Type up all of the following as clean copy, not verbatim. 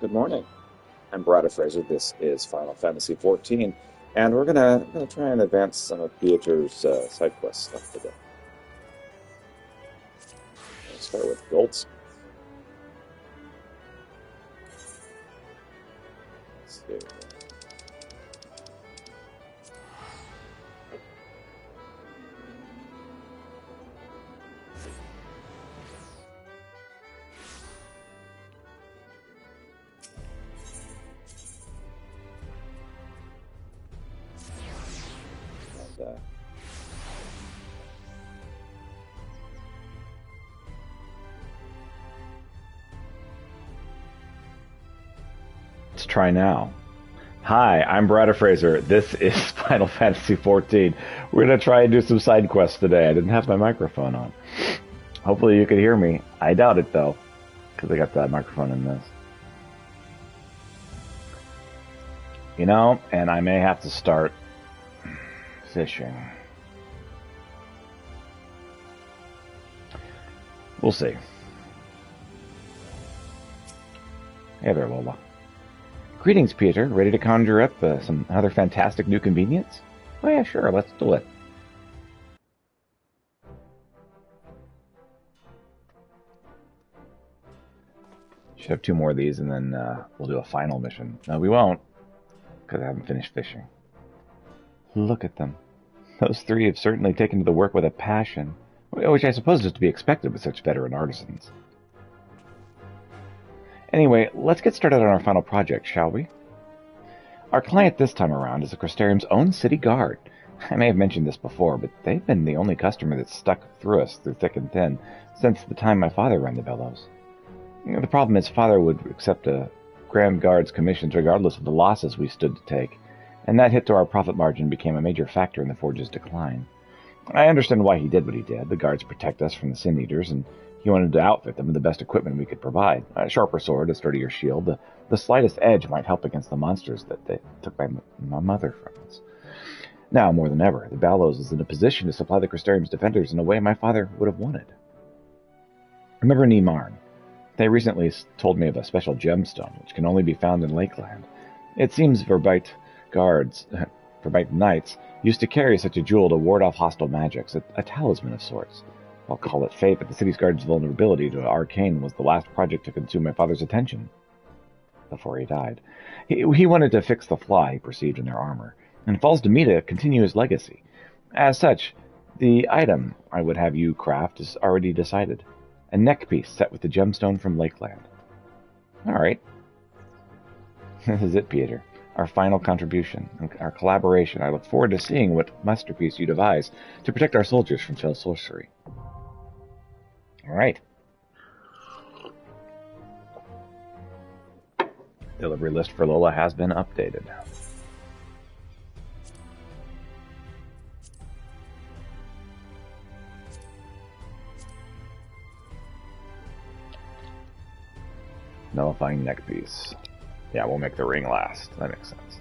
Good morning. I'm Brad Fraser. This is Final Fantasy XIV, and we're gonna try and advance some of Pieter's side quest stuff today. Let's start with Golds. Let's see. And, Let's try now. Hi, I'm Brad Fraser. This is Final Fantasy XIV. We're going to try and do some side quests today. I didn't have my microphone on. Hopefully you could hear me. I doubt it, though, because I got that microphone in this. You know, and I may have to start fishing. We'll see. Hey there, Lola. Greetings, Peter. Ready to conjure up some other fantastic new convenience? Oh yeah, sure. Let's do it. Should have two more of these, and then we'll do a final mission. No, we won't, because I haven't finished fishing. Look at them. Those three have certainly taken to the work with a passion, which I suppose is to be expected with such veteran artisans. Anyway, let's get started on our final project, shall we? Our client this time around is the Crystarium's own city guard. I may have mentioned this before, but they've been the only customer that's stuck through us through thick and thin since the time my father ran the bellows. The problem is Father would accept a Grand Guard's commissions regardless of the losses we stood to take, and that hit to our profit margin became a major factor in the Forge's decline. I understand why he did what he did. The guards protect us from the Sin Eaters, and he wanted to outfit them with the best equipment we could provide. A sharper sword, a sturdier shield, the slightest edge might help against the monsters that they took my mother from us. Now, more than ever, the Ballos is in a position to supply the Crystarium's defenders in a way my father would have wanted. Remember Nimarn? They recently told me of a special gemstone, which can only be found in Lakeland. It seems Verbite knights, used to carry such a jewel to ward off hostile magics, a talisman of sorts. I'll call it fate, but the city's guard's vulnerability to arcane was the last project to consume my father's attention before he died. He wanted to fix the flaw he perceived in their armor, and falls to me to continue his legacy. As such, the item I would have you craft is already decided. A neckpiece set with the gemstone from Lakeland. All right. This is it, Peter. Our final contribution, our collaboration. I look forward to seeing what masterpiece you devise to protect our soldiers from fell sorcery. All right. Delivery list for Lola has been updated. Nullifying neckpiece. Yeah, we'll make the ring last. That makes sense.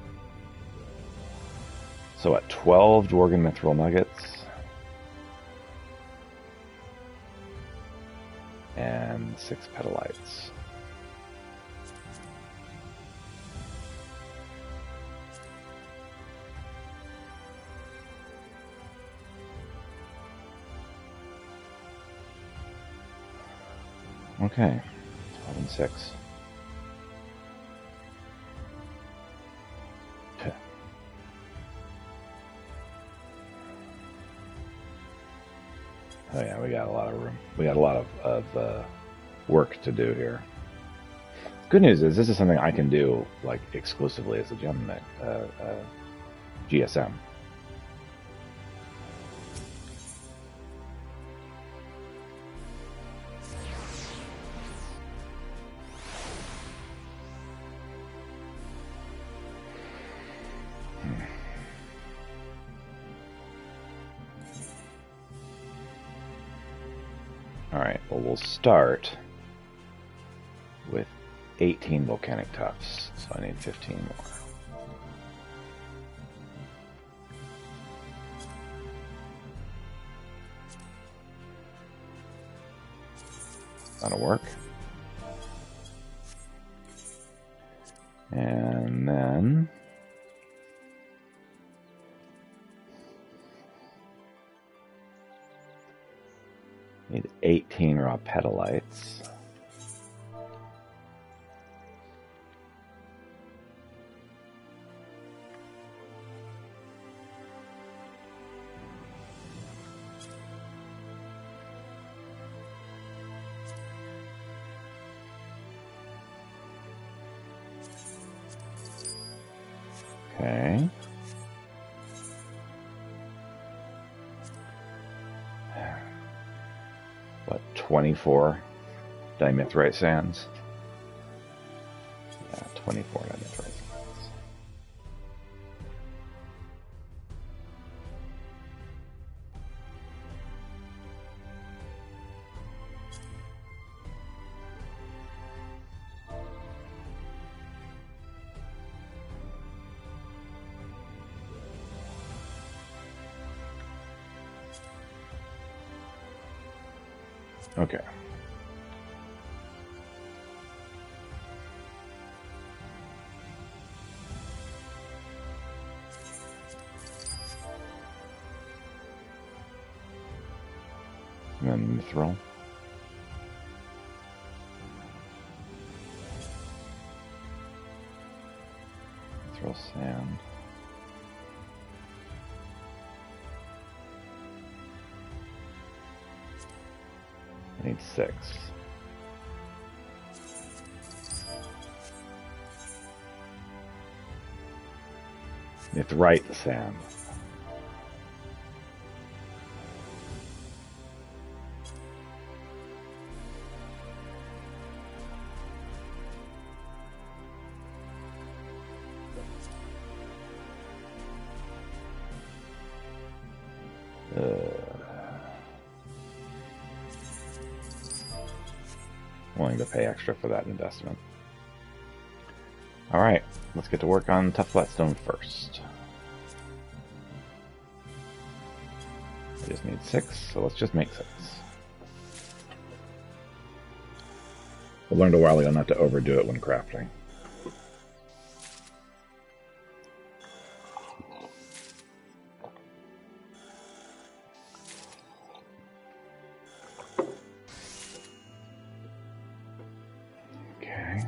So at 12 Dworgen Mithril Nuggets. And 6 Petalites. Okay. 12 and 6. Oh yeah, we got a lot of room. We got a lot of work to do here. Good news is this is something I can do like exclusively as a GSM. Alright, well we'll start with 18 volcanic tufts, so I need 15 more. That'll work. And then need 18 raw petalites. Okay. What, 24 dimethrite sands? Yeah, 24 dimethrite sands. Okay. And then mithril. Mithril sand. I need 6. Mithrite sand. Willing to pay extra for that investment. Alright, let's get to work on tough flatstone first. I just need 6, so let's just make 6. We learned a while ago not to overdo it when crafting. Okay.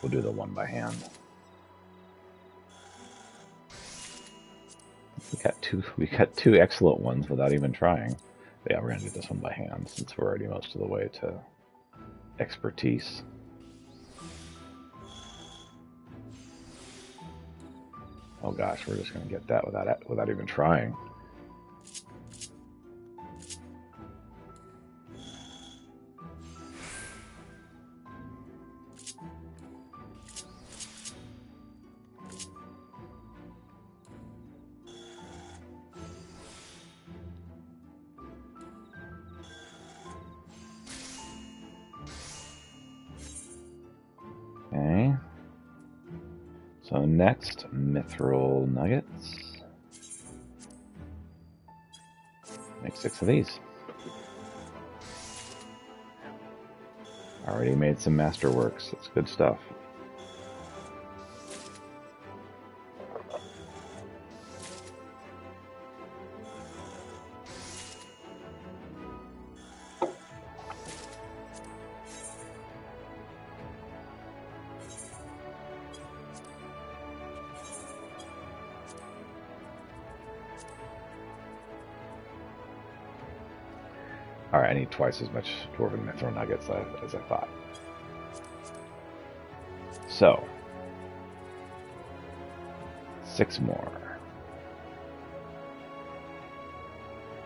We'll do the one by hand. We got two excellent ones without even trying. Yeah, we're gonna do this one by hand since we're already most of the way to expertise. Oh gosh, we're just gonna get that without even trying. Okay. So next, mithril nuggets. Make 6 of these. Already made some masterworks. That's good stuff. Alright, I need twice as much dwarven mithril nuggets as I thought. So, 6 more.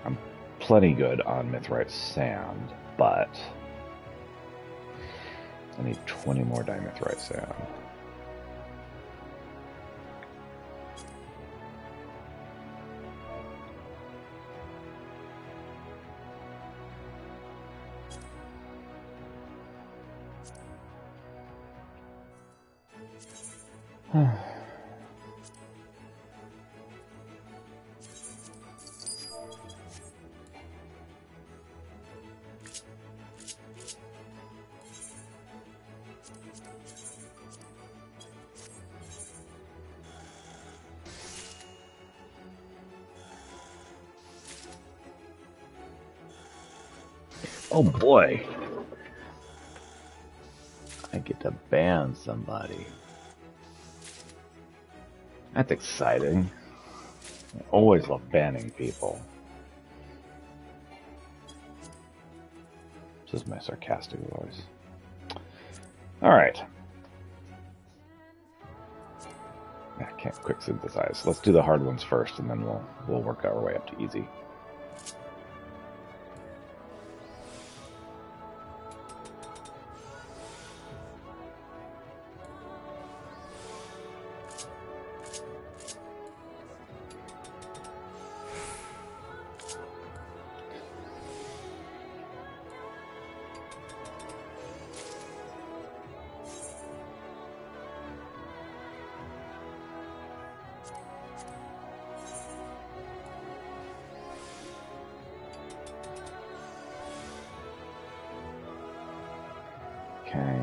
I'm plenty good on mithrite sand, but I need 20 more dimithrite sand. Oh boy. I get to ban somebody. That's exciting. I always love banning people. This is my sarcastic voice. Alright. I can't quick synthesize. Let's do the hard ones first, and then we'll work our way up to easy. Okay.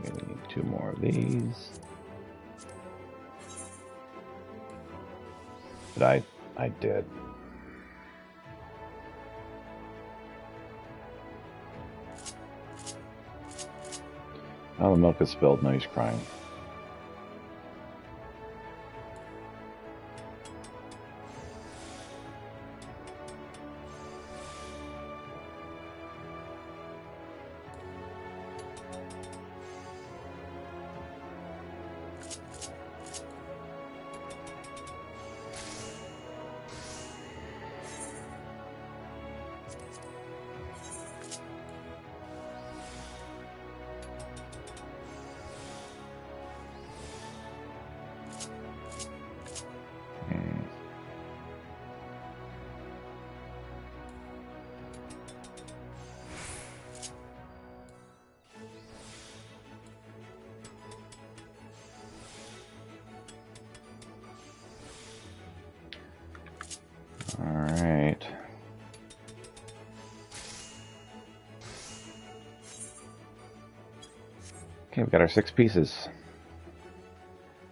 We need 2 more of these. But I did. Oh, the milk is spilled. Now he's crying. Alright. Okay, we got our 6 pieces.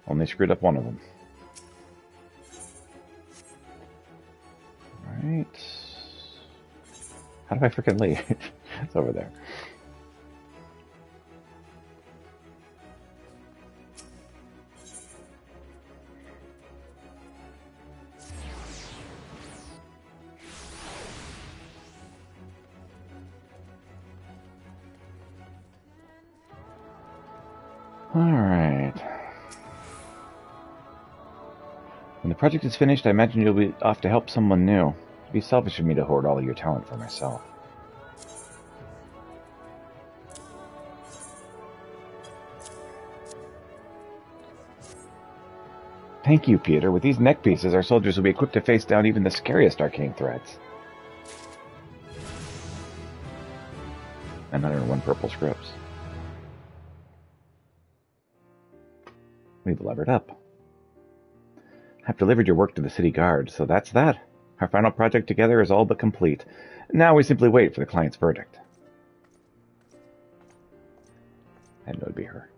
Only screwed up one of them. Alright. How do I freaking leave? It's over there. Alright. When the project is finished, I imagine you'll be off to help someone new. It'd be selfish of me to hoard all of your talent for myself. Thank you, Peter. With these neck pieces, our soldiers will be equipped to face down even the scariest arcane threats. 901 purple scripts. We've levered up. I've delivered your work to the city guard, so that's that. Our final project together is all but complete. Now we simply wait for the client's verdict. I know it'd be her.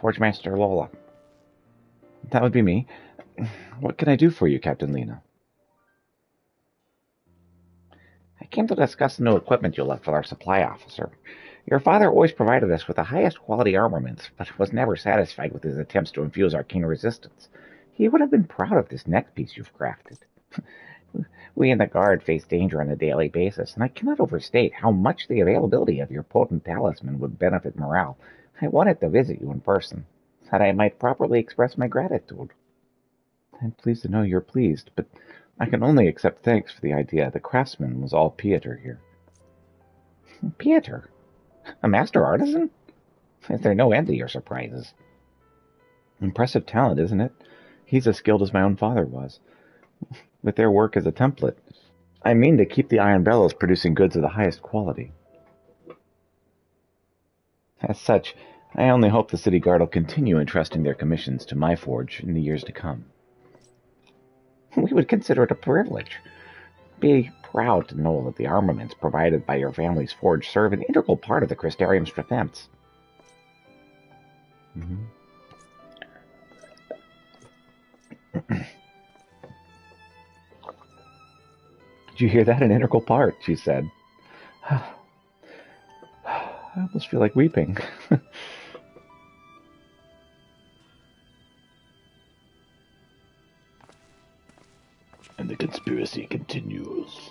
Forge Master Lola. That would be me. What can I do for you, Captain Lena? I came to discuss the new equipment you left with our supply officer. Your father always provided us with the highest quality armaments, but was never satisfied with his attempts to infuse arcane resistance. He would have been proud of this neck piece you've crafted. We in the Guard face danger on a daily basis, and I cannot overstate how much the availability of your potent talisman would benefit morale. I wanted to visit you in person, that I might properly express my gratitude. I'm pleased to know you're pleased, but I can only accept thanks for the idea. The craftsman was all Pieter here. Pieter? A master artisan? Is there no end to your surprises? Impressive talent, isn't it? He's as skilled as my own father was. With their work as a template, I mean to keep the Iron Bellows producing goods of the highest quality. As such, I only hope the City Guard will continue entrusting their commissions to my forge in the years to come. We would consider it a privilege. Be proud to know that the armaments provided by your family's forge serve an integral part of the Crystarium's defense. Did you hear that? An integral part, she said. I almost feel like weeping. And the conspiracy continues.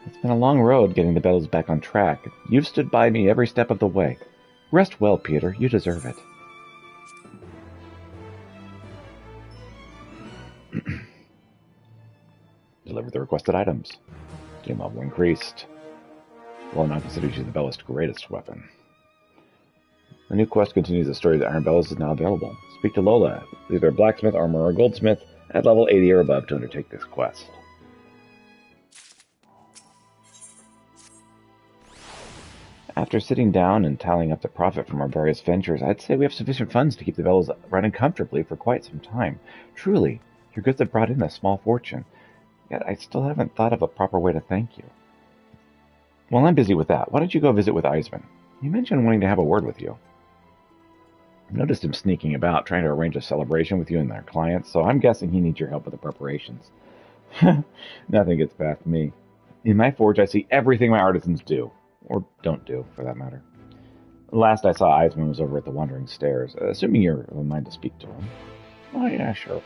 It's been a long road getting the Bellows back on track. You've stood by me every step of the way. Rest well, Peter. You deserve it. Deliver the requested items. Game level increased. Well, now considers you the Bellows' greatest weapon. The new quest continues. The story of the Iron Bellows is now available. Speak to Lola, either a blacksmith, armorer, or goldsmith, at level 80 or above to undertake this quest. After sitting down and tallying up the profit from our various ventures, I'd say we have sufficient funds to keep the Bellows running comfortably for quite some time. Truly, your goods have brought in a small fortune, yet I still haven't thought of a proper way to thank you. While I'm busy with that, why don't you go visit with Eisman? He mentioned wanting to have a word with you. I noticed him sneaking about, trying to arrange a celebration with you and their clients, so I'm guessing he needs your help with the preparations. Nothing gets past me. In my forge, I see everything my artisans do. Or don't do, for that matter. Last I saw Eisman was over at the Wandering Stairs, assuming you're of a mind to speak to him. Oh, yeah, sure.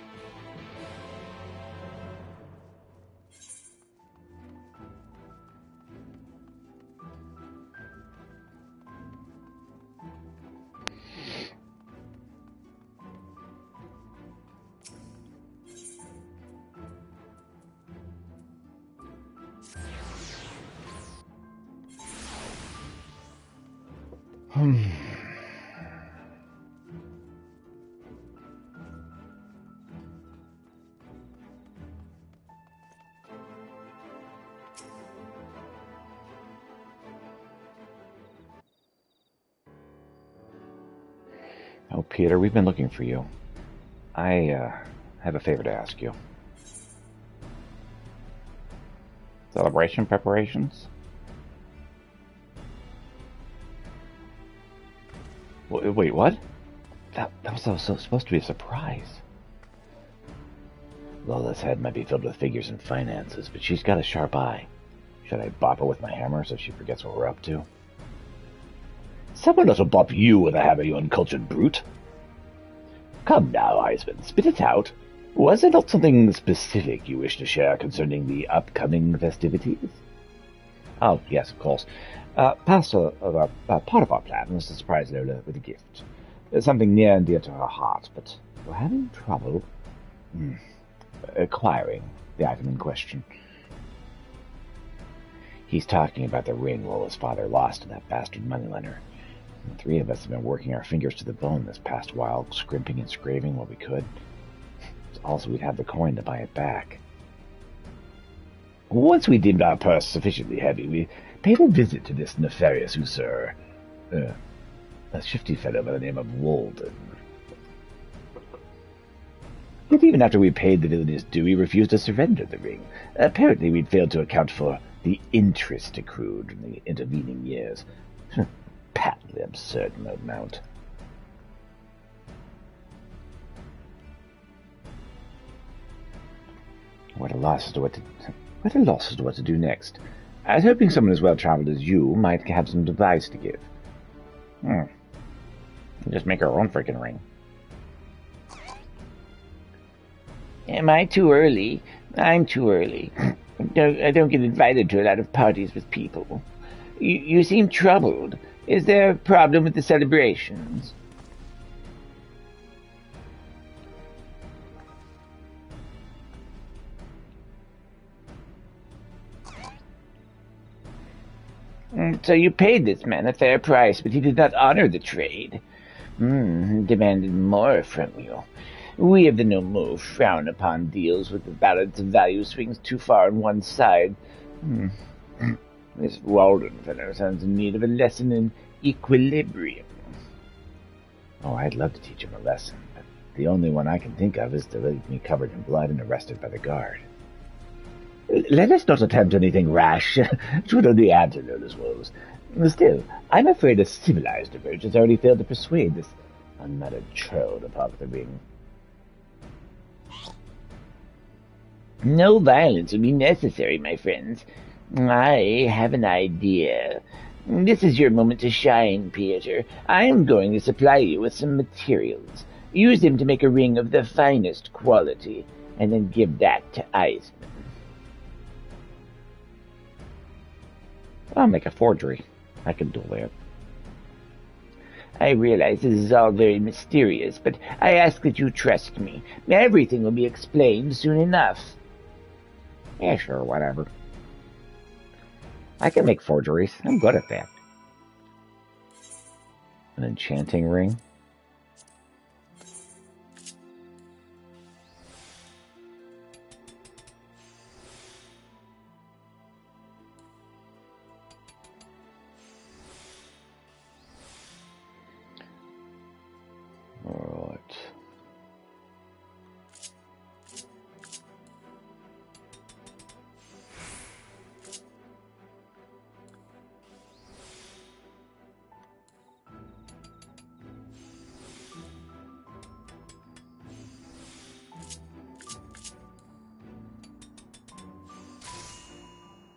Oh, Peter, we've been looking for you. I have a favor to ask you. Celebration preparations? Wait, what? That was supposed to be a surprise. Lola's head might be filled with figures and finances, but she's got a sharp eye. Should I bop her with my hammer so she forgets what we're up to? Someone ought to bop you with a hammer, you uncultured brute. Come now, Eisman, spit it out. Was there not something specific you wish to share concerning the upcoming festivities? Oh, yes, of course. Part of our plan was to surprise Lola with a gift. Something near and dear to her heart, but we're having trouble acquiring the item in question. He's talking about the ring Lola's father lost to that bastard moneylender. The three of us have been working our fingers to the bone this past while, scrimping and scraping what we could. Also, we'd have the coin to buy it back. Once we deemed our purse sufficiently heavy, we paid a visit to this nefarious usurer, a shifty fellow by the name of Walden. Yet even after we paid the villainous due, he refused to surrender the ring. Apparently we'd failed to account for the interest accrued in the intervening years. Patently absurd amount. What a loss as to what to do next. I was hoping someone as well-traveled as you might have some advice to give. Just make our own freaking ring. Am I too early? I'm too early. I don't get invited to a lot of parties with people. You seem troubled. Is there a problem with the celebrations? So you paid this man a fair price, but he did not honor the trade. Demanded more from you. We of the Nomu frown upon deals with the balance of value swings too far on one side. This Walden fellow sounds in need of a lesson in equilibrium. Oh, I'd love to teach him a lesson, but the only one I can think of is to leave me covered in blood and arrested by the guard. Let us not attempt anything rash. It would only add to Lola's woes. Still, I'm afraid a civilized approach has already failed to persuade this unmarried churl to part with the ring. No violence would be necessary, my friends. I have an idea. This is your moment to shine, Peter. I am going to supply you with some materials. Use them to make a ring of the finest quality, and then give that to Eisman. I'll make a forgery. I can do that. I realize this is all very mysterious, but I ask that you trust me. Everything will be explained soon enough. Yeah, sure, whatever. I can make forgeries. I'm good at that. An enchanting ring? Alright.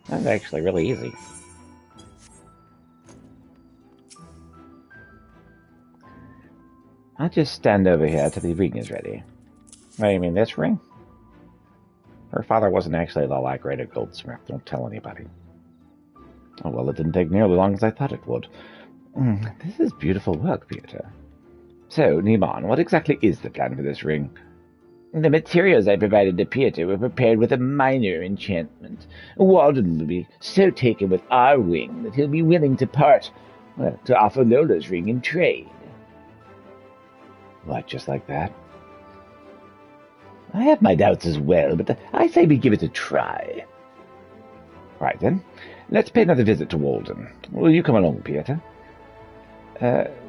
That's actually really easy. I'll just stand over here till the ring is ready. Oh, you mean this ring? Her father wasn't actually that great a goldsmith. Don't tell anybody. Oh, well, it didn't take nearly as long as I thought it would. This is beautiful work, Peter. So, Niman, what exactly is the plan for this ring? The materials I provided to Peter were prepared with a minor enchantment. Walden will be so taken with our ring that he'll be willing to to offer Lola's ring in trade. What, just like that? I have my doubts as well, but I say we give it a try. Right then, let's pay another visit to Walden. Will you come along, Peter?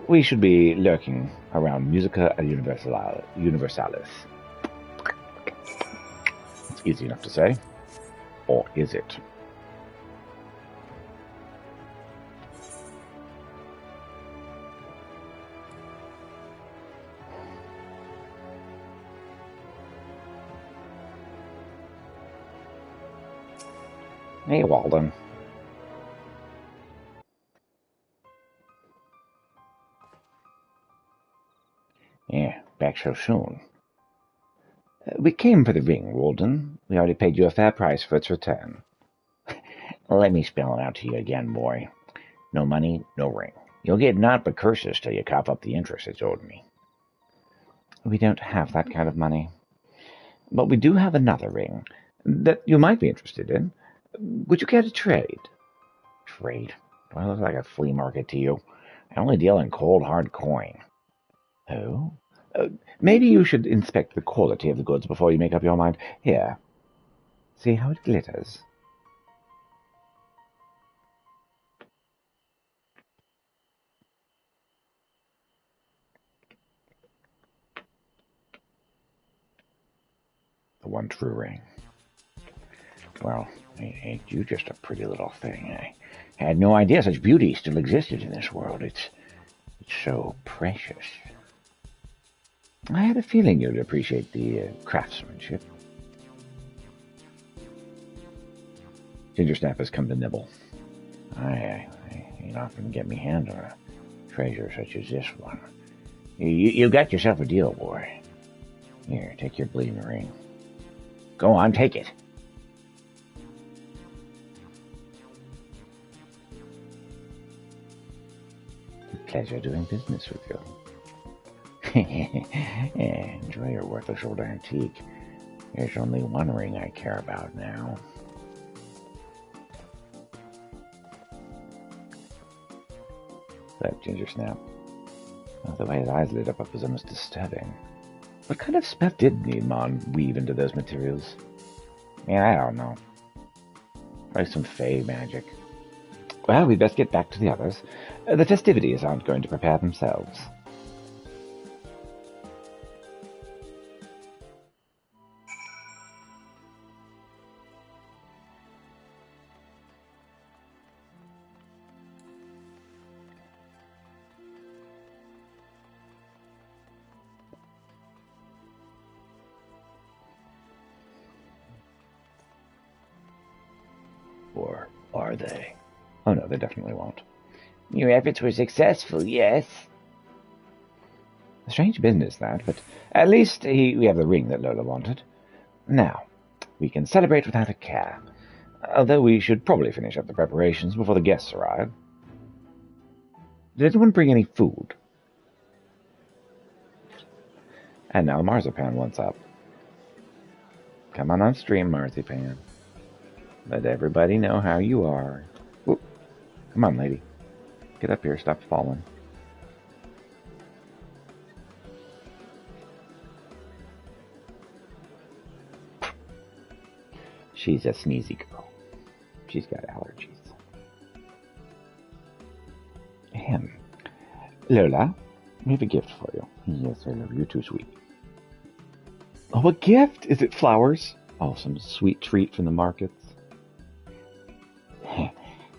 We should be lurking around Musica Universalis. It's easy enough to say. Or is it? Hey, Walden. Yeah, back so soon. We came for the ring, Walden. We already paid you a fair price for its return. Let me spell it out to you again, boy. No money, no ring. You'll get naught but curses till you cough up the interest it's owed me. We don't have that kind of money. But we do have another ring that you might be interested in. Would you care to trade? Trade? Do I look like a flea market to you? I only deal in cold, hard coin. Oh? Maybe you should inspect the quality of the goods before you make up your mind. Here. See how it glitters? The one true ring. Well, ain't you just a pretty little thing? I had no idea such beauty still existed in this world. It's so precious. I had a feeling you'd appreciate the craftsmanship. Gingersnap has come to nibble. I ain't often get me hand on a treasure such as this one. You got yourself a deal, boy. Here, take your bleeding ring. Go on, take it. Pleasure doing business with you. Enjoy your worthless old antique. There's only one ring I care about now. That Gingersnap. Oh, the way his eyes lit up was almost disturbing. What kind of spell did Needmon weave into those materials? Man, I don't know. Probably some fey magic. Well, we'd best get back to the others. The festivities aren't going to prepare themselves. Or are they? Oh no, they definitely won't. Your efforts were successful, yes. A strange business, that, but at least we have the ring that Lola wanted. Now, we can celebrate without a care, although we should probably finish up the preparations before the guests arrive. Did anyone bring any food? And now Marzipan wants up. Come on stream, Marzipan. Let everybody know how you are. Ooh. Come on, lady. Get up here, stop falling. She's a sneezy girl. She's got allergies. Ahem. Lola, we have a gift for you. Yes, I love you too, sweet. Oh, a gift? Is it flowers? Oh, some sweet treat from the markets.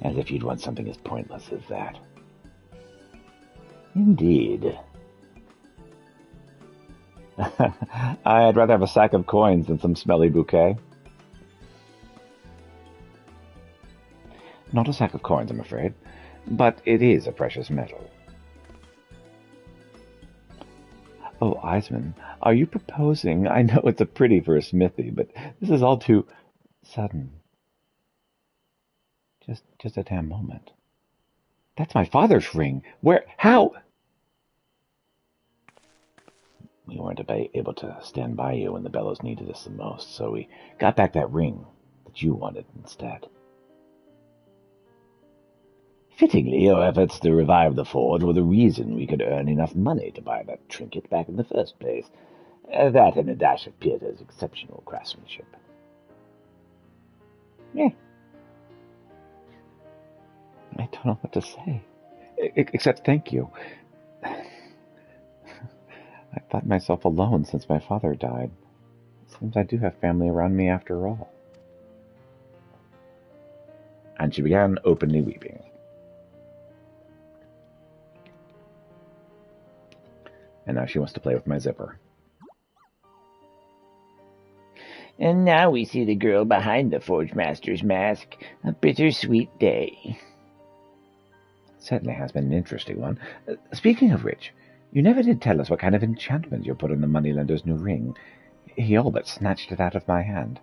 As if you'd want something as pointless as that. Indeed. I'd rather have a sack of coins than some smelly bouquet. Not a sack of coins, I'm afraid, but it is a precious metal. Oh, Eisman, are you proposing? I know it's a pretty for a smithy, but this is all too sudden. Just a damn moment. That's my father's ring. Where? How? We weren't able to stand by you when the Bellows needed us the most, so we got back that ring that you wanted instead. Fittingly, your efforts to revive the forge were the reason we could earn enough money to buy that trinket back in the first place. That and a dash of Peter's exceptional craftsmanship. I don't know what to say, except thank you. I thought myself alone since my father died. It seems I do have family around me after all. And she began openly weeping. And now she wants to play with my zipper. And now we see the girl behind the Forge Master's mask. A bittersweet day. Certainly has been an interesting one. Speaking of which, you never did tell us what kind of enchantment you put on the moneylender's new ring. He all but snatched it out of my hand.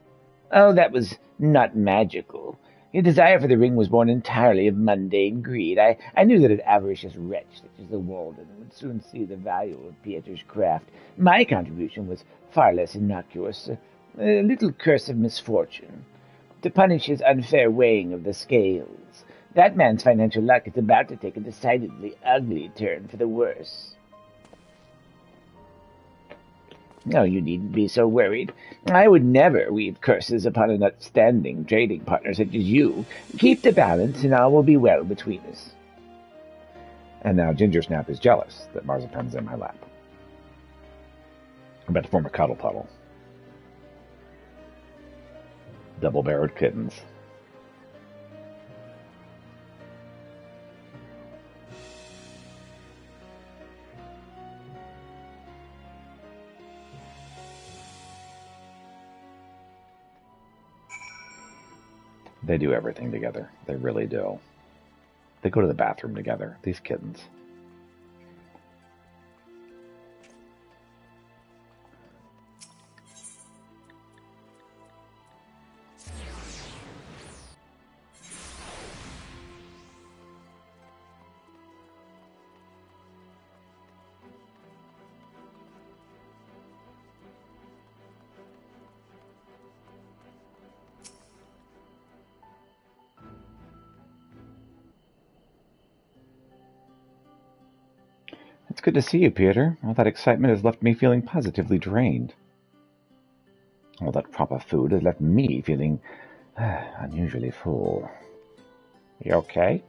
Oh, that was not magical. Your desire for the ring was born entirely of mundane greed. I knew that an avaricious wretch such as the Walden would soon see the value of Pieter's craft. My contribution was far less innocuous, a little curse of misfortune, to punish his unfair weighing of the scales. That man's financial luck is about to take a decidedly ugly turn for the worse. No, you needn't be so worried. I would never weave curses upon an upstanding trading partner such as you. Keep the balance, and all will be well between us. And now Gingersnap is jealous that Marzipan's in my lap. I'm about to form a cuddle puddle. Double-barreled kittens. They do everything together. They really do. They go to the bathroom together, these kittens. It's good to see you, Peter. All that excitement has left me feeling positively drained. All that proper food has left me feeling unusually full. You okay?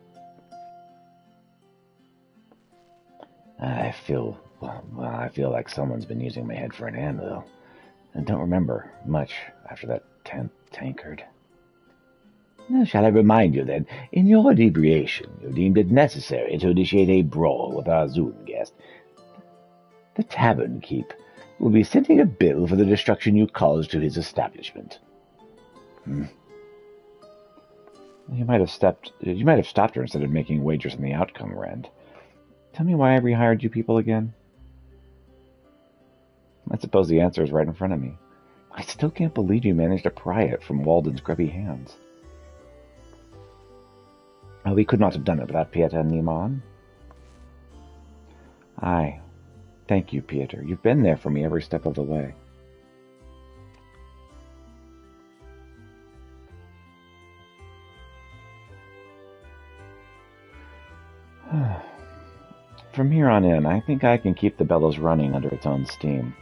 I feel like someone's been using my head for an anvil, and don't remember much after that 10th tankard. Shall I remind you, then, in your inebriation, you deemed it necessary to initiate a brawl with our Zoon guest. The tavern keep will be sending a bill for the destruction you caused to his establishment. You might have stopped her instead of making wagers on the outcome, Rend. Tell me why I rehired you people again? I suppose the answer is right in front of me. I still can't believe you managed to pry it from Walden's grubby hands. We could not have done it without Pieter and Niman. Aye. Thank you, Pieter. You've been there for me every step of the way. From here on in, I think I can keep the bellows running under its own steam.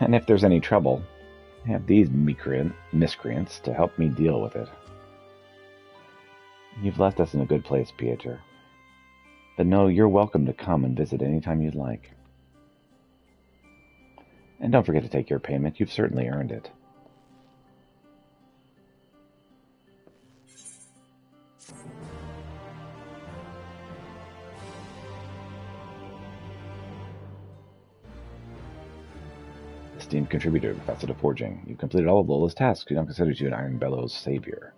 And if there's any trouble, I have these miscreants to help me deal with it. You've left us in a good place, Pieter. But no, you're welcome to come and visit anytime you'd like. And don't forget to take your payment. You've certainly earned it. Esteemed contributor, Professor to Forging, you've completed all of Lola's tasks. We now consider you an Iron Bellows savior.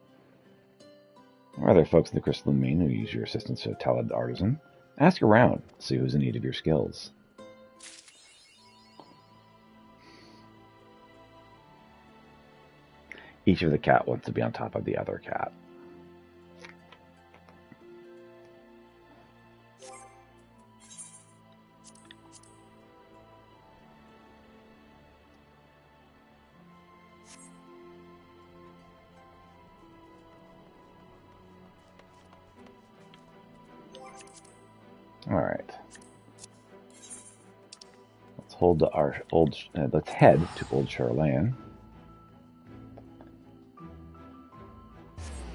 Or other folks in the crystalline main who use your assistance to talented artisan. Ask around, see who's in need of your skills. Each of the cat wants to be on top of the other cat. Alright. Let's head to Old Charlayan.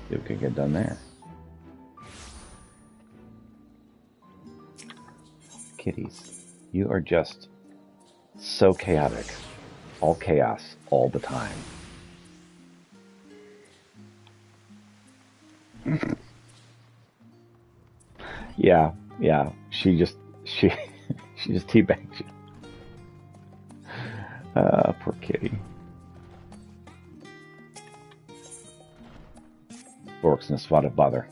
See what we can get done there. Kitties, you are just so chaotic. All chaos, all the time. Yeah, she just teabagged you. Poor kitty. Borks in a spot of bother.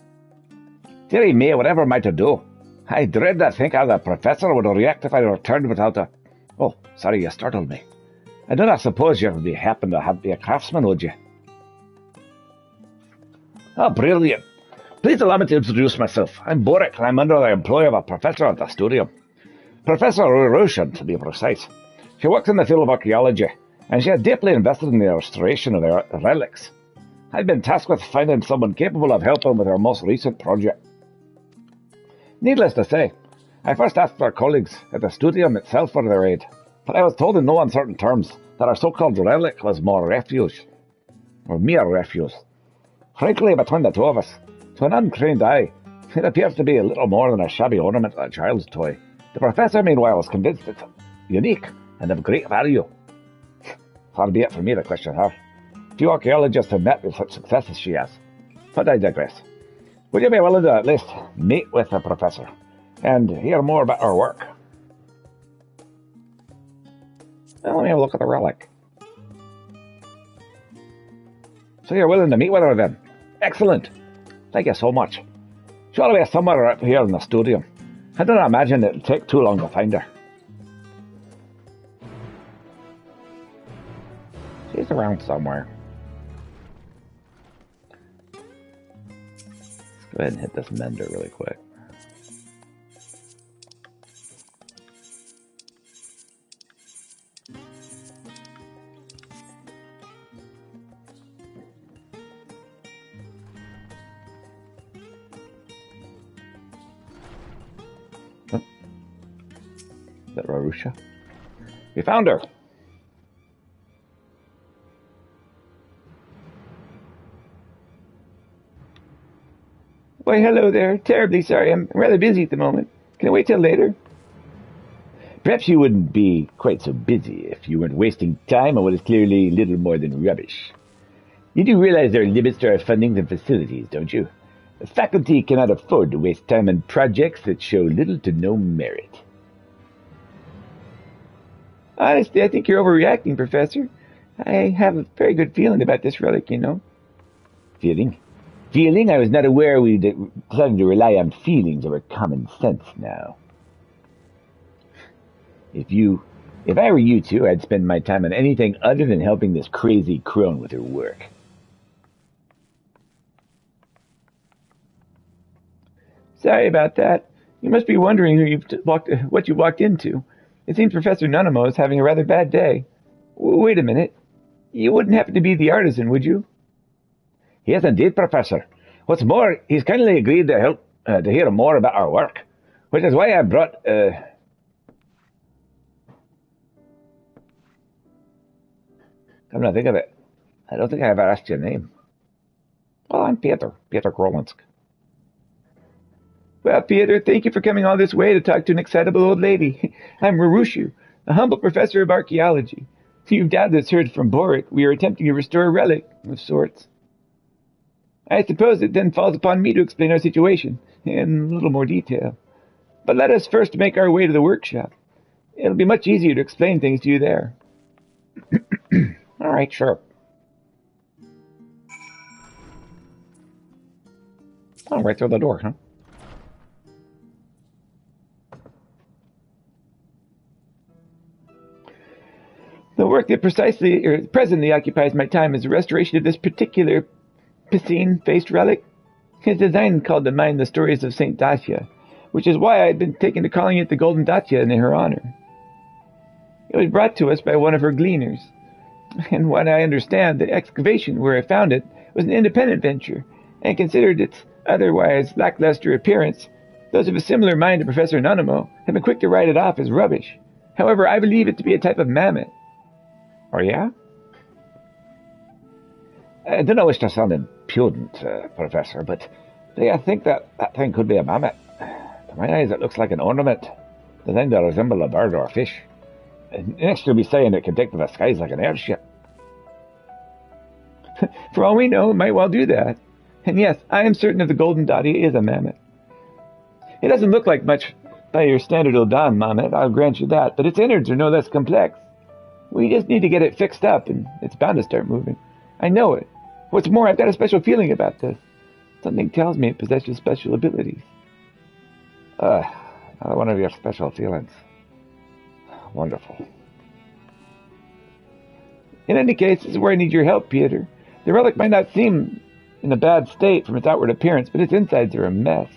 Dearie me, whatever am I to do? I dread to think how the professor would react if I returned without a... Oh, sorry, you startled me. I do not suppose you would happen to be a craftsman, would you? Ah, brilliant. Please allow me to introduce myself. I'm Boric, and I'm under the employ of a professor at Asturium. Professor Russian, to be precise. She works in the field of archaeology, and she is deeply invested in the restoration of the relics. I've been tasked with finding someone capable of helping with our most recent project. Needless to say, I first asked our colleagues at the studium itself for their aid, but I was told in no uncertain terms that our so-called relic was mere refuse. Frankly, between the two of us, to an untrained eye, it appears to be a little more than a shabby ornament or a child's toy. The professor, meanwhile, is convinced it's unique and of great value. Far be it from me to question her. Few archaeologists have met with such success as she has. But I digress. Would you be willing to at least meet with the professor and hear more about her work? Well, let me have a look at the relic. So you're willing to meet with her then? Excellent. Thank you so much. She'll be somewhere up here in the studio. I don't imagine it'll take too long to find her. She's around somewhere. Let's go ahead and hit this mender really quick. Is that Rarusha? We found her! Why, hello there. Terribly sorry. I'm rather busy at the moment. Can I wait till later? Perhaps you wouldn't be quite so busy if you weren't wasting time on what is clearly little more than rubbish. You do realize there are limits to our fundings and facilities, don't you? The faculty cannot afford to waste time on projects that show little to no merit. Honestly, I think you're overreacting, Professor. I have a very good feeling about this relic, you know. Feeling? Feeling? I was not aware we were planning to rely on feelings over common sense now. If I were you two, I'd spend my time on anything other than helping this crazy crone with her work. Sorry about that. You must be wondering what you walked into. It seems Professor Nunemo is having a rather bad day. Wait a minute. You wouldn't happen to be the artisan, would you? Yes, indeed, Professor. What's more, he's kindly agreed to help to hear more about our work, which is why I brought. Come to think of it, I don't think I ever asked your name. Well, I'm Peter Krolinsk. Well, Peter, thank you for coming all this way to talk to an excitable old lady. I'm Rarushu, a humble professor of archaeology. You've doubtless heard from Boric we are attempting to restore a relic of sorts. I suppose it then falls upon me to explain our situation in a little more detail. But let us first make our way to the workshop. It'll be much easier to explain things to you there. All right, sure. Oh, right through the door, huh? The work that presently occupies my time is the restoration of this particular piscine-faced relic. His design called to mind the stories of Saint Dacia, which is why I had been taken to calling it the Golden Dacia in her honor. It was brought to us by one of her gleaners, and what I understand, the excavation where I found it was an independent venture, and considered its otherwise lackluster appearance, those of a similar mind to Professor Nunemo have been quick to write it off as rubbish. However, I believe it to be a type of mammoth. Oh, yeah? I do not wish to sound impudent, Professor, but do you think that thing could be a mammoth? To my eyes, it looks like an ornament, designed to resemble a bird or a fish. Next, you'll be saying it can take to the skies like an airship. For all we know, it might well do that. And yes, I am certain that the Golden Dacia is a mammoth. It doesn't look like much by your standard Odan mammoth, I'll grant you that, but its innards are no less complex. We just need to get it fixed up, and it's bound to start moving. I know it. What's more, I've got a special feeling about this. Something tells me it possesses special abilities. Another one of your special feelings. Wonderful. In any case, this is where I need your help, Peter. The relic might not seem in a bad state from its outward appearance, but its insides are a mess.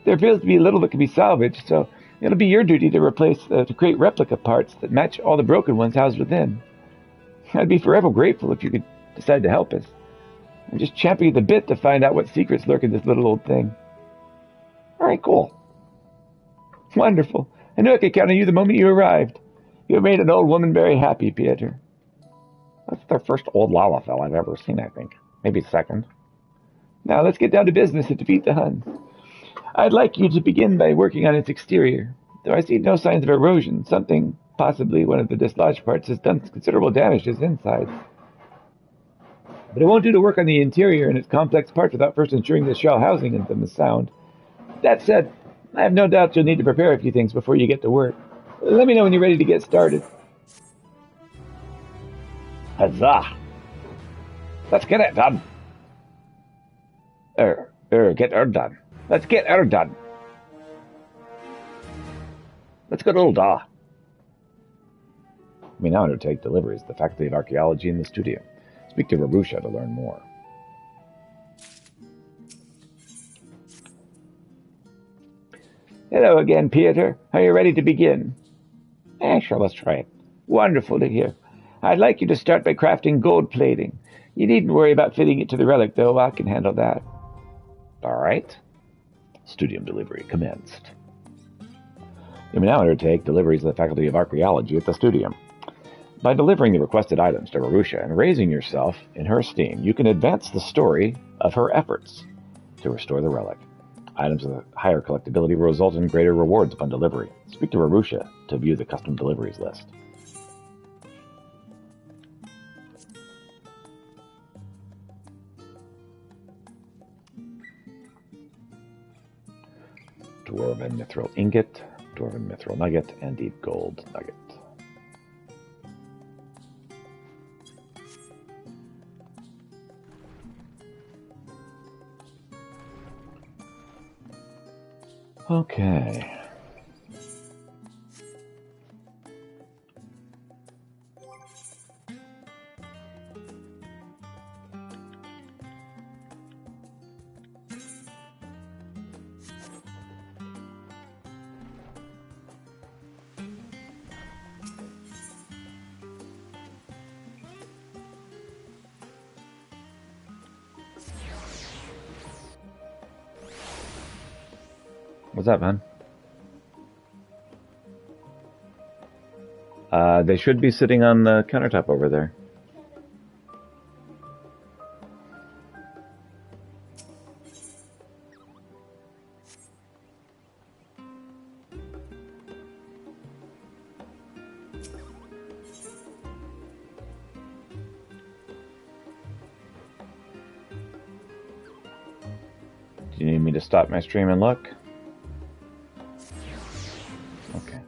There appears to be little that can be salvaged, so it'll be your duty to create replica parts that match all the broken ones housed within. I'd be forever grateful if you could decide to help us. I'm just champing at the bit to find out what secrets lurk in this little old thing. All right, cool. Wonderful. I knew I could count on you the moment you arrived. You have made an old woman very happy, Pieter. That's the first old Lalafell I've ever seen, I think. Maybe second. Now let's get down to business and defeat the Huns. I'd like you to begin by working on its exterior. Though I see no signs of erosion, something, possibly one of the dislodged parts, has done considerable damage to its insides. But it won't do to work on the interior and its complex parts without first ensuring the shell housing in them is sound. That said, I have no doubt you'll need to prepare a few things before you get to work. Let me know when you're ready to get started. Huzzah! Let's get it done. Get her done. Let's get her done. Let's go to Old Da. We now undertake deliveries to the Faculty of Archaeology in the studio. Speak to Rabusha to learn more. Hello again, Pieter. Are you ready to begin? Sure, let's try it. Wonderful to hear. I'd like you to start by crafting gold plating. You needn't worry about fitting it to the relic, though. I can handle that. All right. Studium delivery commenced. You may now undertake deliveries to the Faculty of Archaeology at the studium. By delivering the requested items to Marusha and raising yourself in her esteem, you can advance the story of her efforts to restore the relic. Items of higher collectability will result in greater rewards upon delivery. Speak to Marusha to view the custom deliveries list. Dwarven Mithril Ingot, Dwarven Mithril Nugget, and Deep Gold Nugget. Okay. What's up, man? They should be sitting on the countertop over there. Do you need me to stop my stream and look? Okay.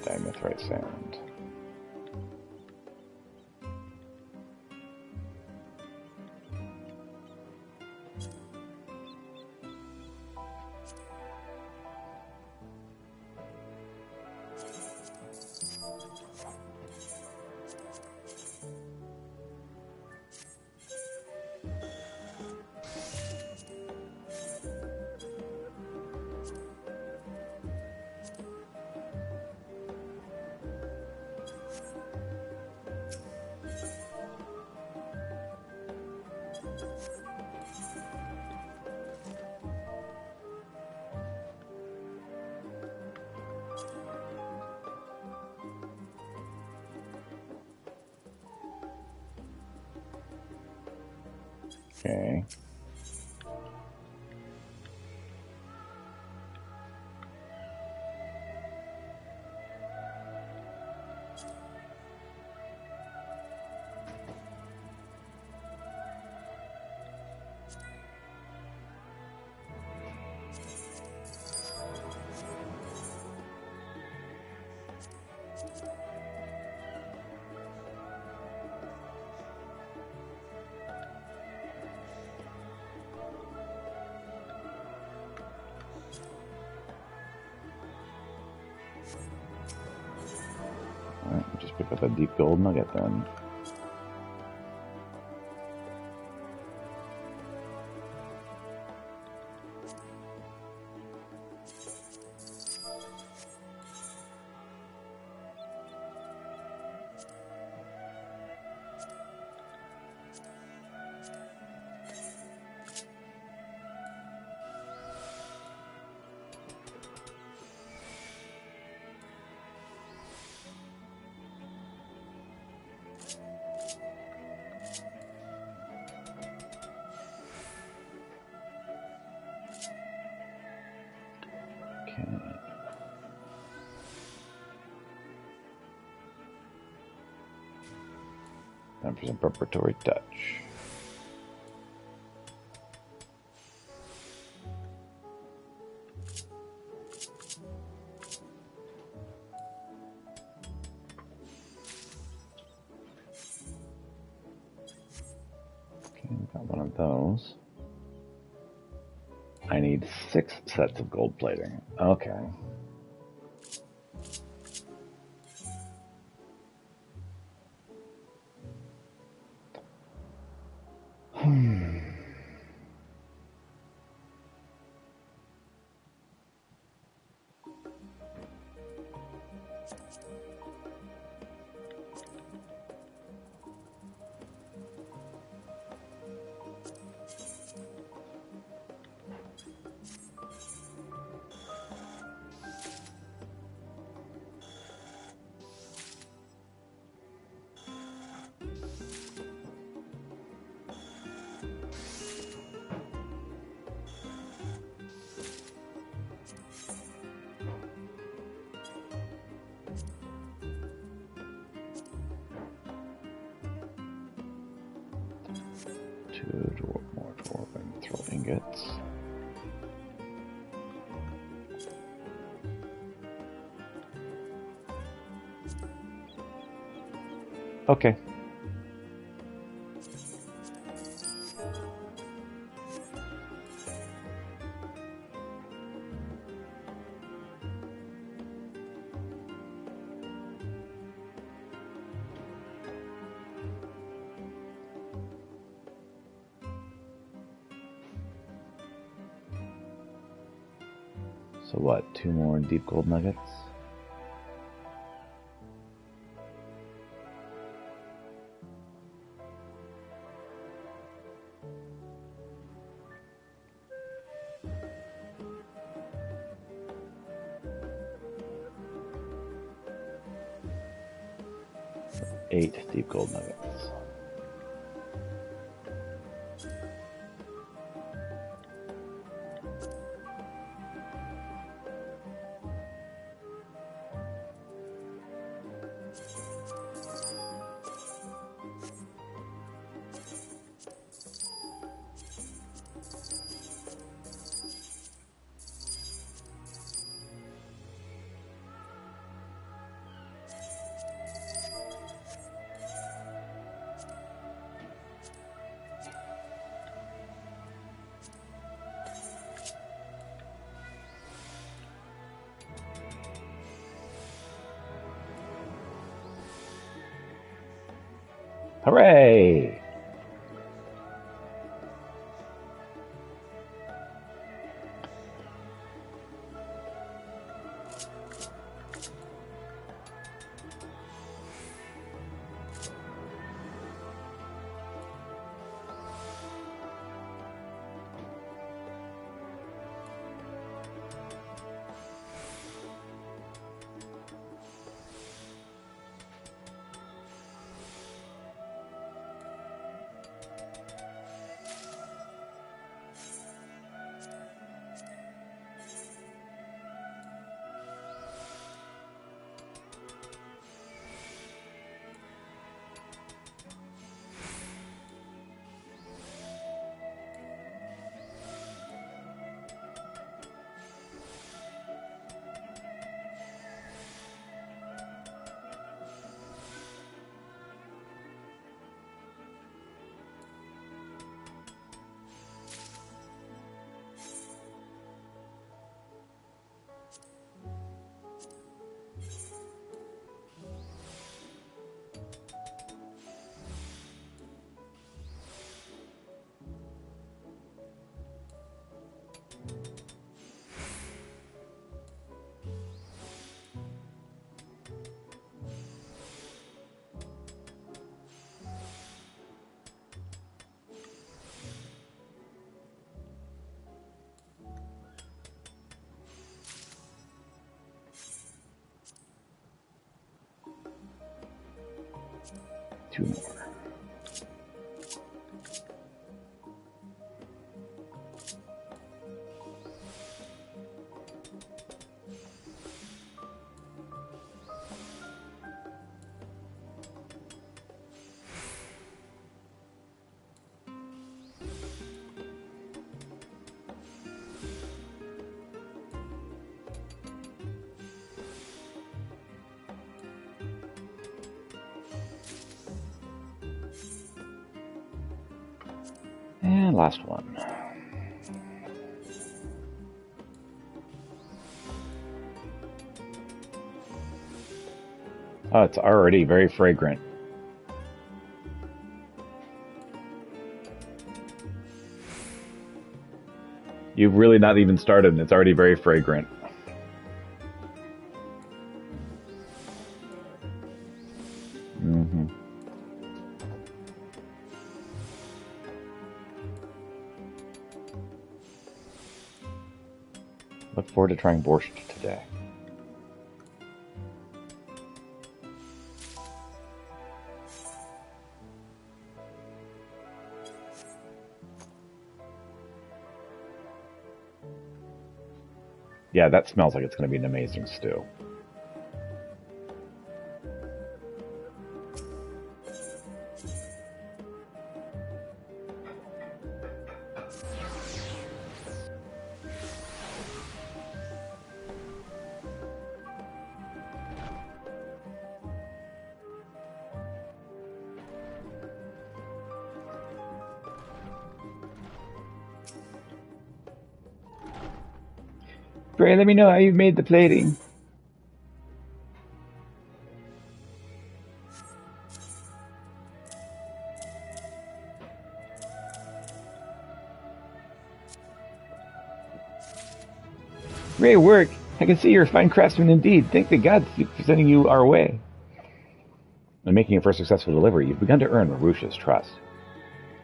Dimethrite sand. Okay. just pick up a deep gold nugget then. Time for some preparatory touch. Okay, we got one of those. I need 6 sets of gold plating. Okay. More dwarven throw ingots. Okay. So what, 2 more deep gold nuggets? So 8 deep gold nuggets. Hooray! 2 more. And last one. Oh, it's already very fragrant. You've really not even started and it's already very fragrant. Look forward to trying borscht today. Yeah, that smells like it's going to be an amazing stew. Bray, let me know how you've made the plating. Great work. I can see you're a fine craftsman indeed. Thank the gods for sending you our way. In making your first successful delivery, you've begun to earn Marusha's trust.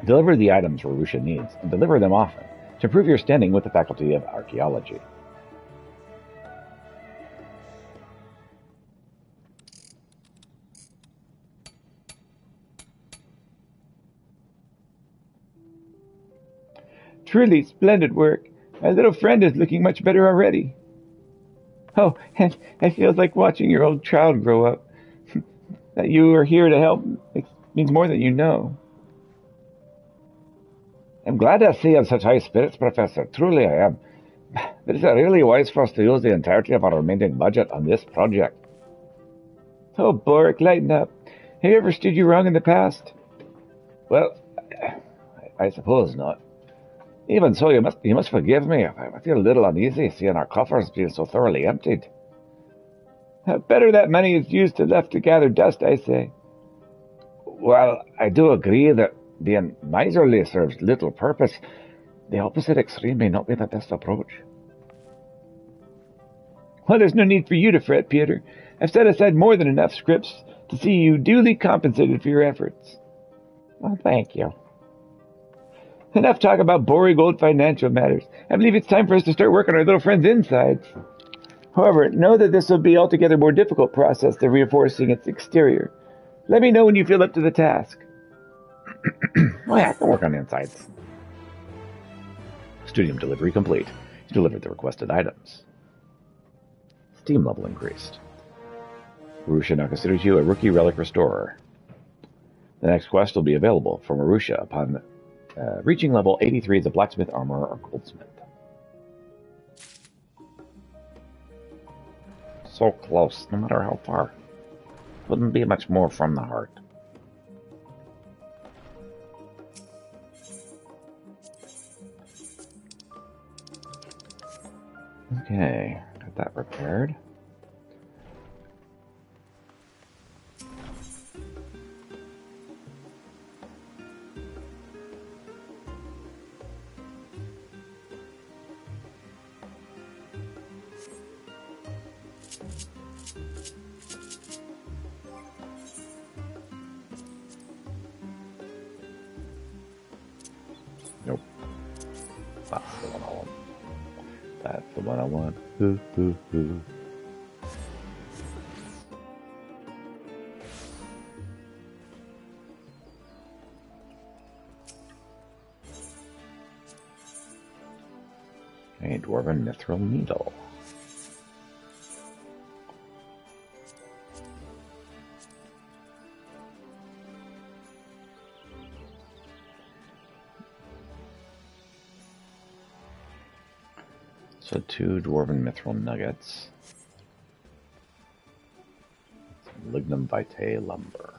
Deliver the items Marusha needs, and deliver them often, to improve your standing with the Faculty of Archaeology. Truly splendid work. My little friend is looking much better already. Oh, and it feels like watching your old child grow up. That you are here to help means more than you know. I'm glad to see you in such high spirits, Professor. Truly I am. But is it really wise for us to use the entirety of our remaining budget on this project? Oh, Boric, lighten up. Have you ever stood you wrong in the past? Well, I suppose not. Even so, you must forgive me. I feel a little uneasy seeing our coffers being so thoroughly emptied. Better that money is used left to gather dust, I say. Well, I do agree that being miserly serves little purpose. The opposite extreme may not be the best approach. Well, there's no need for you to fret, Peter. I've set aside more than enough scripts to see you duly compensated for your efforts. Well, thank you. Enough talk about boring old financial matters. I believe it's time for us to start working on our little friend's insides. However, know that this will be altogether more difficult process than reinforcing its exterior. Let me know when you feel up to the task. Oh yeah, I can work on the insides. Studium delivery complete. You delivered the requested items. Steam level increased. Marusha now considers you a rookie relic restorer. The next quest will be available for Marusha upon reaching level 83 as a blacksmith, armorer, or goldsmith. So close, no matter how far. Wouldn't be much more from the heart. Okay, got that repaired. Nope. That's the one I want. That's the one I want. A dwarven mithril needle. So 2 dwarven mithril nuggets. Lignum vitae lumber.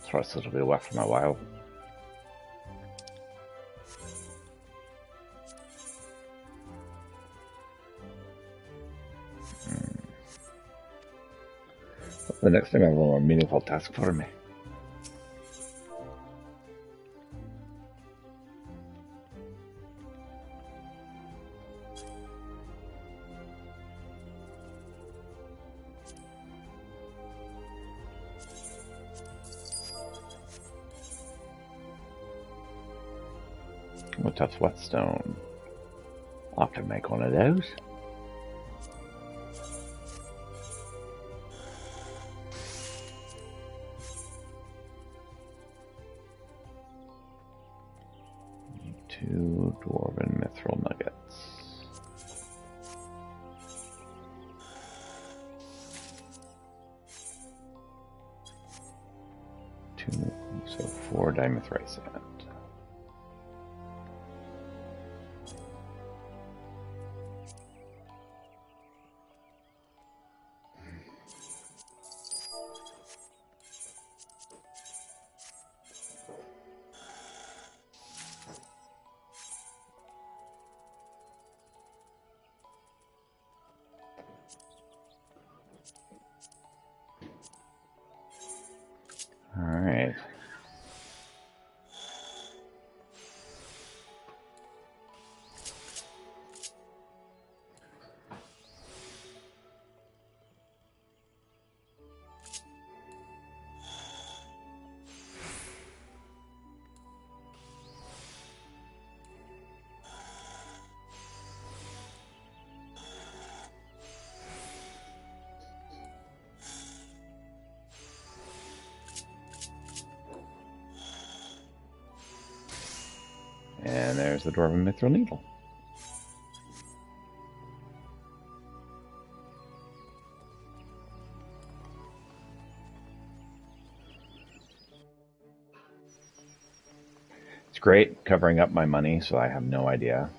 Throw this a little bit away from my while. The next thing I have a more meaningful task for me. A tough whetstone. I'll have to make one of those. Two dwarven mithril nuggets. So 4 dimethrite sand. Alright. And there's the dwarven mithril needle. It's great covering up my money, so I have no idea.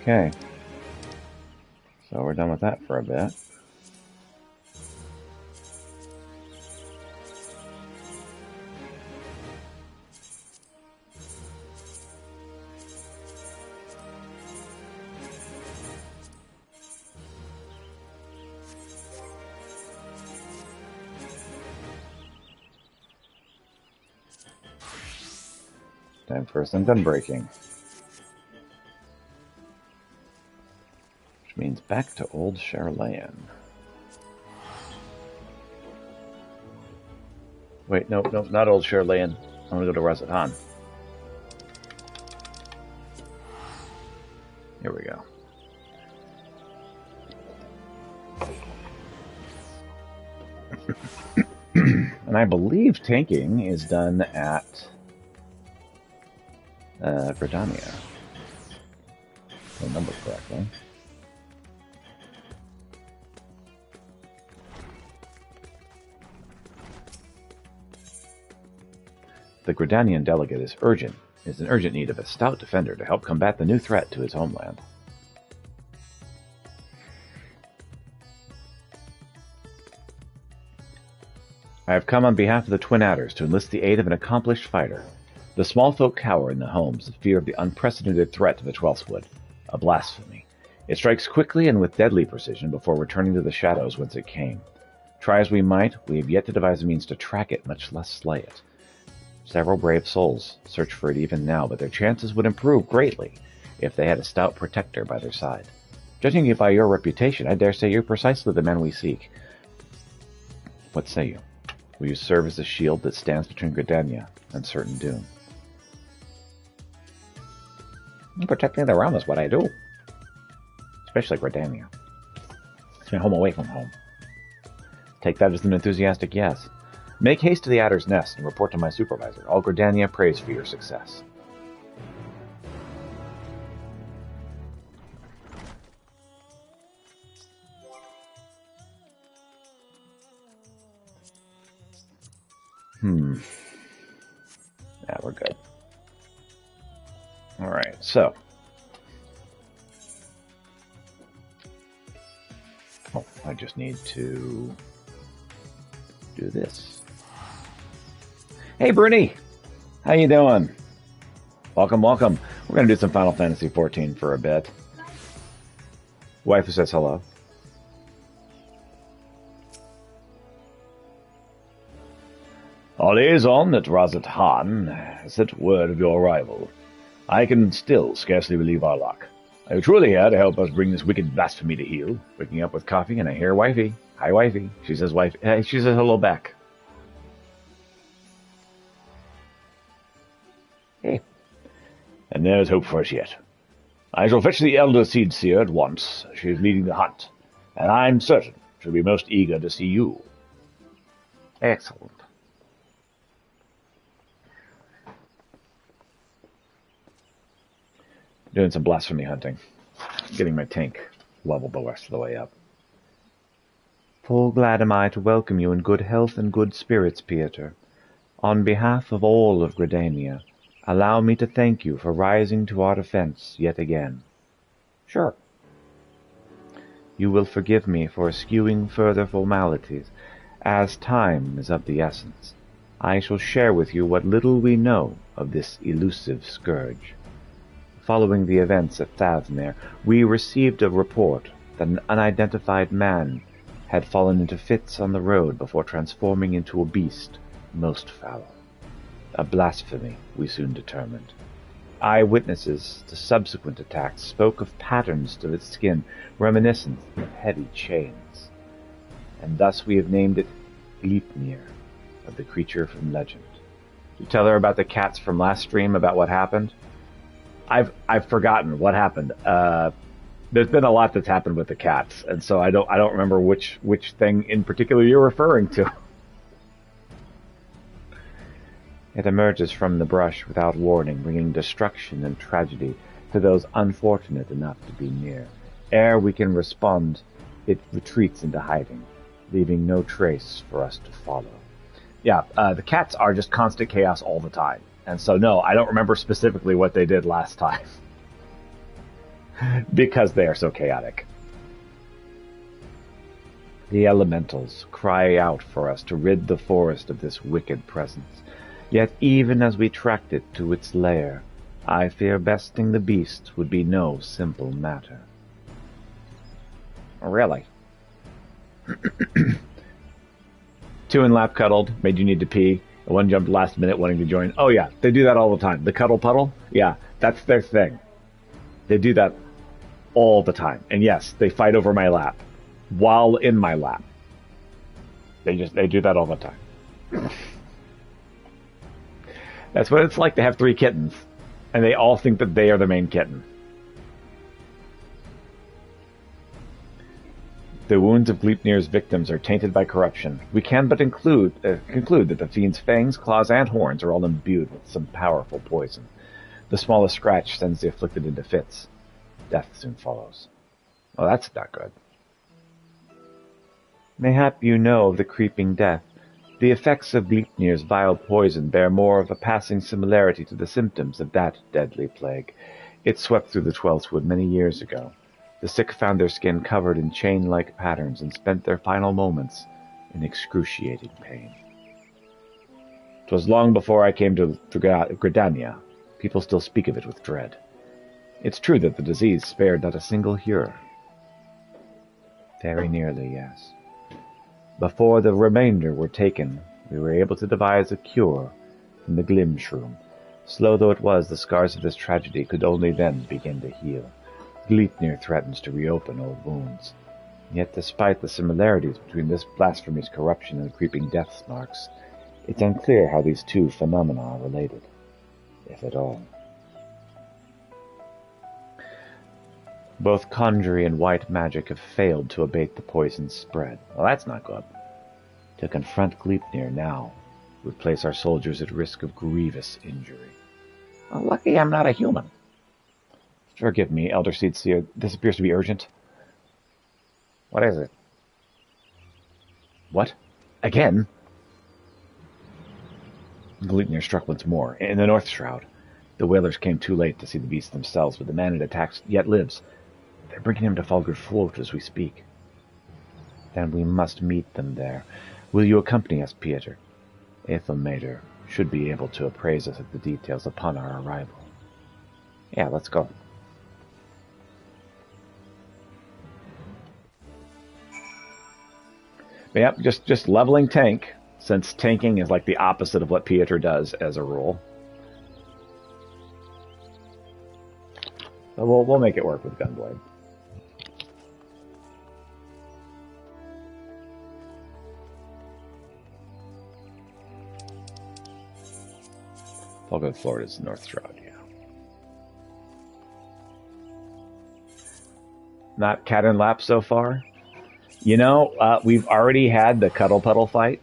Okay, so we're done with that for a bit. Time for some gun breaking. Which means back to old Charlayan. Wait, no, not Old Shirlane. I want to go to Razatan. Here we go. And I believe tanking is done at Britannia. If I remember correctly. The Gridanian delegate is in urgent need of a stout defender to help combat the new threat to his homeland. I have come on behalf of the Twin Adders to enlist the aid of an accomplished fighter. The small folk cower in the homes in fear of the unprecedented threat to the Twelfth Wood, a blasphemy. It strikes quickly and with deadly precision before returning to the shadows whence it came. Try as we might, we have yet to devise a means to track it, much less slay it. Several brave souls search for it even now, but their chances would improve greatly if they had a stout protector by their side. Judging by your reputation, I dare say you're precisely the men we seek. What say you? Will you serve as a shield that stands between Gridania and certain doom? Protecting the realm is what I do. Especially Gridania. It's my home away from home. Take that as an enthusiastic yes. Make haste to the Adder's Nest and report to my supervisor. All Gridania prays for your success. Yeah, we're good. Alright, so. Oh, I just need to do this. Hey, Bruni! How you doing? Welcome, welcome. We're going to do some Final Fantasy XIV for a bit. Wife says hello. Our liaison at Razat-Han has sent word of your arrival. I can still scarcely believe our luck. Are you truly here to help us bring this wicked blasphemy to heel? Waking up with coffee and I hear wifey. Hi, wifey. She says hello back. Hey. And there's hope for us yet. I shall fetch the Elder Seed Seer at once. She is leading the hunt, and I'm certain she'll be most eager to see you. Excellent. Doing some blasphemy hunting. Getting my tank leveled the rest of the way up. Full glad am I to welcome you in good health and good spirits, Pieter. On behalf of all of Gridania, allow me to thank you for rising to our defense yet again. Sure. You will forgive me for eschewing further formalities, as time is of the essence. I shall share with you what little we know of this elusive scourge. Following the events at Thavmir, we received a report that an unidentified man had fallen into fits on the road before transforming into a beast most foul. A blasphemy, we soon determined. Eyewitnesses to subsequent attacks spoke of patterns to its skin reminiscent of heavy chains. And thus we have named it Gleipnir, of the creature from legend. Did you tell her about the cats from last stream about what happened? I've forgotten what happened. There's been a lot that's happened with the cats, and so I don't remember which thing in particular you're referring to. It emerges from the brush without warning, bringing destruction and tragedy to those unfortunate enough to be near. Ere we can respond, it retreats into hiding, leaving no trace for us to follow. Yeah, the cats are just constant chaos all the time. And so, no, I don't remember specifically what they did last time. Because they are so chaotic. The elementals cry out for us to rid the forest of this wicked presence. Yet even as we tracked it to its lair, I fear besting the beast would be no simple matter. Really? Two in lap cuddled, made you need to pee. One jumped last minute wanting to join. Oh yeah, they do that all the time. The cuddle puddle? Yeah, that's their thing. They do that all the time. And yes, they fight over my lap. While in my lap. They do that all the time. That's what it's like to have 3 kittens, and they all think that they are the main kitten. The wounds of Gleipnir's victims are tainted by corruption. We can but conclude that the fiend's fangs, claws, and horns are all imbued with some powerful poison. The smallest scratch sends the afflicted into fits. Death soon follows. Well, that's not good. Mayhap you know of the creeping death. The effects of Gleipnir's vile poison bear more of a passing similarity to the symptoms of that deadly plague. It swept through the Twelfth Wood many years ago. The sick found their skin covered in chain-like patterns and spent their final moments in excruciating pain. 'Twas long before I came to Gridania. People still speak of it with dread. It's true that the disease spared not a single hearer. Very nearly, yes. Before the remainder were taken, we were able to devise a cure from the Glimshroom. Slow though it was, the scars of this tragedy could only then begin to heal. Gleipnir threatens to reopen old wounds. Yet despite the similarities between this blasphemy's corruption and the creeping death marks, it's unclear how these two phenomena are related, if at all. Both conjury and white magic have failed to abate the poison's spread. Well, that's not good. To confront Gleipnir now would place our soldiers at risk of grievous injury. Well, lucky I'm not a human. Forgive me, Elder Seedseer. This appears to be urgent. What is it? What? Again? Gleipnir struck once more, in the North Shroud. The whalers came too late to see the beast themselves, but the man it attacked yet lives. They're bringing him to Falgard Float as we speak. Then we must meet them there. Will you accompany us, Pieter? Aethelmater should be able to appraise us of the details upon our arrival. Yeah, let's go. Yep, just leveling tank, since tanking is like the opposite of what Pieter does as a rule. So we'll make it work with Gunblade. Falgard Florida's North Shroud, yeah. Not cat and lap so far. You know, we've already had the Cuddle Puddle fight.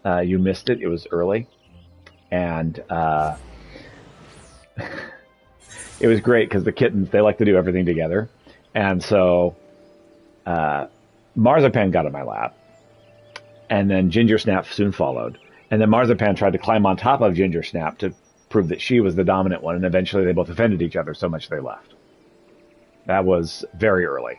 You missed it. It was early. And it was great because the kittens, they like to do everything together. And so Marzipan got in my lap. And then Ginger Snap soon followed. And then Marzipan tried to climb on top of Ginger Snap to prove that she was the dominant one. And eventually they both offended each other so much they left. That was very early.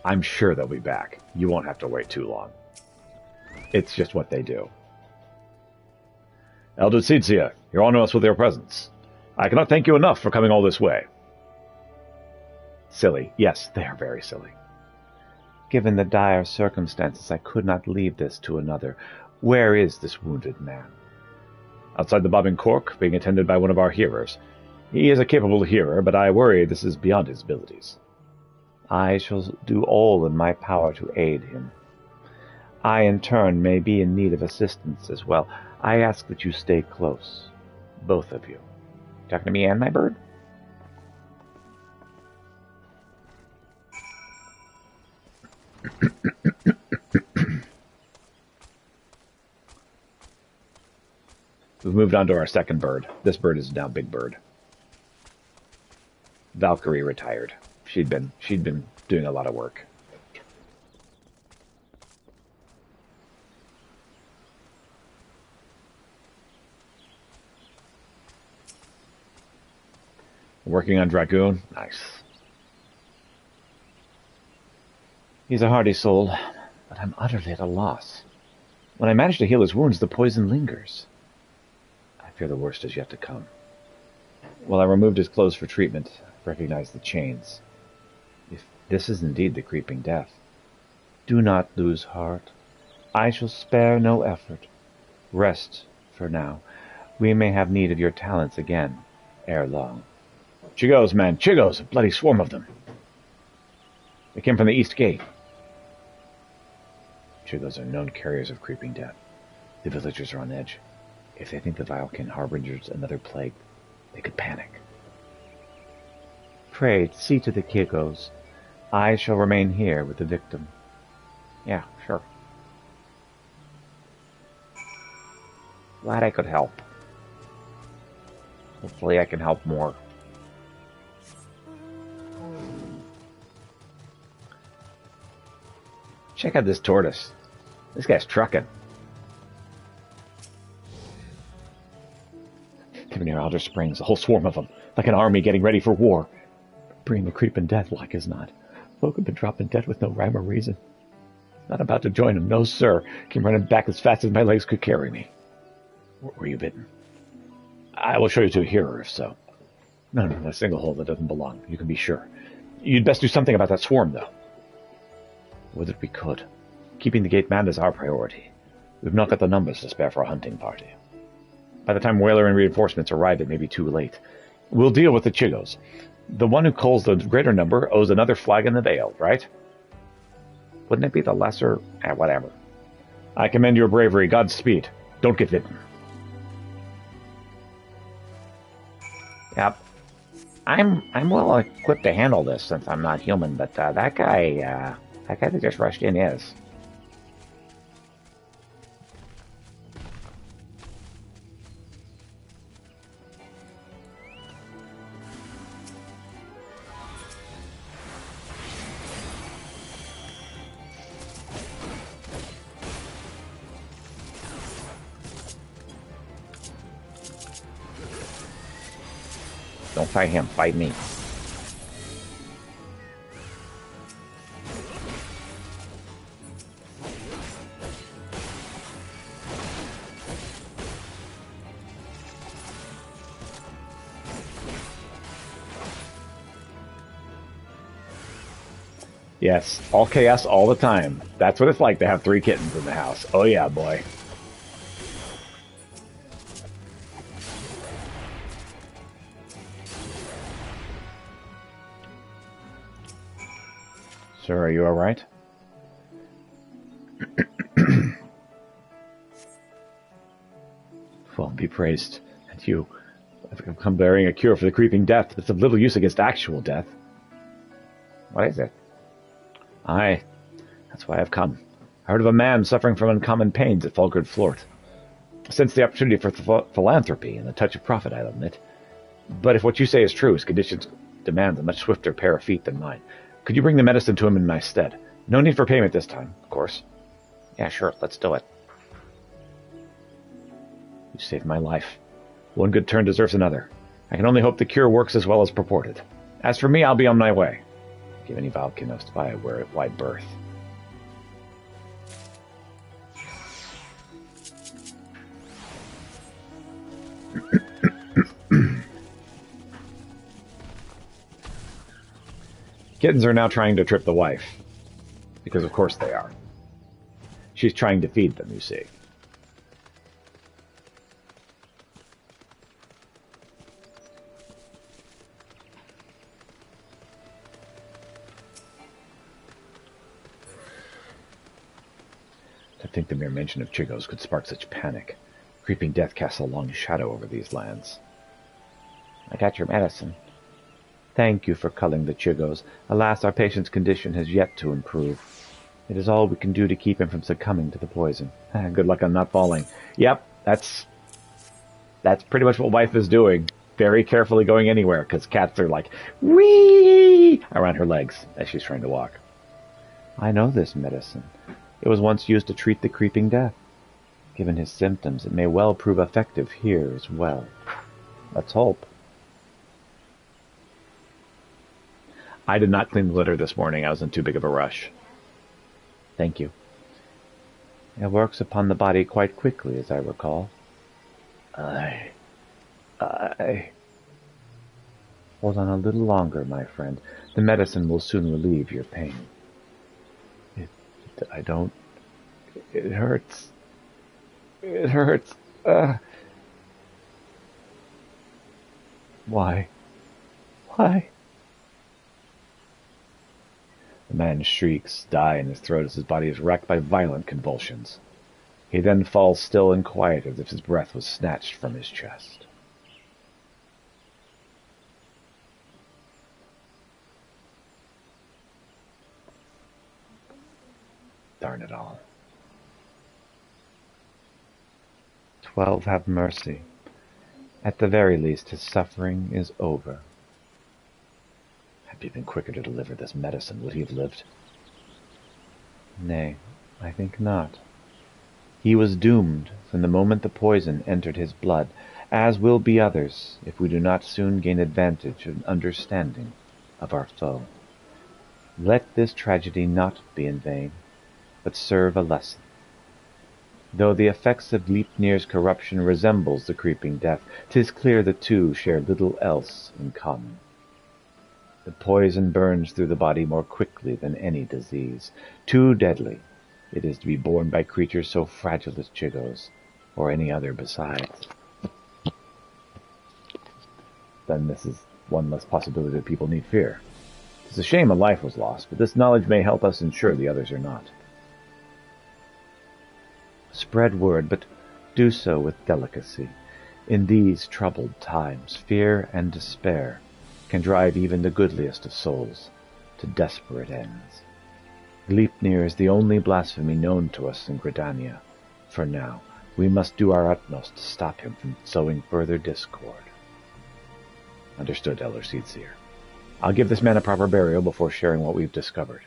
I'm sure they'll be back. You won't have to wait too long. It's just what they do. Elder Seedseer, you honor us with your presence. I cannot thank you enough for coming all this way. Silly. Yes, they are very silly. Given the dire circumstances, I could not leave this to another. Where is this wounded man? Outside the Bobbing Cork, being attended by one of our hearers. He is a capable hearer, but I worry this is beyond his abilities. I shall do all in my power to aid him. I, in turn, may be in need of assistance as well. I ask that you stay close, both of you. Talking to me and my bird? We've moved on to our second bird. This bird is now Big Bird. Valkyrie retired. She'd been doing a lot of work. Working on Dragoon. Nice. He's a hardy soul, but I'm utterly at a loss. When I manage to heal his wounds, the poison lingers. I fear the worst is yet to come. While I removed his clothes for treatment, I recognized the chains. If this is indeed the creeping death, do not lose heart. I shall spare no effort. Rest for now. We may have need of your talents again, ere long. Chigos, man, Chigos! A bloody swarm of them. They came from the east gate. Chigos are known carriers of creeping death. The villagers are on edge. If they think the Vilekin harbingers another plague, they could panic. Pray, see to the Chigos. I shall remain here with the victim. Yeah, sure. Glad I could help. Hopefully I can help more. Check out this tortoise. This guy's trucking. Coming near Alder Springs, a whole swarm of them, like an army getting ready for war. Bringing the creeping death like as not. Folk have been dropping dead with no rhyme or reason. Not about to join them, no sir. Came running back as fast as my legs could carry me. Were you bitten? I will show you to a hearer if so. No, a single hole that doesn't belong, you can be sure. You'd best do something about that swarm, though. Would that we could. Keeping the gate manned is our priority. We've not got the numbers to spare for a hunting party. By the time Whaler and reinforcements arrive, it may be too late. We'll deal with the Chigos. The one who calls the greater number owes another flag in the veil, right? Wouldn't it be the lesser? Whatever. I commend your bravery. Godspeed. Don't get bitten. Yep. I'm well equipped to handle this since I'm not human, but that guy that just rushed in is. Don't fight him, fight me. Yes, all chaos all the time. That's what it's like to have 3 kittens in the house. Oh yeah, boy. Sir, are you all right? Well, be praised. And you have come bearing a cure for the creeping death. It's of little use against actual death. What is it? Aye, that's why I've come. I heard of a man suffering from uncommon pains at Falgard Flort. Since the opportunity for philanthropy and the touch of profit, I'll admit. But if what you say is true, his conditions demand a much swifter pair of feet than mine. Could you bring the medicine to him in my stead? No need for payment this time, of course. Yeah, sure, let's do it. You saved my life. One good turn deserves another. I can only hope the cure works as well as purported. As for me, I'll be on my way. Give any Valkin a spy a wide berth. Kittens are now trying to trip the wife. Because of course they are. She's trying to feed them, you see. To think the mere mention of Chigos could spark such panic. Creeping death casts a long shadow over these lands. I got your medicine. Thank you for culling the Chigos. Alas, our patient's condition has yet to improve. It is all we can do to keep him from succumbing to the poison. Good luck on not falling. Yep, that's pretty much what wife is doing. Very carefully going anywhere, because cats are like, whee! Around her legs as she's trying to walk. I know this medicine. It was once used to treat the creeping death. Given his symptoms, it may well prove effective here as well. Let's hope. I did not clean the litter this morning. I was in too big of a rush. Thank you. It works upon the body quite quickly, as I recall. Aye. Hold on a little longer, my friend. The medicine will soon relieve your pain. It hurts. It hurts. Why? Why? The man shrieks, die in his throat as his body is racked by violent convulsions. He then falls still and quiet as if his breath was snatched from his chest. Darn it all. 12 have mercy. At the very least, his suffering is over. Had he been quicker to deliver this medicine, would he have lived? Nay, I think not. He was doomed from the moment the poison entered his blood, as will be others if we do not soon gain advantage and understanding of our foe. Let this tragedy not be in vain, but serve a lesson. Though the effects of Leipnir's corruption resembles the creeping death, 'tis clear the two share little else in common. The poison burns through the body more quickly than any disease. Too deadly it is to be borne by creatures so fragile as Chigos, or any other besides. Then this is one less possibility that people need fear. It's a shame a life was lost, but this knowledge may help us ensure the others are not. Spread word, but do so with delicacy. In these troubled times, fear and despair can drive even the goodliest of souls to desperate ends. Gleipnir is the only blasphemy known to us in Gridania. For now, we must do our utmost to stop him from sowing further discord. Understood, Elder Seedseer. I'll give this man a proper burial before sharing what we've discovered.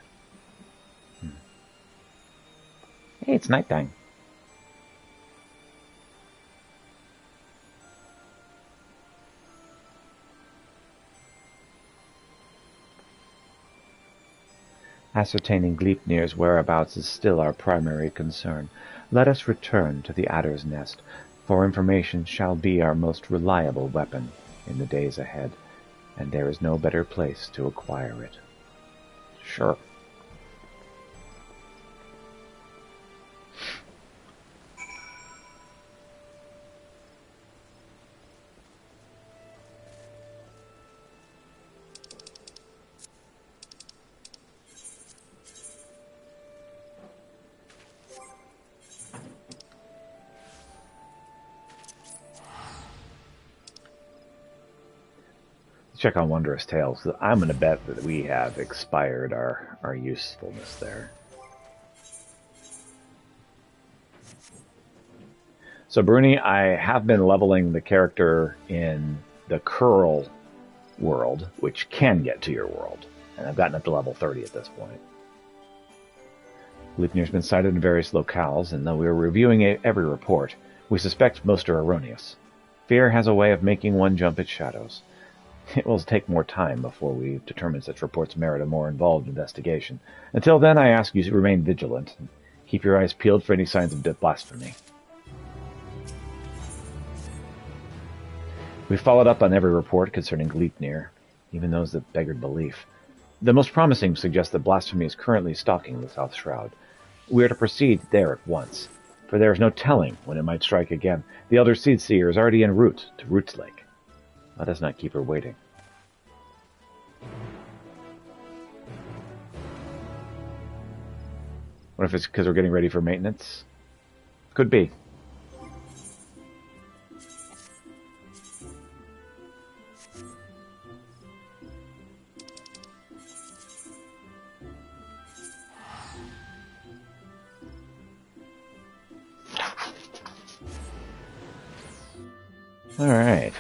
Hey, it's nighttime. Ascertaining Gleipnir's whereabouts is still our primary concern. Let us return to the Adder's Nest, for information shall be our most reliable weapon in the days ahead, and there is no better place to acquire it. Sure. Check on Wondrous Tales. I'm going to bet that we have expired our usefulness there. So, Bruni, I have been leveling the character in the Curl world, which can get to your world. And I've gotten up to level 30 at this point. Leipnir's been cited in various locales, and though we are reviewing every report, we suspect most are erroneous. Fear has a way of making one jump at shadows. It will take more time before we determine such reports merit a more involved investigation. Until then, I ask you to remain vigilant and keep your eyes peeled for any signs of blasphemy. We followed up on every report concerning Gleipnir, even those that beggared belief. The most promising suggest that blasphemy is currently stalking the South Shroud. We are to proceed there at once, for there is no telling when it might strike again. The Elder Seedseer is already en route to Roots Lake. Let us not keep her waiting. What if it's because we're getting ready for maintenance? Could be. All right.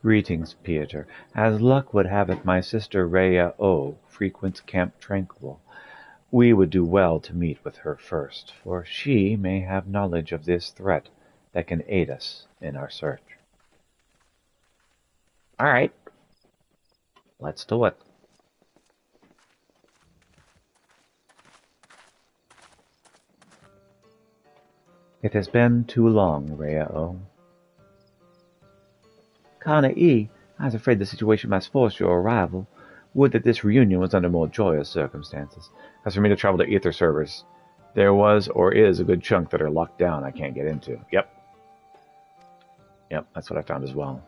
Greetings, Pieter. As luck would have it, my sister Rhea O frequents Camp Tranquil. We would do well to meet with her first, for she may have knowledge of this threat that can aid us in our search. All right. Let's do it. It has been too long, Rhea O. Kana E, I was afraid the situation might force your arrival. Would that this reunion was under more joyous circumstances. As for me to travel to Ether servers, there was or is a good chunk that are locked down I can't get into. Yep, that's what I found as well.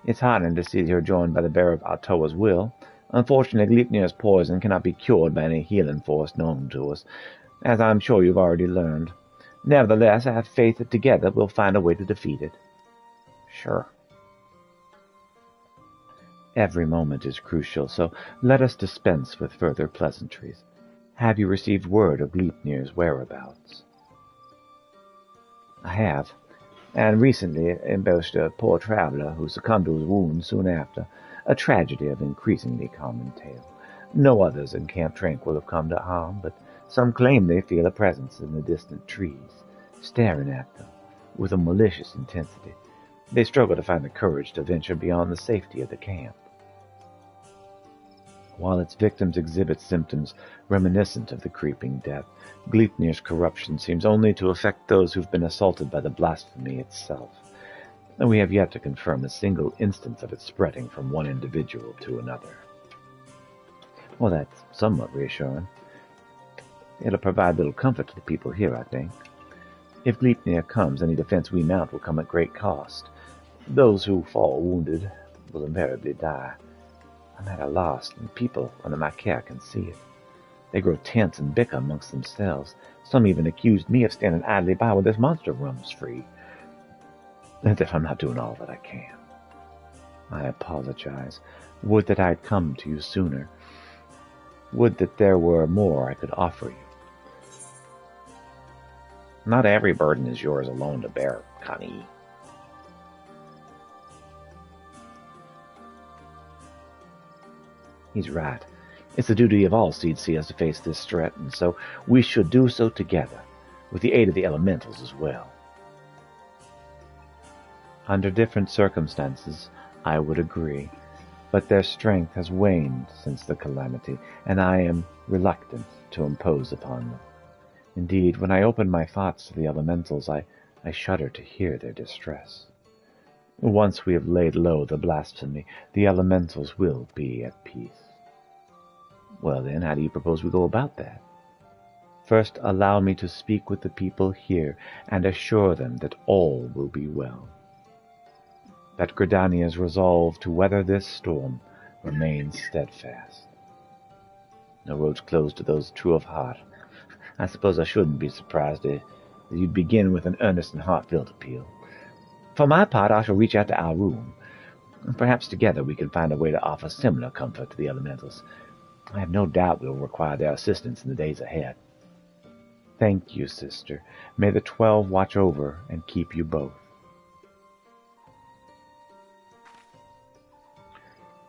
It's heartening to see that you're joined by the bearer of Atoa's will. Unfortunately, Gleipnir's poison cannot be cured by any healing force known to us, as I'm sure you've already learned. Nevertheless, I have faith that together we'll find a way to defeat it. Sure. Every moment is crucial, so let us dispense with further pleasantries. Have you received word of Gleipnir's whereabouts? I have, and recently embellished a poor traveler who succumbed to his wounds soon after, a tragedy of increasingly common tale. No others in Camp Tranquil have come to harm, but some claim they feel a presence in the distant trees, staring at them with a malicious intensity. They struggle to find the courage to venture beyond the safety of the camp. While its victims exhibit symptoms reminiscent of the creeping death, Gleipnir's corruption seems only to affect those who've been assaulted by the blasphemy itself, and we have yet to confirm a single instance of it spreading from one individual to another. Well, that's somewhat reassuring. It'll provide little comfort to the people here, I think. If Gleipnir comes, any defense we mount will come at great cost. Those who fall wounded will invariably die. I'm at a loss, and people under my care can see it. They grow tense and bicker amongst themselves. Some even accused me of standing idly by while this monster roams free. As if I'm not doing all that I can. I apologize. Would that I had come to you sooner. Would that there were more I could offer you. Not every burden is yours alone to bear, Connie. He's right. It's the duty of all Seed Seers to face this threat, and so we should do so together, with the aid of the elementals as well. Under different circumstances, I would agree, but their strength has waned since the calamity, and I am reluctant to impose upon them. Indeed, when I open my thoughts to the elementals, I shudder to hear their distress. Once we have laid low the blasphemy, the elementals will be at peace. Well then, how do you propose we go about that? First, allow me to speak with the people here and assure them that all will be well. That Gridania's resolve to weather this storm remains steadfast. No roads closed to those true of heart. I suppose I shouldn't be surprised that you'd begin with an earnest and heartfelt appeal. For my part, I shall reach out to our room. Perhaps together we can find a way to offer similar comfort to the elementals. I have no doubt we'll require their assistance in the days ahead. Thank you, sister. May the 12 watch over and keep you both.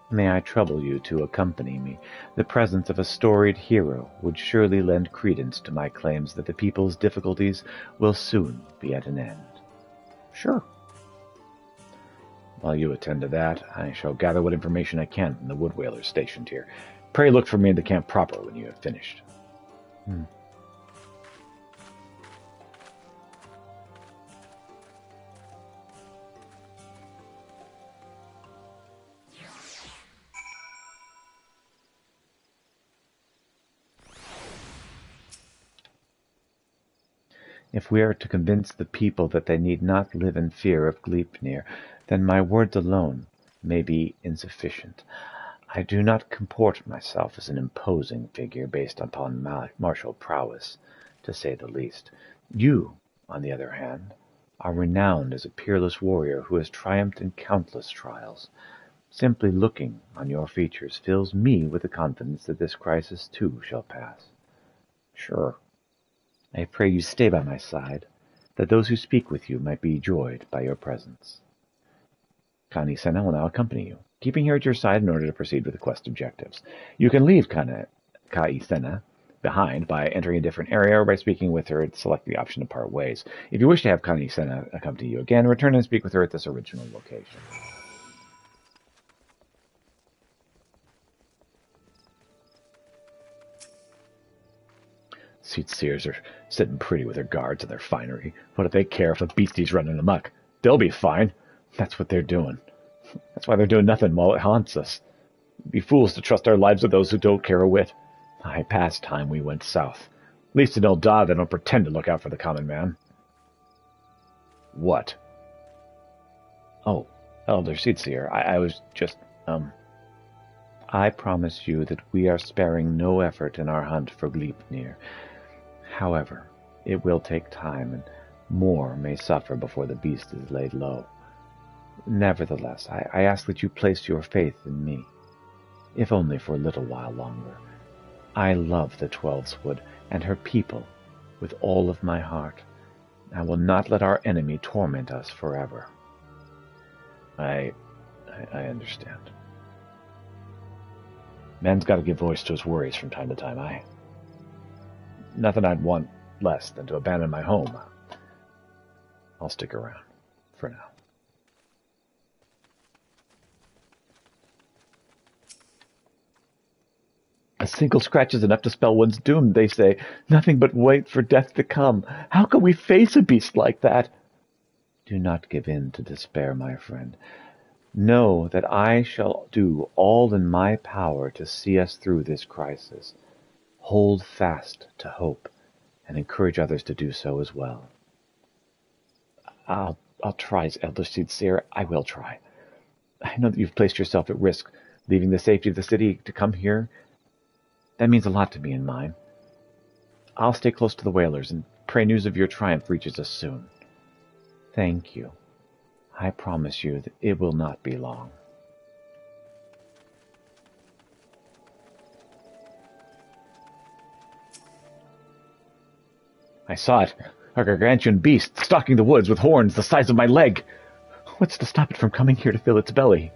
May I trouble you to accompany me? The presence of a storied hero would surely lend credence to my claims that the people's difficulties will soon be at an end. Sure. While you attend to that, I shall gather what information I can from the wood whalers stationed here. Pray look for me in the camp proper when you have finished. If we are to convince the people that they need not live in fear of Gleipnir, then my words alone may be insufficient. I do not comport myself as an imposing figure based upon martial prowess, to say the least. You, on the other hand, are renowned as a peerless warrior who has triumphed in countless trials. Simply looking on your features fills me with the confidence that this crisis too shall pass. Sure. I pray you stay by my side, that those who speak with you might be joyed by your presence. Kani Sena will now accompany you, keeping here at your side in order to proceed with the quest objectives. You can leave Kai Sena behind by entering a different area or by speaking with her and select the option to part ways. If you wish to have Kani Sena accompany you again, return and speak with her at this original location. Seed Seers are sitting pretty with their guards and their finery. What do they care if a beastie's running amok? They'll be fine. That's what they're doing. That's why they're doing nothing while it haunts us. We'd be fools to trust our lives with those who don't care a whit. Past time we went south. At least in Eldad they don't pretend to look out for the common man. What? Oh, Elder Seedseer, I was just, I promise you that we are sparing no effort in our hunt for Gleipnir. However, it will take time, and more may suffer before the beast is laid low. Nevertheless, I ask that you place your faith in me, if only for a little while longer. I love the Twelveswood and her people with all of my heart. I will not let our enemy torment us forever. I understand. Man's got to give voice to his worries from time to time. Nothing I'd want less than to abandon my home. I'll stick around for now. A single scratch is enough to spell one's doom, they say. Nothing but wait for death to come. How can we face a beast like that? Do not give in to despair, my friend. Know that I shall do all in my power to see us through this crisis. Hold fast to hope, and encourage others to do so as well. I'll try, Elder Seedseer. I will try. I know that you've placed yourself at risk, leaving the safety of the city to come here. That means a lot to me and mine. I'll stay close to the whalers and pray news of your triumph reaches us soon. Thank you. I promise you that it will not be long. I saw it. A gargantuan beast stalking the woods with horns the size of my leg. What's to stop it from coming here to fill its belly?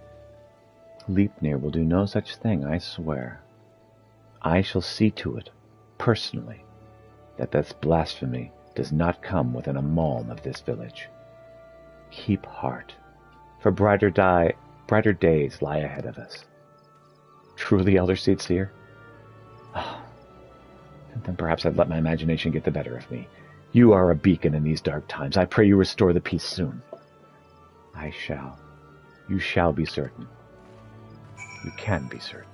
Gleipnir will do no such thing, I swear. I shall see to it, personally, that this blasphemy does not come within a malm of this village. Keep heart, for brighter days lie ahead of us. Truly, Elder Seedseer? Oh, then perhaps I've let my imagination get the better of me. You are a beacon in these dark times. I pray you restore the peace soon. I shall. You shall be certain. You can be certain.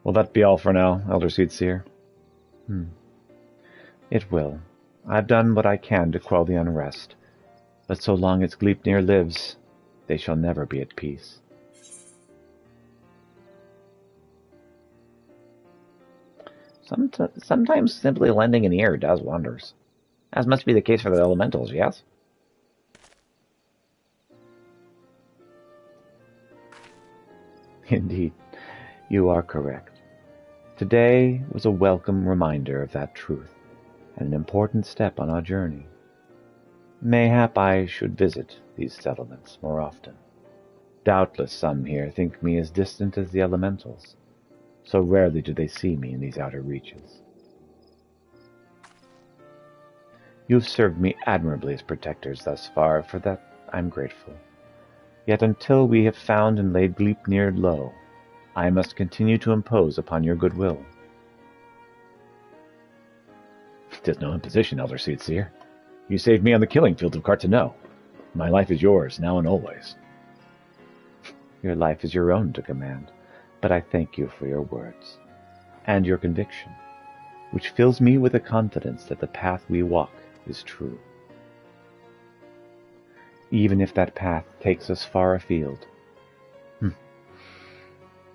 Will that be all for now, Elder Seedseer? It will. I've done what I can to quell the unrest, but so long as Gleipnir lives, they shall never be at peace. Sometimes simply lending an ear does wonders. As must be the case for the elementals, yes? Indeed, you are correct. Today was a welcome reminder of that truth, and an important step on our journey. Mayhap I should visit these settlements more often. Doubtless some here think me as distant as the elementals. So rarely do they see me in these outer reaches. You've served me admirably as protectors thus far, for that I'm grateful. Yet until we have found and laid Gleipnir low, I must continue to impose upon your goodwill. 'Tis no imposition, Elder Seedseer. You saved me on the killing field of Cartano. My life is yours, now and always. Your life is your own to command, but I thank you for your words, and your conviction, which fills me with the confidence that the path we walk is true. Even if that path takes us far afield.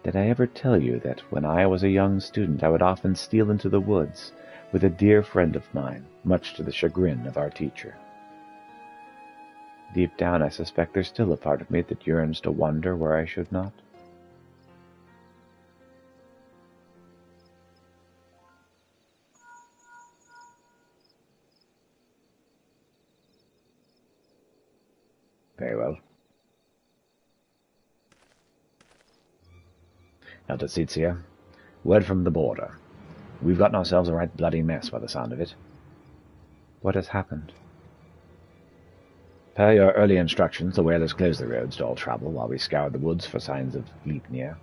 Did I ever tell you that when I was a young student I would often steal into the woods with a dear friend of mine, much to the chagrin of our teacher? Deep down I suspect there's still a part of me that yearns to wander where I should not. Very well. Elder Seedseer, word from the border. We've gotten ourselves a right bloody mess by the sound of it. What has happened? Per your early instructions, the whalers closed the roads to all travel while we scoured the woods for signs of Gleipnir.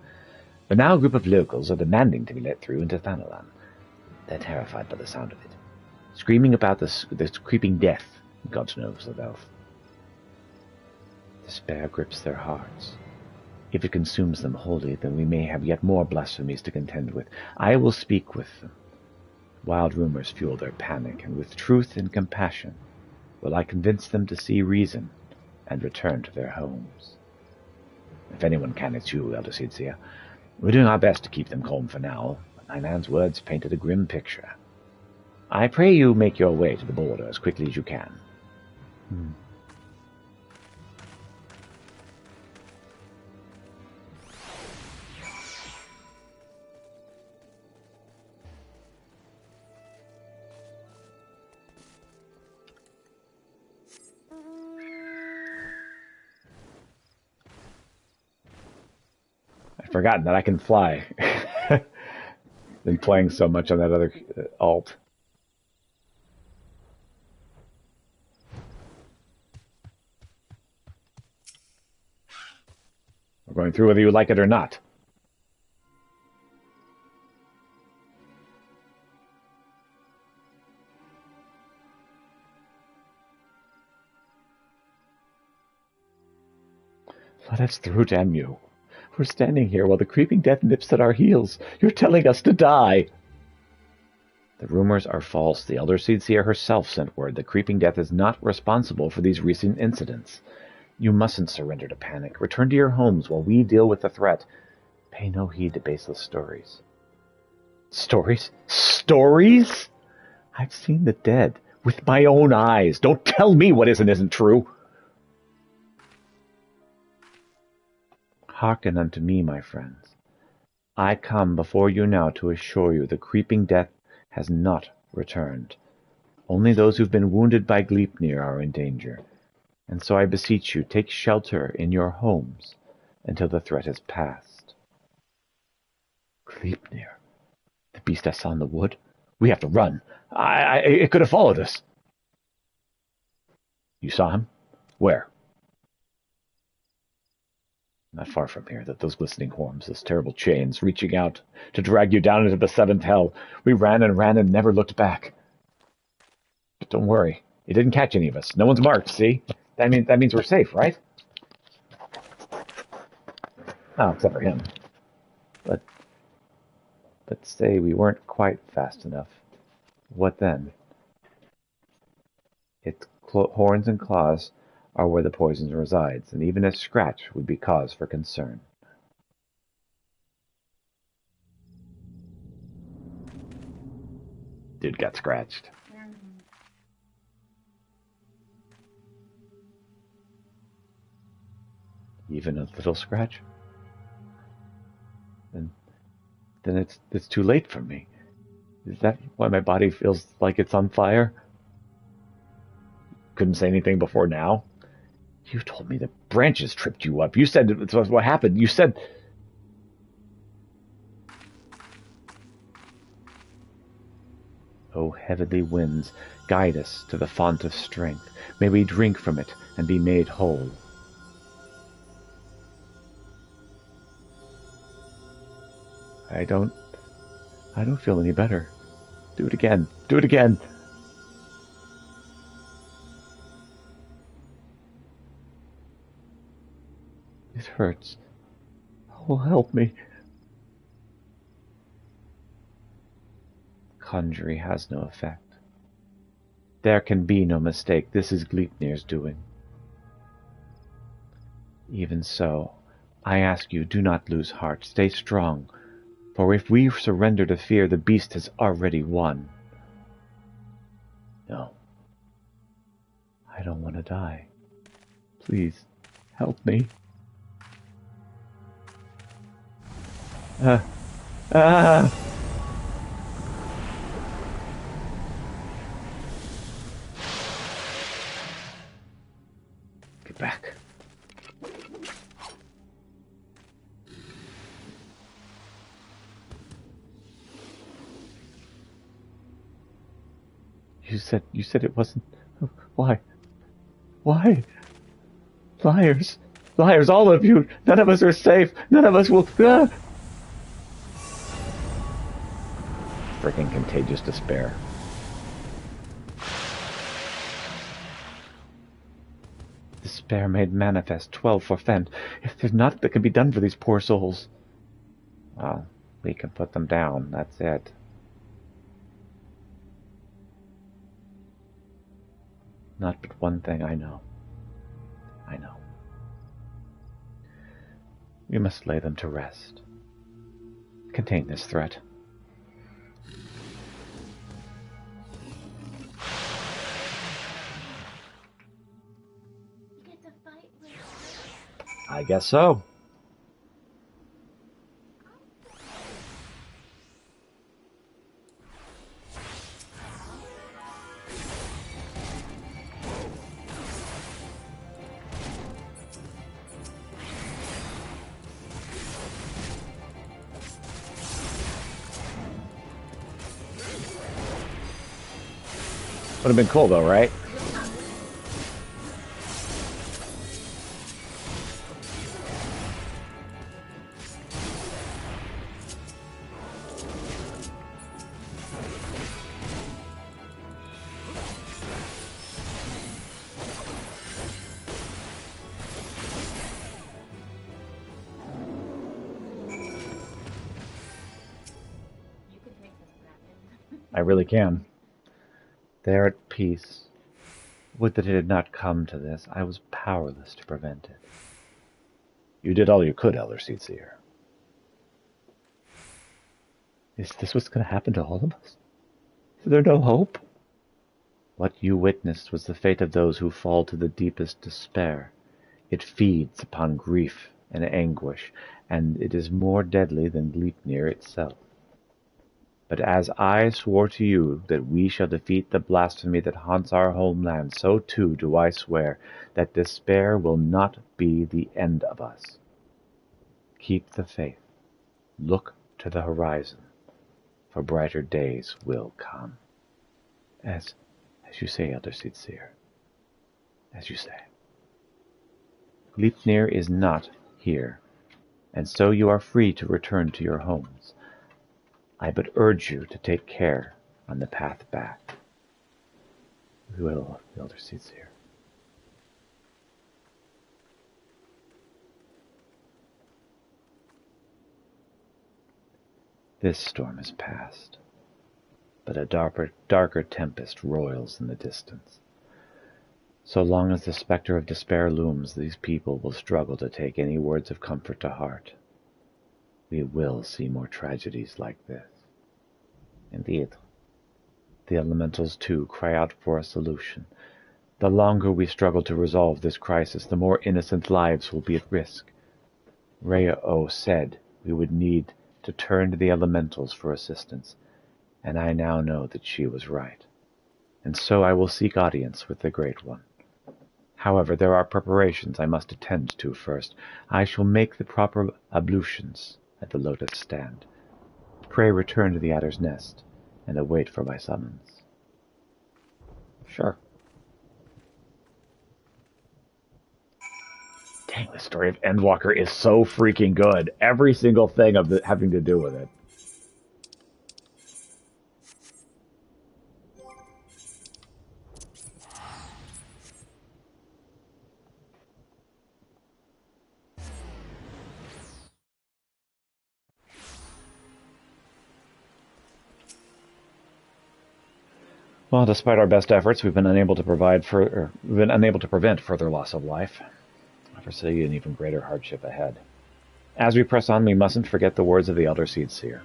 But now a group of locals are demanding to be let through into Thanalan. They're terrified by the sound of it. screaming about this creeping death, God knows about. Despair grips their hearts. If it consumes them wholly, then we may have yet more blasphemies to contend with. I will speak with them. Wild rumors fuel their panic, and with truth and compassion will I convince them to see reason and return to their homes. If anyone can, it's you, Elder Sidsia. We're doing our best to keep them calm for now, but my man's words painted a grim picture. I pray you make your way to the border as quickly as you can. I've forgotten that I can fly. Been playing so much on that other alt. We're going through whether you like it or not. Let us through, damn you. We're standing here while the creeping death nips at our heels. You're telling us to die. The rumors are false. The Elder Seedseer herself sent word that creeping death is not responsible for these recent incidents. You mustn't surrender to panic. Return to your homes while we deal with the threat. Pay no heed to baseless stories. Stories? Stories? I've seen the dead with my own eyes. Don't tell me what isn't true. Hearken unto me, my friends. I come before you now to assure you the creeping death has not returned. Only those who've been wounded by Gleipnir are in danger, and so I beseech you, take shelter in your homes until the threat has passed. Gleipnir? The beast I saw in the wood? We have to run. It could have followed us. You saw him? Where? Not far from here, those glistening horns, those terrible chains, reaching out to drag you down into the seventh hell. We ran and never looked back. But don't worry, it didn't catch any of us. No one's marked, see? That means we're safe, right? Oh, except for him. But say we weren't quite fast enough. What then? Its horns and claws are where the poison resides, and even a scratch would be cause for concern. Dude got scratched. Even a little scratch? Then it's too late for me. Is that why my body feels like it's on fire? Couldn't say anything before now? You told me the branches tripped you up. You said it's what happened. You said... O heavenly winds, guide us to the font of strength. May we drink from it and be made whole. I don't feel any better. Do it again. Do it again. It hurts. Oh, help me. Conjuring has no effect. There can be no mistake. This is Gleipnir's doing. Even so, I ask you, do not lose heart. Stay strong. For if we surrender to fear, the beast has already won. No. I don't want to die. Please, help me. Get back. You said it wasn't. Why? Why? Liars. Liars, all of you. None of us are safe. None of us will... Freaking contagious despair. despair made manifest, 12 forfend. If there's naught that can be done for these poor souls. Well, we can put them down, that's it. Not but one thing I know. We must lay them to rest. Contain this threat. You get to fight with... I guess so. Would have been cool though, right? You can take this back. I really can. There at peace. Would that it had not come to this. I was powerless to prevent it. You did all you could, Elder Seedseer. Is this what's going to happen to all of us? Is there no hope? What you witnessed was the fate of those who fall to the deepest despair. It feeds upon grief and anguish, and it is more deadly than Gleipnir itself. But as I swore to you that we shall defeat the blasphemy that haunts our homeland, so too do I swear that despair will not be the end of us. Keep the faith. Look to the horizon, for brighter days will come. As you say, Elder Seedseer. As you say. Gleipnir is not here, and so you are free to return to your homes. I but urge you to take care on the path back. We will, Elder Seedseer. This storm is past, but a darker tempest roils in the distance. So long as the specter of despair looms, these people will struggle to take any words of comfort to heart. We will see more tragedies like this. Indeed. The elementals, too, cry out for a solution. The longer we struggle to resolve this crisis, the more innocent lives will be at risk. Rhea-O said we would need to turn to the elementals for assistance, and I now know that she was right. And so I will seek audience with the Great One. However, there are preparations I must attend to first. I shall make the proper ablutions at the lotus stand. Pray return to the adder's nest, and await for my summons. Sure. Dang, the story of Endwalker is so freaking good. Every single thing of having to do with it. Well, despite our best efforts, we've been unable to prevent further loss of life. I foresee an even greater hardship ahead. As we press on, we mustn't forget the words of the Elder Seedseer.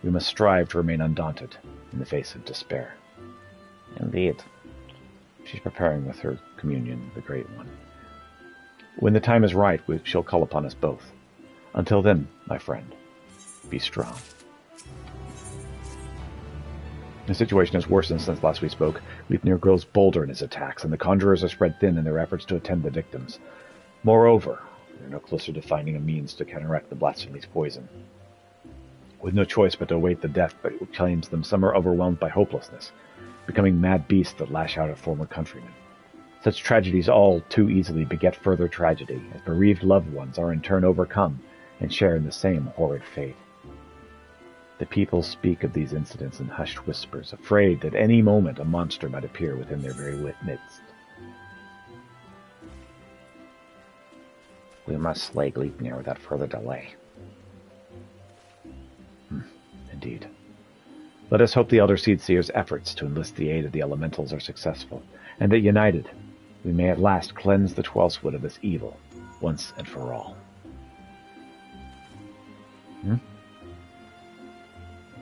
We must strive to remain undaunted in the face of despair. Indeed. She's preparing with her communion, the Great One. When the time is right, she'll call upon us both. Until then, my friend, be strong. The situation has worsened since last we spoke. Gleipnir grows bolder in his attacks, and the conjurers are spread thin in their efforts to attend the victims. Moreover, we are no closer to finding a means to counteract the blasphemy's poison. With no choice but to await the death that claims them, some are overwhelmed by hopelessness, becoming mad beasts that lash out at former countrymen. Such tragedies all too easily beget further tragedy, as bereaved loved ones are in turn overcome and share in the same horrid fate. The people speak of these incidents in hushed whispers, afraid that any moment a monster might appear within their very midst. We must slay Gleipnir without further delay. Indeed. Let us hope the Elder Seedseer's efforts to enlist the aid of the elementals are successful, and that united, we may at last cleanse the Twelfthwood of this evil, once and for all.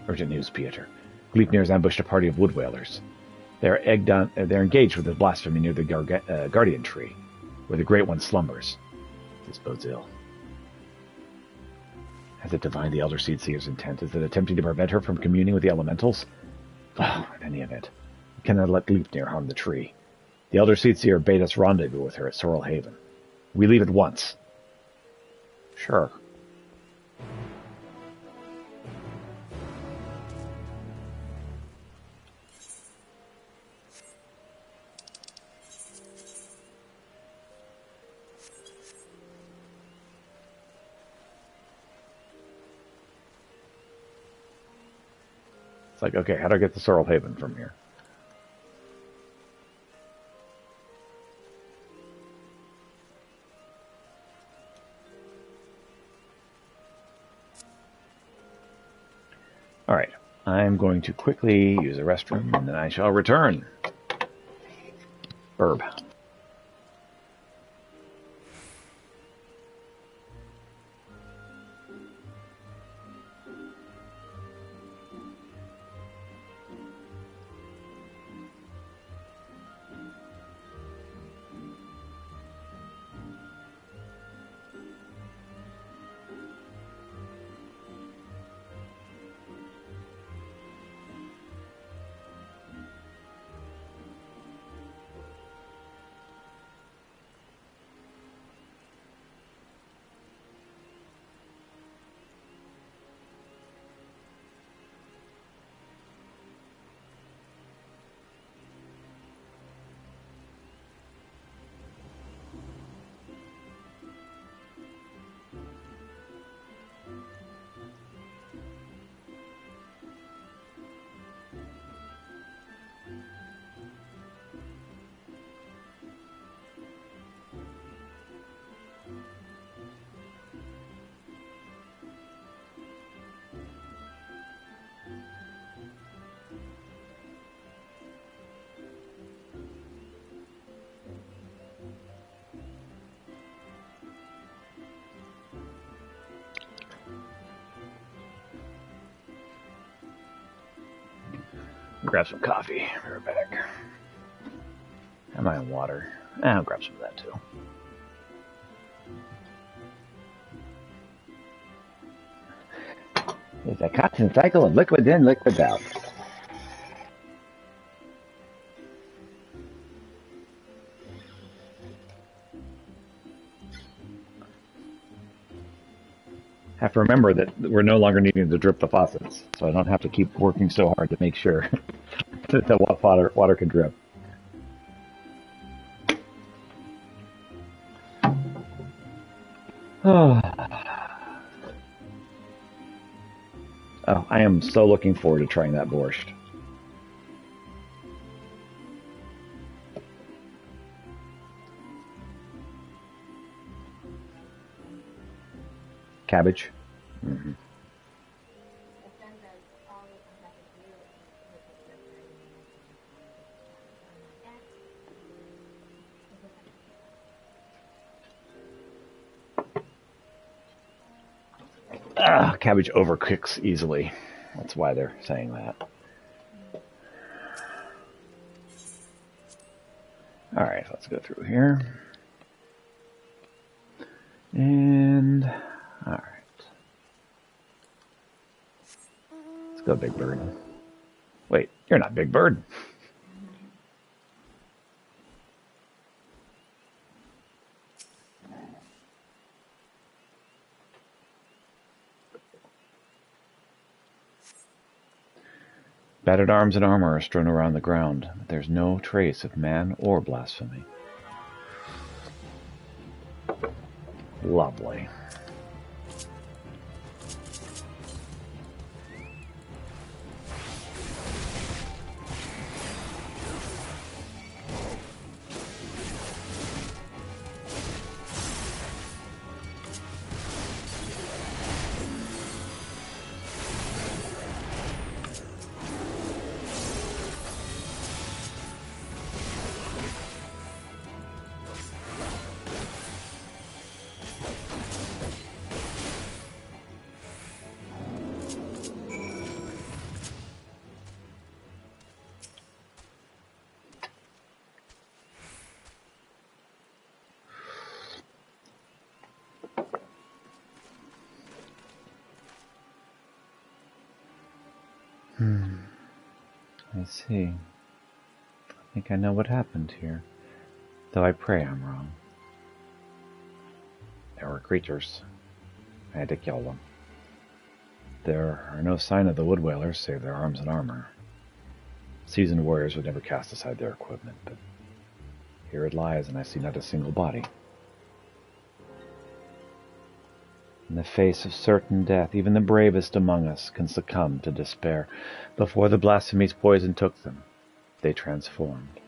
Urgent news, Pieter. Gleipnir has ambushed a party of wood whalers. They're engaged with the blasphemy near the Guardian Tree, where the Great One slumbers. This bodes ill. Has it divined the Elder Seedseer's intent? Is it attempting to prevent her from communing with the elementals? Oh, in any event, we cannot let Gleipnir harm the tree. The Elder Seedseer bade us rendezvous with her at Sorrel Haven. We leave at once. Sure. It's like, okay, how do I get to Sorrel Haven from here? Alright, I'm going to quickly use a restroom, and then I shall return. Burb. Grab some coffee. Be right back. Am I on water? I'll grab some of that too. It's a constant cycle of liquid in, liquid out. Have to remember that we're no longer needing to drip the faucets, so I don't have to keep working so hard to make sure that the water can drip. Oh, I am so looking forward to trying that borscht. Cabbage. Mm-hmm. Cabbage overcooks easily. That's why they're saying that. Alright, let's go through here. And... alright. Let's go, Big Bird. Wait, you're not Big Bird. Battered arms and armor are strewn around the ground, but there's no trace of man or blasphemy. Lovely. I see. I think I know what happened here, though I pray I'm wrong. There were creatures. I had to kill them. There are no sign of the wood whalers save their arms and armor. Seasoned warriors would never cast aside their equipment, but here it lies, and I see not a single body. In the face of certain death, even the bravest among us can succumb to despair. Before the blasphemy's poison took them, they transformed.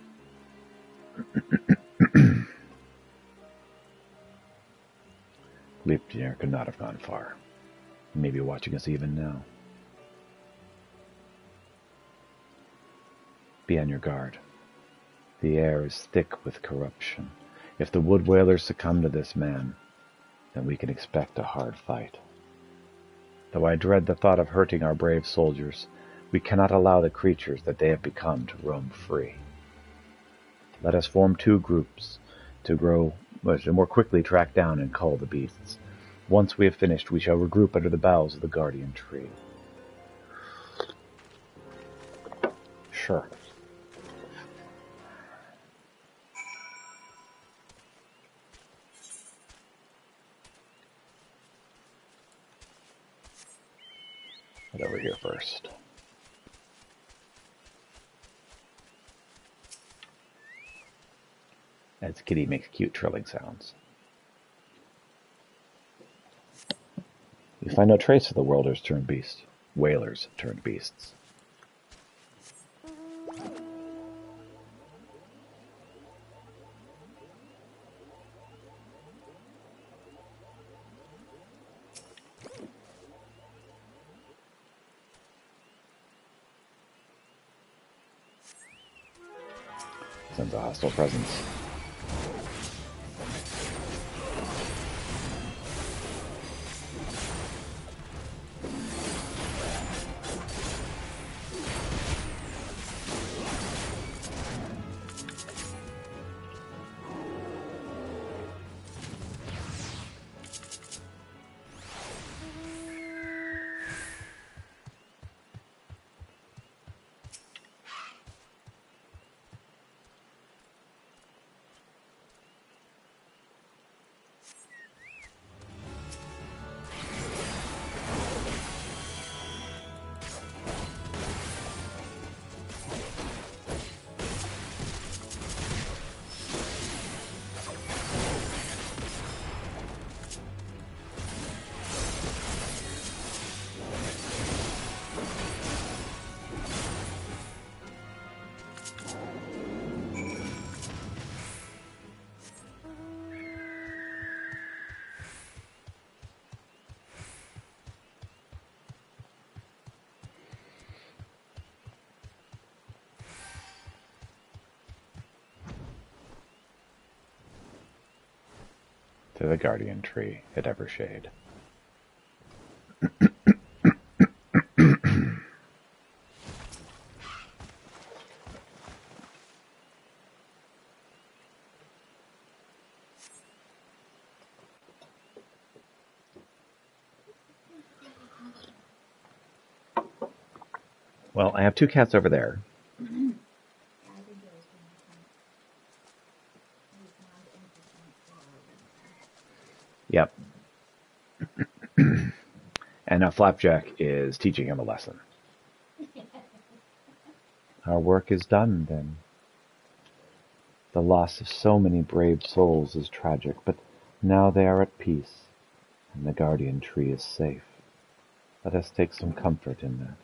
Leipnir could not have gone far. He may be watching us even now. Be on your guard. The air is thick with corruption. If the wood whalers succumb to this man, then we can expect a hard fight. Though I dread the thought of hurting our brave soldiers, we cannot allow the creatures that they have become to roam free. Let us form 2 groups to more quickly track down and cull the beasts. Once we have finished, we shall regroup under the boughs of the guardian tree. Sure. Head over here first. As Kitty makes cute trilling sounds. You find no trace of the whalers turned beasts. Whalers turned beasts. Sense a hostile presence. To the guardian tree at Evershade. Well, I have 2 cats over there. Yep. And now Flapjack is teaching him a lesson. Our work is done, then. The loss of so many brave souls is tragic, but now they are at peace, and the guardian tree is safe. Let us take some comfort in that.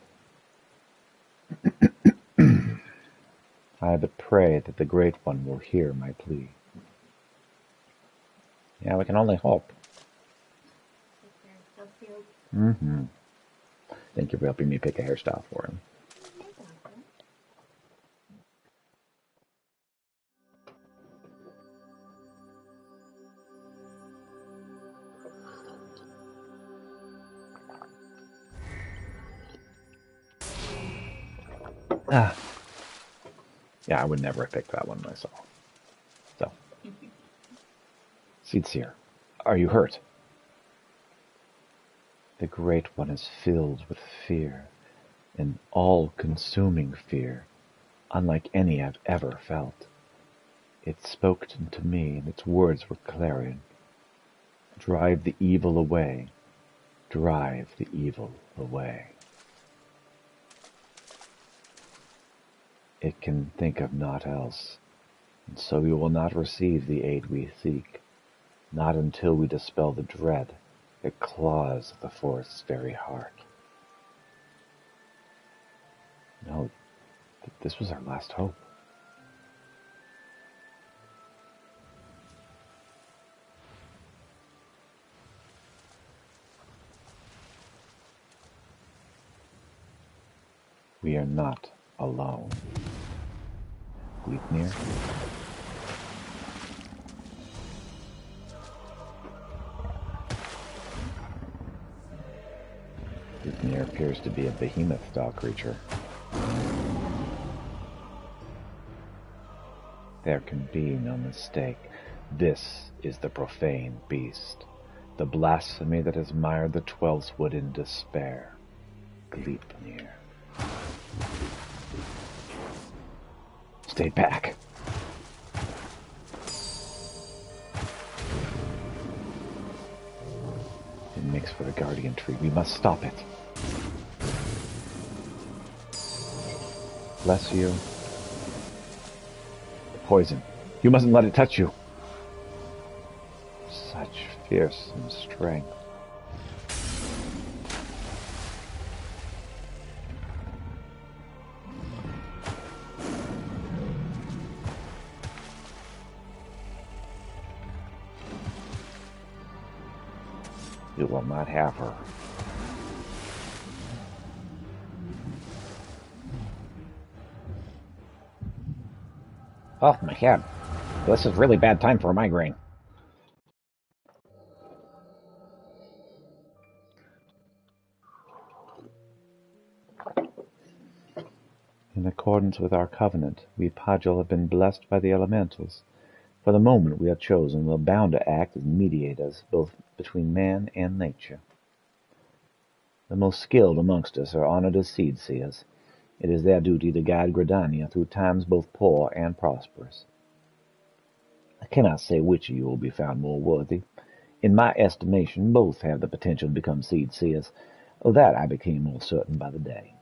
I but pray that the Great One will hear my plea. Yeah, we can only hope. Mm-hmm. Thank you for helping me pick a hairstyle for him. Ah. Yeah, I would never have picked that one myself. So. Seedseer, are you hurt? The Great One is filled with fear. An all-consuming fear, unlike any I've ever felt. It spoke to me, and its words were clarion. Drive the evil away. Drive the evil away. It can think of naught else, and so we will not receive the aid we seek, not until we dispel the dread that claws at the forest's very heart. No, this was our last hope. We are not alone. Gleipnir? Gleipnir appears to be a behemoth-style creature. There can be no mistake. This is the profane beast, the blasphemy that has mired the Twelfth Wood in despair. Gleipnir. Stay back. It makes for the guardian tree. We must stop it. Bless you. The poison. You mustn't let it touch you. Such fearsome strength. You will not have her. Oh, my head. This is really bad time for a migraine. In accordance with our covenant, we Pajal have been blessed by the elementals. For the moment we are chosen, we are bound to act as mediators, both between man and nature. The most skilled amongst us are honored as seed seers. It is their duty to guide Gridania through times both poor and prosperous. I cannot say which of you will be found more worthy. In my estimation, both have the potential to become seed seers. Of that I became more certain by the day.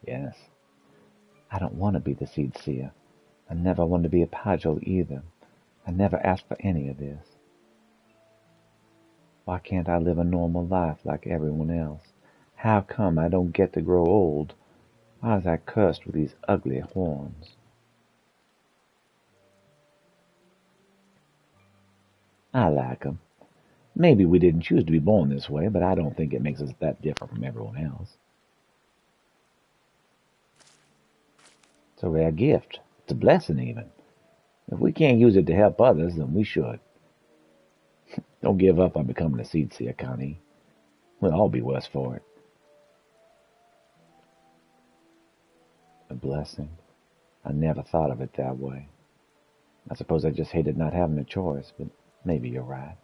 Yes. I don't want to be the seed seer. I never wanted to be a Pajal either. I never asked for any of this. Why can't I live a normal life like everyone else? How come I don't get to grow old? Why was I cursed with these ugly horns? I like 'em. Maybe we didn't choose to be born this way, but I don't think it makes us that different from everyone else. It's a rare gift. It's a blessing, even. If we can't use it to help others, then we should. Don't give up on becoming a seed seer, Connie. We'll all be worse for it. A blessing? I never thought of it that way. I suppose I just hated not having a choice, but maybe you're right.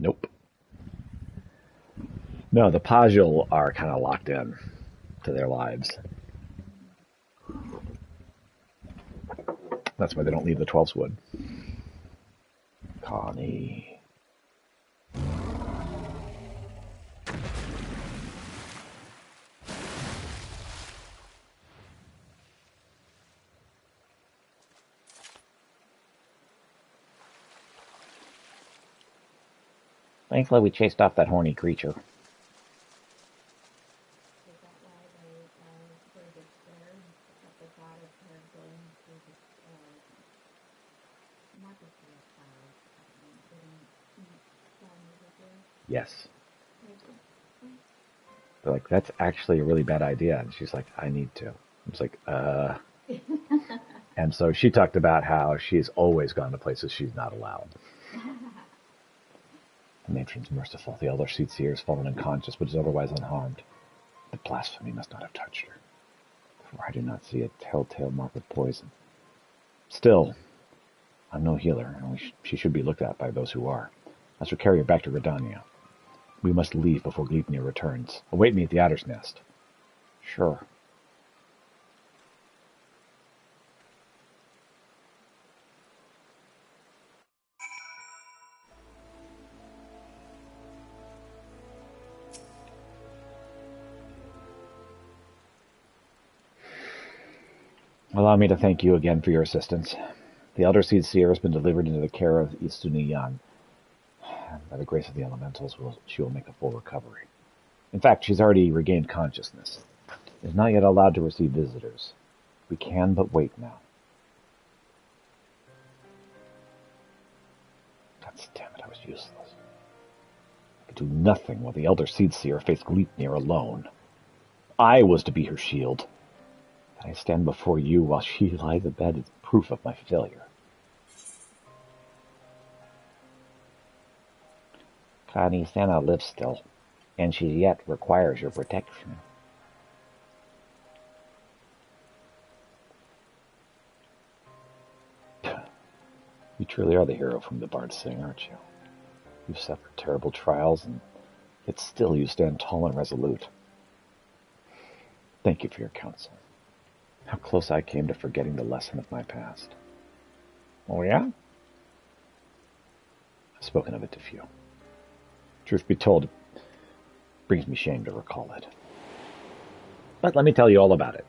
Nope. No, the Pajal are kind of locked in to their lives. That's why they don't leave the 12th Wood. Connie. Thankfully, we chased off that horny creature. Is that why they sort of despair at the thought of her going through the, not just the cloud, getting down the river? Yes. Like, They're like, that's actually a really bad idea. And she's like, I need to. I was like, And so she talked about how she's always gone to places she's not allowed. The matron's merciful. The elder seer has fallen unconscious, but is otherwise unharmed. The blasphemy must not have touched her, for I do not see a telltale mark of poison. Still, I'm no healer, and she should be looked at by those who are. I shall carry her back to Redania. We must leave before Gleipnir returns. Await me at the Adder's Nest. Sure. Allow me to thank you again for your assistance. The Elder Seer has been delivered into the care of Istuni Yan. By the grace of the elementals, she will make a full recovery. In fact, she's already regained consciousness. Is not yet allowed to receive visitors. We can but wait now. God damn it, I was useless. I could do nothing while the Elder Seer faced Gleipnir alone. I was to be her shield. I stand before you while she lies abed as proof of my failure. Connie Santa lives still, and she yet requires your protection. You truly are the hero from the Bard's Sing, aren't you? You've suffered terrible trials, and yet still you stand tall and resolute. Thank you for your counsel. How close I came to forgetting the lesson of my past. Oh, yeah? I've spoken of it to few. Truth be told, it brings me shame to recall it. But let me tell you all about it.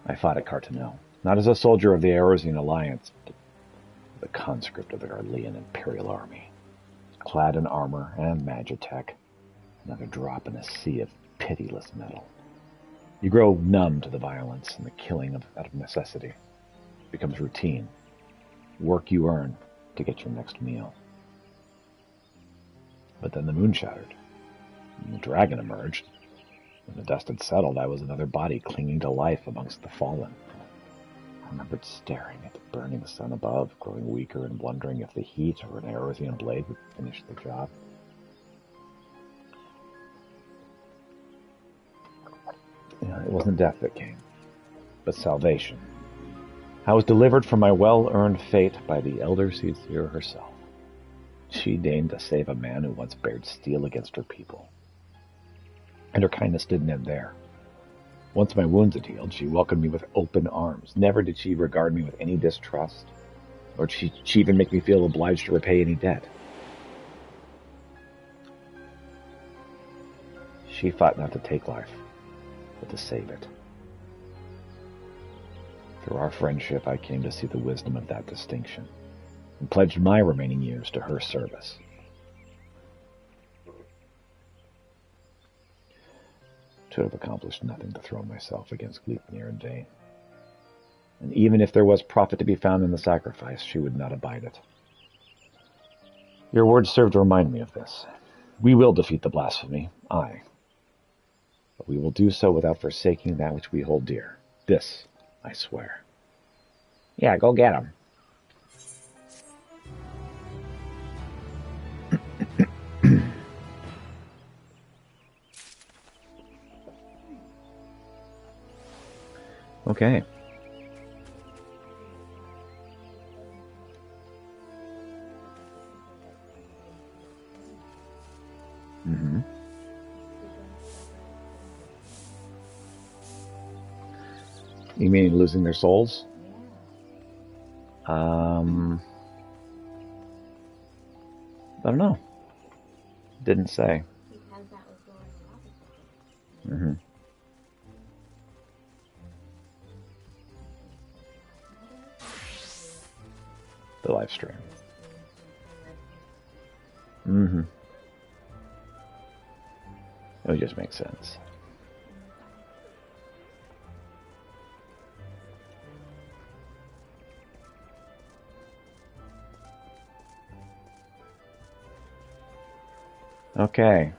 I fought at Cartanel, not as a soldier of the Eorzean Alliance, but the conscript of the Arlean Imperial Army, clad in armor and magitech, another drop in a sea of pitiless metal. You grow numb to the violence and the killing out of necessity. It becomes routine. Work you earn to get your next meal. But then the moon shattered. And the dragon emerged. When the dust had settled, I was another body clinging to life amongst the fallen. I remembered staring at the burning sun above, growing weaker and wondering if the heat or an Eorzean blade would finish the job. It wasn't death that came, but salvation. I was delivered from my well-earned fate by the Elder Seer herself. She deigned to save a man who once bared steel against her people. And her kindness didn't end there. Once my wounds had healed, she welcomed me with open arms. Never did she regard me with any distrust, or did she even make me feel obliged to repay any debt. She fought not to take life, but to save it. Through our friendship, I came to see the wisdom of that distinction, and pledged my remaining years to her service. To have accomplished nothing to throw myself against Gleipnir and Dane. And even if there was profit to be found in the sacrifice, she would not abide it. Your words serve to remind me of this. We will defeat the blasphemy, aye. But we will do so without forsaking that which we hold dear. This, I swear. Yeah, go get him. Okay. Mm-hmm. You mean losing their souls? I don't know. Didn't say. Because that was going on. Mm-hmm. The live stream. Mm-hmm. It would just make sense. Okay,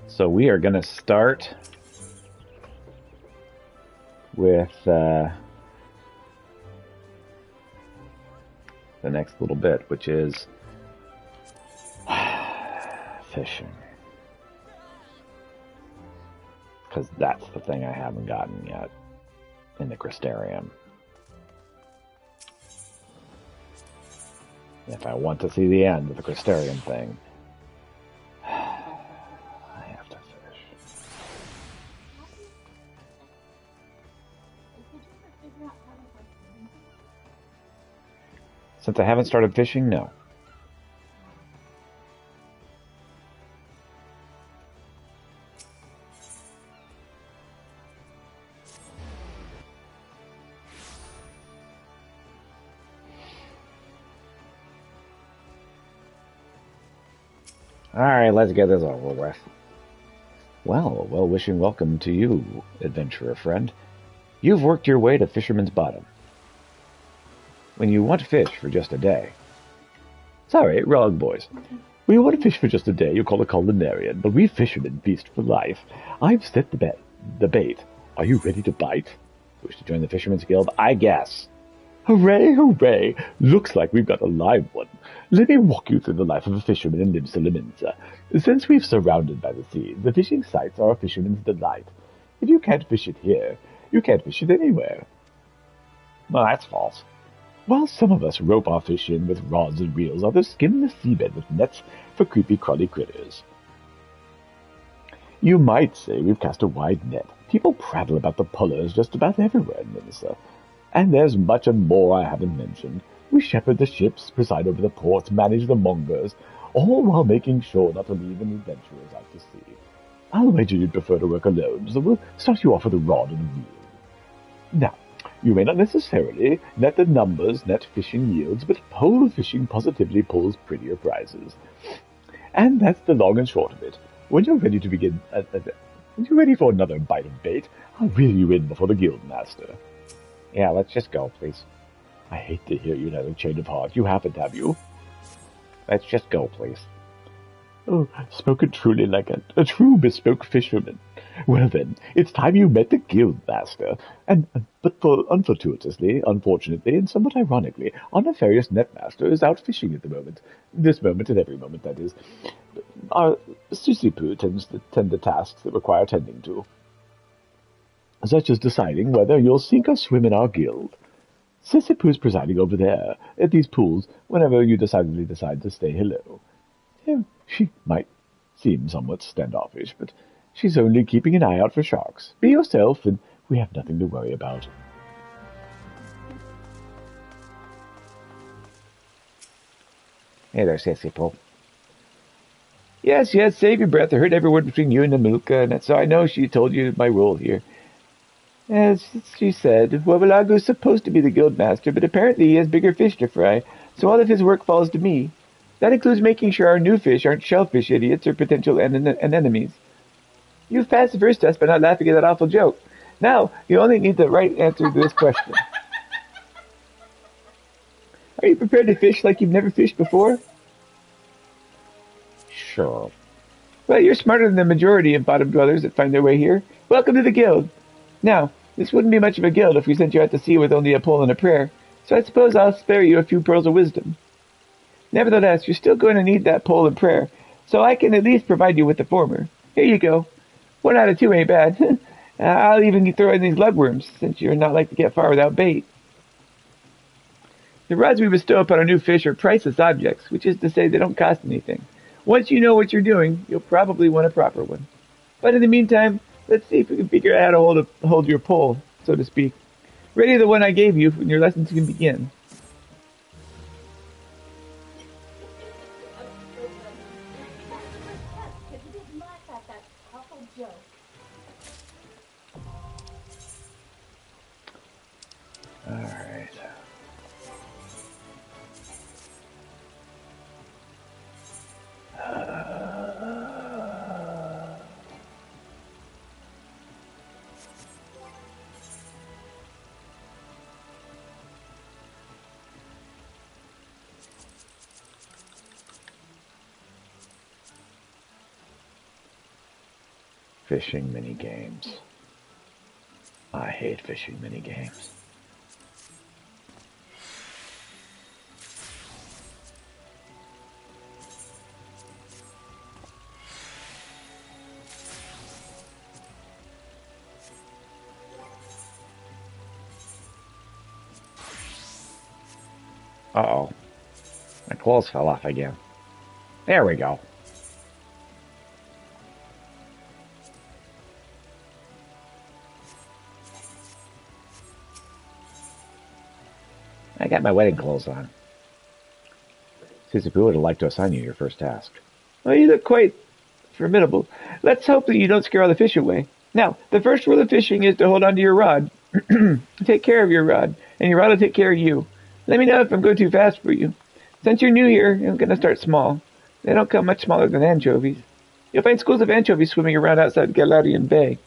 so we are going to start with the next little bit, which is fishing. Because that's the thing I haven't gotten yet in the Crystarium. If I want to see the end of the Crystarium thing, I have to fish. Since I haven't started fishing, no. Alright, let's get this over with. Well, a well-wishing welcome to you, adventurer friend. You've worked your way to Fisherman's Bottom. When you want to fish for just a day. Sorry, wrong, boys. When you want to fish for just a day, you call a culinarian, but we fishermen feast for life. I've set the bait. Are you ready to bite? Wish to join the Fisherman's Guild? I guess. Hooray, hooray! Looks like we've got a live one. Let me walk you through the life of a fisherman in Limsa. Since we're surrounded by the sea, the fishing sites are a fisherman's delight. If you can't fish it here, you can't fish it anywhere. Well, that's false. While some of us rope our fish in with rods and reels, others skim the seabed with nets for creepy crawly critters. You might say we've cast a wide net. People prattle about the pullers just about everywhere in Limsa. And there's much and more I haven't mentioned. We shepherd the ships, preside over the ports, manage the mongers, all while making sure not to leave any adventurers out to sea. I'll wager you'd prefer to work alone, so we'll start you off with a rod and a reel. Now, you may not necessarily net the numbers net fishing yields, but pole fishing positively pulls prettier prizes. And that's the long and short of it. When you're ready to begin, when you're ready for another bite of bait, I'll reel you in before the guild master. Yeah, let's just go, please. I hate to hear you have a change of heart. You haven't, have you? Let's just go, please. Oh, spoken truly like a true bespoke fisherman. Well then, it's time you met the guild master. But unfortuitously, unfortunately, and somewhat ironically, our nefarious netmaster is out fishing at the moment. This moment and every moment, that is. Our Sissy-Poo tends to tend to tasks that require tending to, such as deciding whether you'll sink or swim in our guild. Sissy-Poo's presiding over there, at these pools, whenever you decidedly decide to say hello. She might seem somewhat standoffish, but she's only keeping an eye out for sharks. Be yourself, and we have nothing to worry about. Hey there, Sissy-Poo. Yes, save your breath. I heard every word between you and Namilka, and so I know she told you my role here. As she said, Wabalago's supposed to be the guildmaster, but apparently he has bigger fish to fry, so all of his work falls to me. That includes making sure our new fish aren't shellfish idiots or potential enemies. You passed the first test by not laughing at that awful joke. Now, you only need the right answer to this question. Are you prepared to fish like you've never fished before? Sure. Well, you're smarter than the majority of bottom dwellers that find their way here. Welcome to the guild. Now, this wouldn't be much of a guild if we sent you out to sea with only a pole and a prayer, so I suppose I'll spare you a few pearls of wisdom. Nevertheless, you're still going to need that pole and prayer, so I can at least provide you with the former. Here you go. 1 out of 2 ain't bad. I'll even throw in these lugworms, since you're not like to get far without bait. The rods we bestow upon our new fish are priceless objects, which is to say they don't cost anything. Once you know what you're doing, you'll probably want a proper one. But in the meantime, let's see if we can figure out how to hold your pole, so to speak. Ready the one I gave you, and your lessons can begin. Alright. Fishing minigames. I hate fishing minigames. Uh-oh. My clothes fell off again. There we go. I got my wedding clothes on. Sisyphus would have liked to assign you your first task. Well, you look quite formidable. Let's hope that you don't scare all the fish away. Now, the first rule of fishing is to hold on to your rod. Take care of your rod, and your rod will take care of you. Let me know if I'm going too fast for you. Since you're new here, I'm going to start small. They don't come much smaller than anchovies. You'll find schools of anchovies swimming around outside Galarian Bay.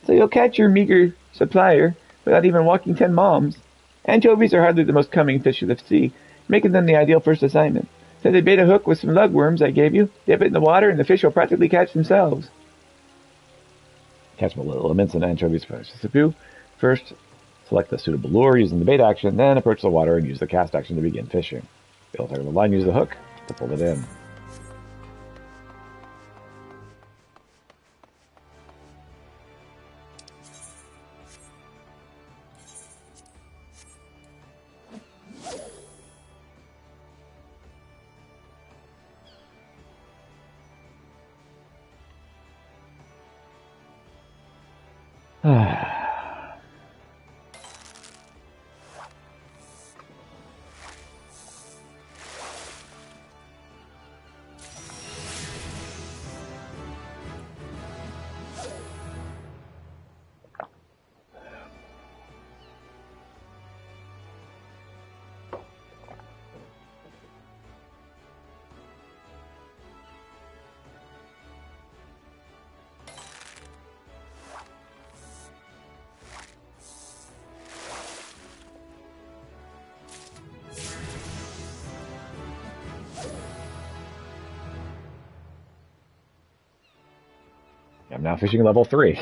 So you'll catch your meager supplier without even walking 10 moms. Anchovies are hardly the most cunning fish of the sea, making them the ideal first assignment. So they bait a hook with some lugworms I gave you, dip it in the water, and the fish will practically catch themselves. Catch little immense and anchovies for Sisyphus. First, select the suitable lure using the bait action, then approach the water and use the cast action to begin fishing. You'll take the line, use the hook to pull it in. I'm now fishing level 3.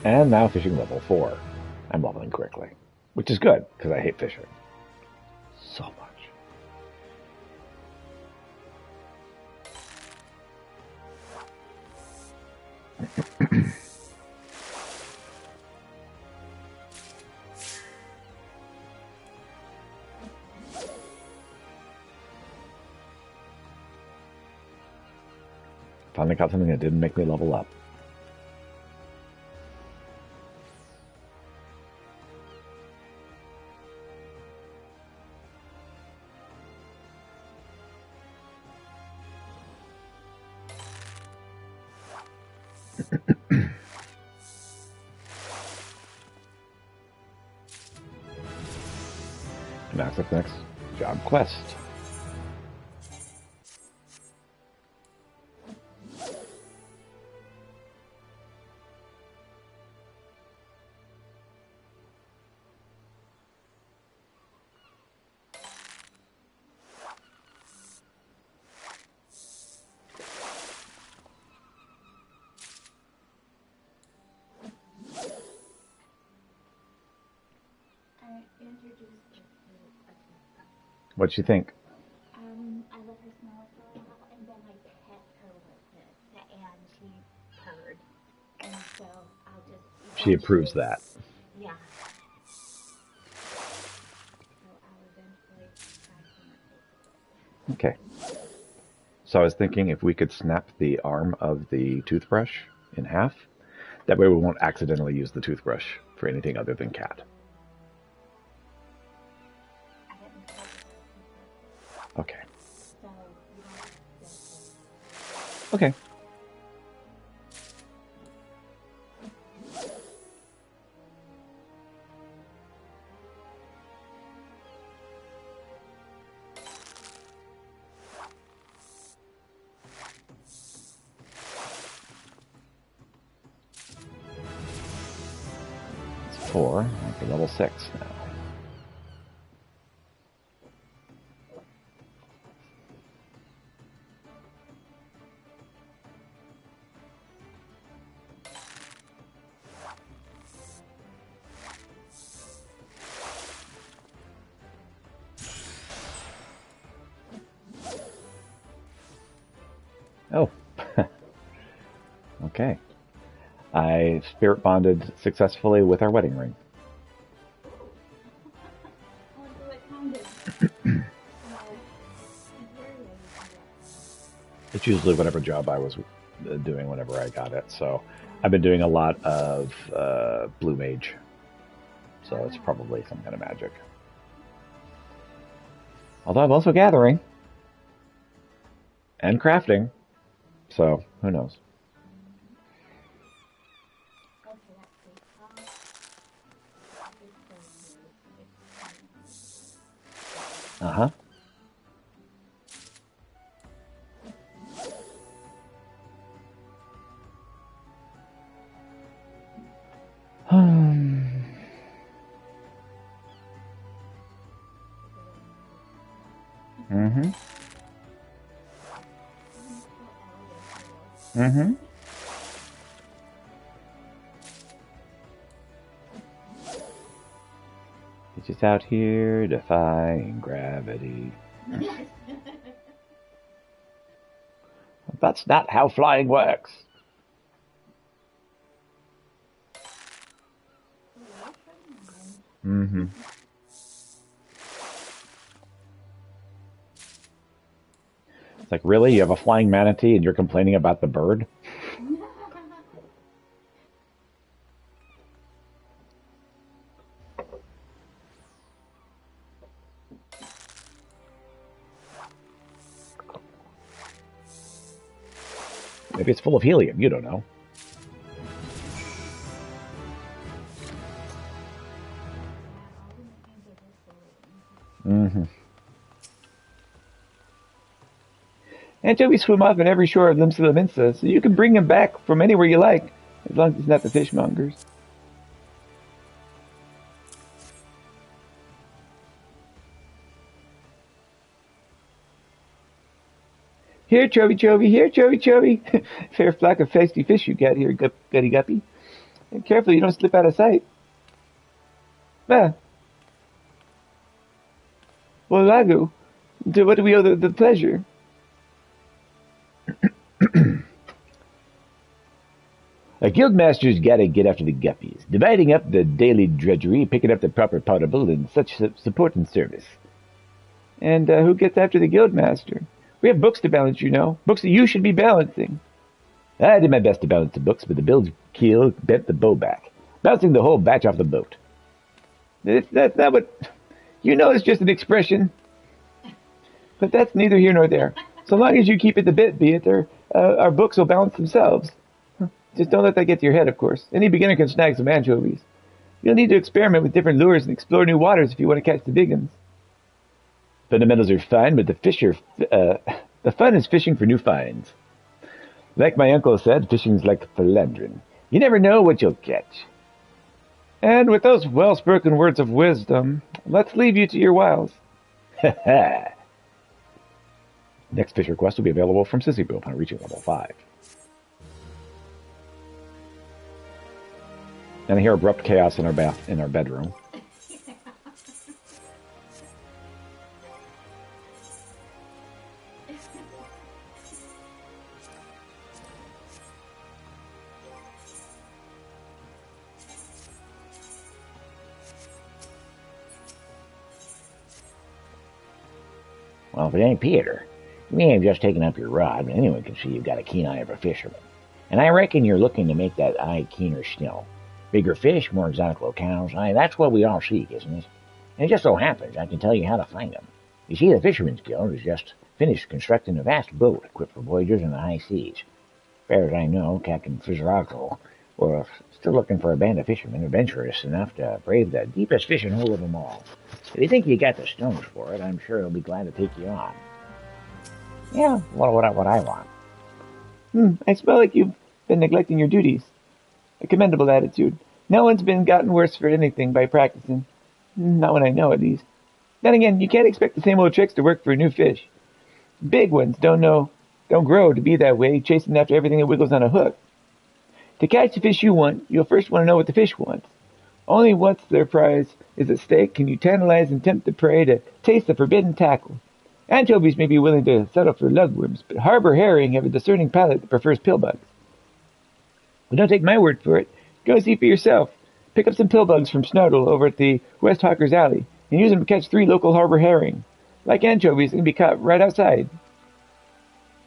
And now fishing level 4. I'm leveling quickly, which is good, because I hate fishing so much. Finally caught something that didn't make me level up. Max up next job quest. What'd you think? I let her smell it for a while, and then I pet her with it, and she purred. And so I'll just... She approves that. Yeah. So I'll eventually try some of it. Okay. So I was thinking if we could snap the arm of the toothbrush in half, that way we won't accidentally use the toothbrush for anything other than cat. I didn't put it. Okay. So you don't just... Okay. It's 4. I'll be level 6 now. Oh. Okay. I spirit bonded successfully with our wedding ring. It's usually whatever job I was doing whenever I got it. So I've been doing a lot of blue mage. So it's probably some kind of magic. Although I'm also gathering and crafting. So who knows? Uh-huh. Mm-hmm. Mm-hmm. He's just out here defying gravity. That's not how flying works. Mm-hmm. It's like, really? You have a flying manatee and you're complaining about the bird? Maybe it's full of helium. You don't know. Mm-hmm. Anchovies swim off at every shore of Limsa Minsa, so you can bring him back from anywhere you like, as long as it's not the fishmongers. Here, Chovy Chovy, here, Chovy Chovy. Fair flock of feisty fish you got here, Gutty Guppy. And careful you don't slip out of sight. Ah. Well, Lago, to what do we owe the pleasure? A guildmaster's gotta get after the guppies, dividing up the daily drudgery, picking up the proper potable, and such support and service. And who gets after the guildmaster? We have books to balance, you know. Books that you should be balancing. I did my best to balance the books, but the bilge keel bent the bow back, bouncing the whole batch off the boat. That's not what... You know it's just an expression. But that's neither here nor there. So long as you keep it the bit, Beater, our books will balance themselves. Just don't let that get to your head, of course. Any beginner can snag some anchovies. You'll need to experiment with different lures and explore new waters if you want to catch the big ones. Fundamentals are fine, but the fun is fishing for new finds. Like my uncle said, fishing's like philandering. You never know what you'll catch. And with those well-spoken words of wisdom, let's leave you to your wiles. Ha ha! Next fish request will be available from Sissy Boo upon reaching level 5. And I hear abrupt chaos in our bedroom. Well, if it ain't Peter, you may have just taken up your rod, but anyone can see you've got a keen eye of a fisherman. And I reckon you're looking to make that eye keener still. Bigger fish, more exotic locales, that's what we all seek, isn't it? And it just so happens I can tell you how to find them. You see, the Fisherman's Guild has just finished constructing a vast boat equipped for voyagers in the high seas. As far as I know, Captain Fizaraco, we're still looking for a band of fishermen adventurous enough to brave the deepest fishing hole of them all. If you think you got the stones for it, I'm sure he'll be glad to take you on. Yeah, what I want. I smell like you've been neglecting your duties. A commendable attitude. No one's been gotten worse for anything by practicing. Not when I know, at least. Then again, you can't expect the same old tricks to work for a new fish. Big ones don't grow to be that way, chasing after everything that wiggles on a hook. To catch the fish you want, you'll first want to know what the fish wants. Only once their prize is at stake can you tantalize and tempt the prey to taste the forbidden tackle. Anchovies may be willing to settle for lugworms, but harbor herring have a discerning palate that prefers pillbugs. But don't take my word for it. Go see for yourself. Pick up some pillbugs from Snowdle over at the West Hawker's Alley, and use them to catch 3 local harbor herring. Like anchovies, they can be caught right outside.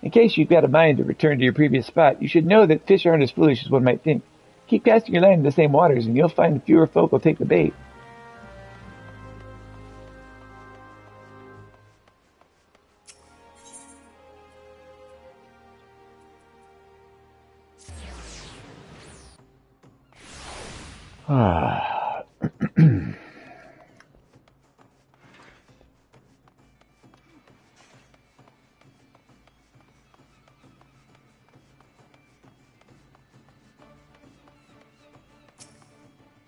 In case you've got a mind to return to your previous spot, you should know that fish aren't as foolish as one might think. Keep casting your line in the same waters, and you'll find fewer folk will take the bait.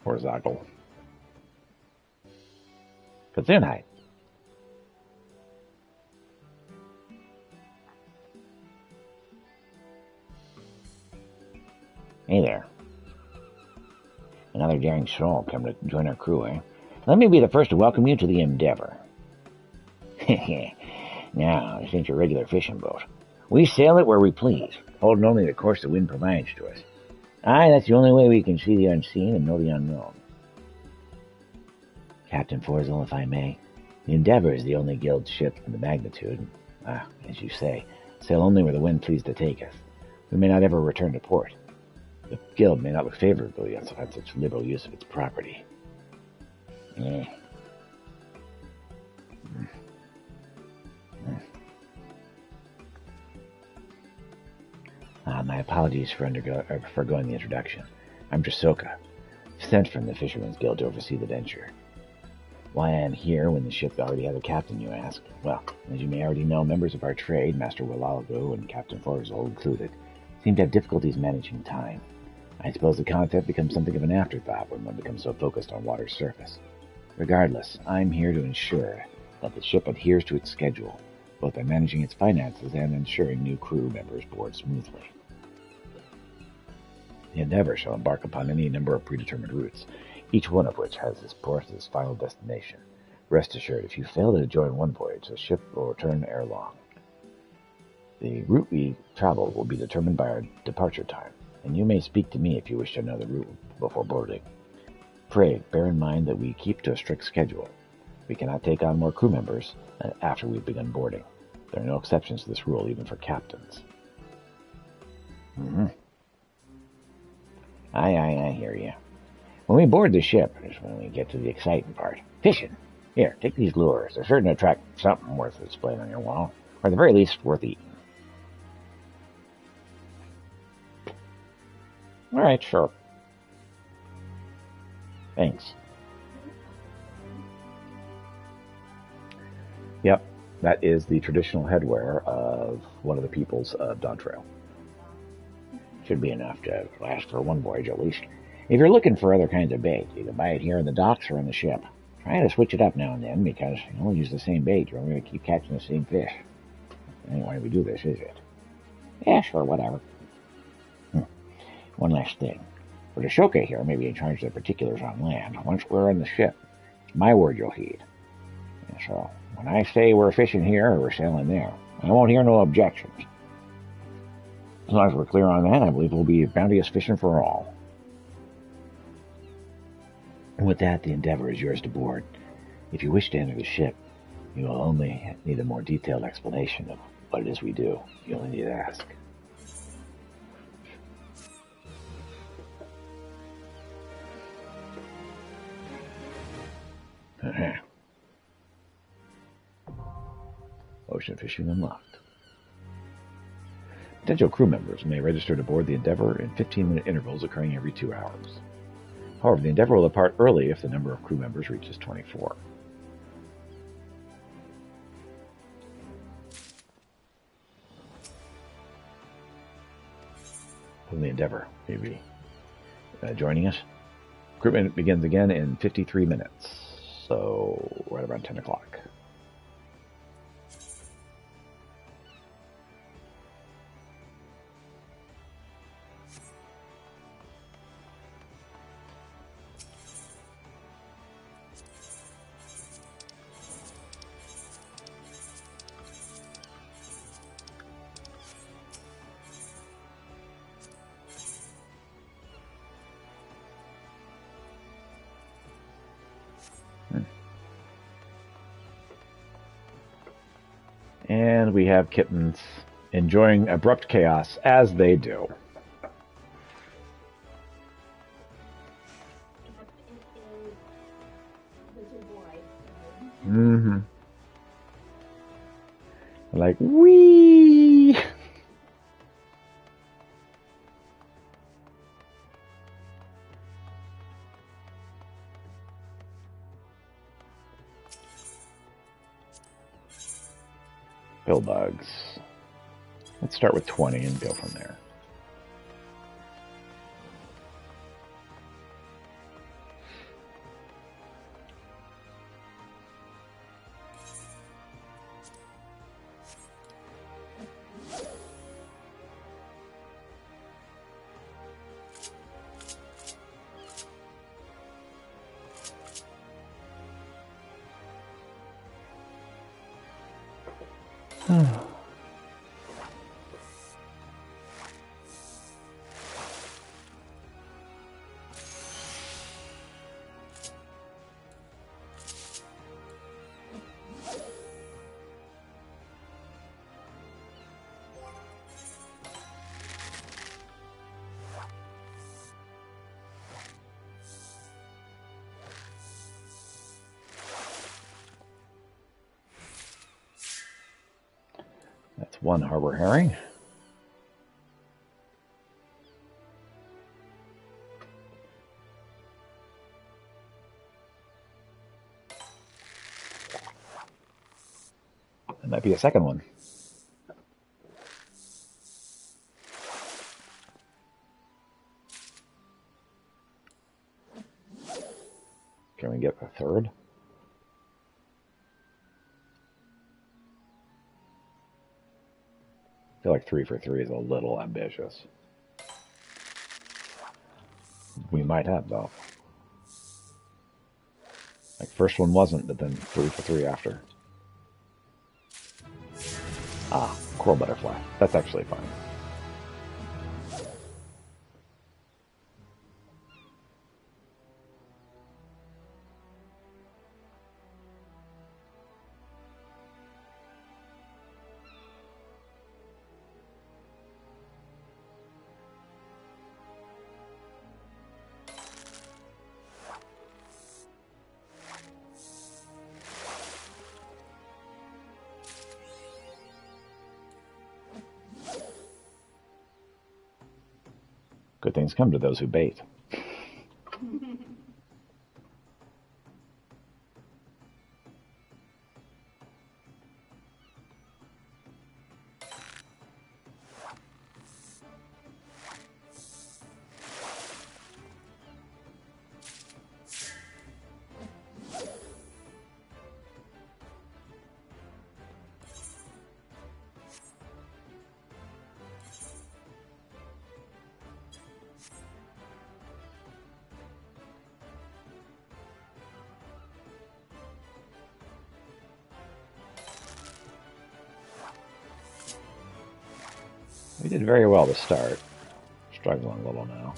Horizontal. Gesundheit. Hey there. Another daring soul come to join our crew, eh? Let me be the first to welcome you to the Endeavor. Now, this ain't your regular fishing boat. We sail it where we please, holding only the course the wind provides to us. Aye, that's the only way we can see the unseen and know the unknown. Captain Forzel, if I may, the Endeavor is the only guild ship in the magnitude. As you say, sail only where the wind please to take us. We may not ever return to port. The guild may not look favorably on such liberal use of its property. My apologies for forgoing the introduction. I'm Drasoka, sent from the Fishermen's Guild to oversee the venture. Why I am here when the ship already had a captain, you ask? Well, as you may already know, members of our trade, Master Willalago and Captain Forzel included, seem to have difficulties managing time. I suppose the concept becomes something of an afterthought when one becomes so focused on water's surface. Regardless, I'm here to ensure that the ship adheres to its schedule, both by managing its finances and ensuring new crew members board smoothly. The Endeavor shall embark upon any number of predetermined routes, each one of which has its port as its final destination. Rest assured, if you fail to join one voyage, the ship will return ere long. The route we travel will be determined by our departure time, and you may speak to me if you wish to know the route before boarding. Pray, bear in mind that we keep to a strict schedule. We cannot take on more crew members after we've begun boarding. There are no exceptions to this rule, even for captains. I hear you. When we board the ship is when we get to the exciting part. Fishing. Here, take these lures. They're certain to attract something worth displaying on your wall, or at the very least, worth eating. All right, sure. Thanks. Yep, that is the traditional headwear of one of the peoples of Dawntrail. Should be enough to last for one voyage at least. If you're looking for other kinds of bait, you can buy it here in the docks or on the ship. Try to switch it up now and then, because you only use the same bait. You're only going to keep catching the same fish. That ain't why we do this, is it? Yeah, sure, whatever. One last thing. For Dashoka here may be in charge of the particulars on land. Once we're on the ship, it's my word you'll heed. And so, when I say we're fishing here or we're sailing there, I won't hear no objections. As long as we're clear on that, I believe we'll be bounteous fishing for all. And with that, the Endeavor is yours to board. If you wish to enter the ship, you will only need a more detailed explanation of what it is we do. You only need to ask. Ocean fishing unlocked. Potential crew members may register to board the Endeavor in 15-minute intervals occurring every 2 hours. However, the Endeavor will depart early if the number of crew members reaches 24. From the Endeavor, maybe joining us. Recruitment begins again in 53 minutes, so right around 10 o'clock. And we have kittens enjoying abrupt chaos, as they do. It is Wizard Boy. Mm-hmm. Like, wee! Pill bugs. Let's start with 20 and go from there. That's one harbor herring. That might be a second one. Can we get a third? I feel like 3 for 3 is a little ambitious. We might have, though. Like, first one wasn't, but then 3 for 3 after. Ah, coral butterfly. That's actually fine. Good things come to those who bait. We did very well to start. Struggling a little now.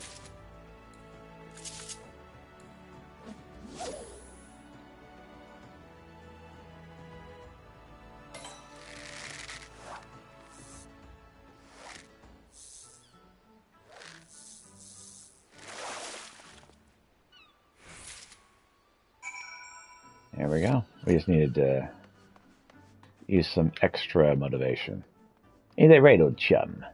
There we go. We just needed to use some extra motivation. Ain't that right, old chum?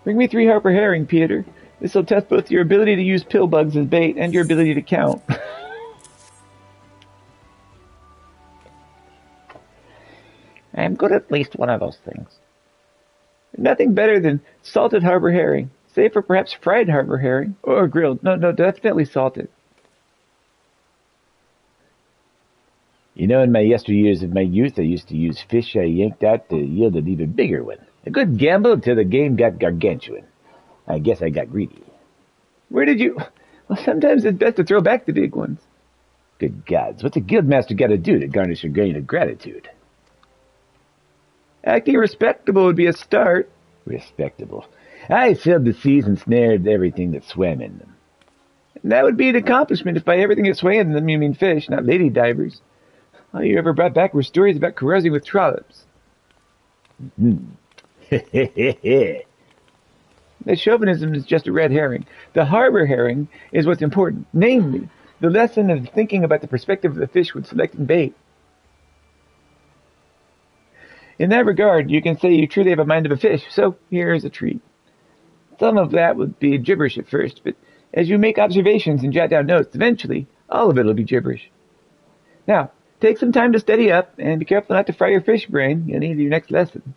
Bring me 3 harbor herring, Peter. This will test both your ability to use pill bugs as bait and your ability to count. I'm good at least one of those things. Nothing better than salted harbor herring. Save for perhaps fried harbor herring. Or grilled. No, definitely salted. You know, in my yesteryears of my youth, I used to use fish I yanked out to yield an even bigger one. A good gamble until the game got gargantuan. I guess I got greedy. Where did you Well, sometimes it's best to throw back the big ones. Good gods, what's a guildmaster got to do to garnish your grain of gratitude? Acting respectable would be a start. Respectable. I filled the seas and snared everything that swam in them. And that would be an accomplishment if by everything that swam in them you mean fish, not lady divers. All you ever brought back were stories about carousing with trollops. Heh. The chauvinism is just a red herring. The harbor herring is what's important, namely, the lesson of thinking about the perspective of the fish when selecting bait. In that regard, you can say you truly have a mind of a fish, so here is a treat. Some of that would be gibberish at first, but as you make observations and jot down notes, eventually, all of it will be gibberish. Now, take some time to steady up, and be careful not to fry your fish brain. You'll need your next lesson.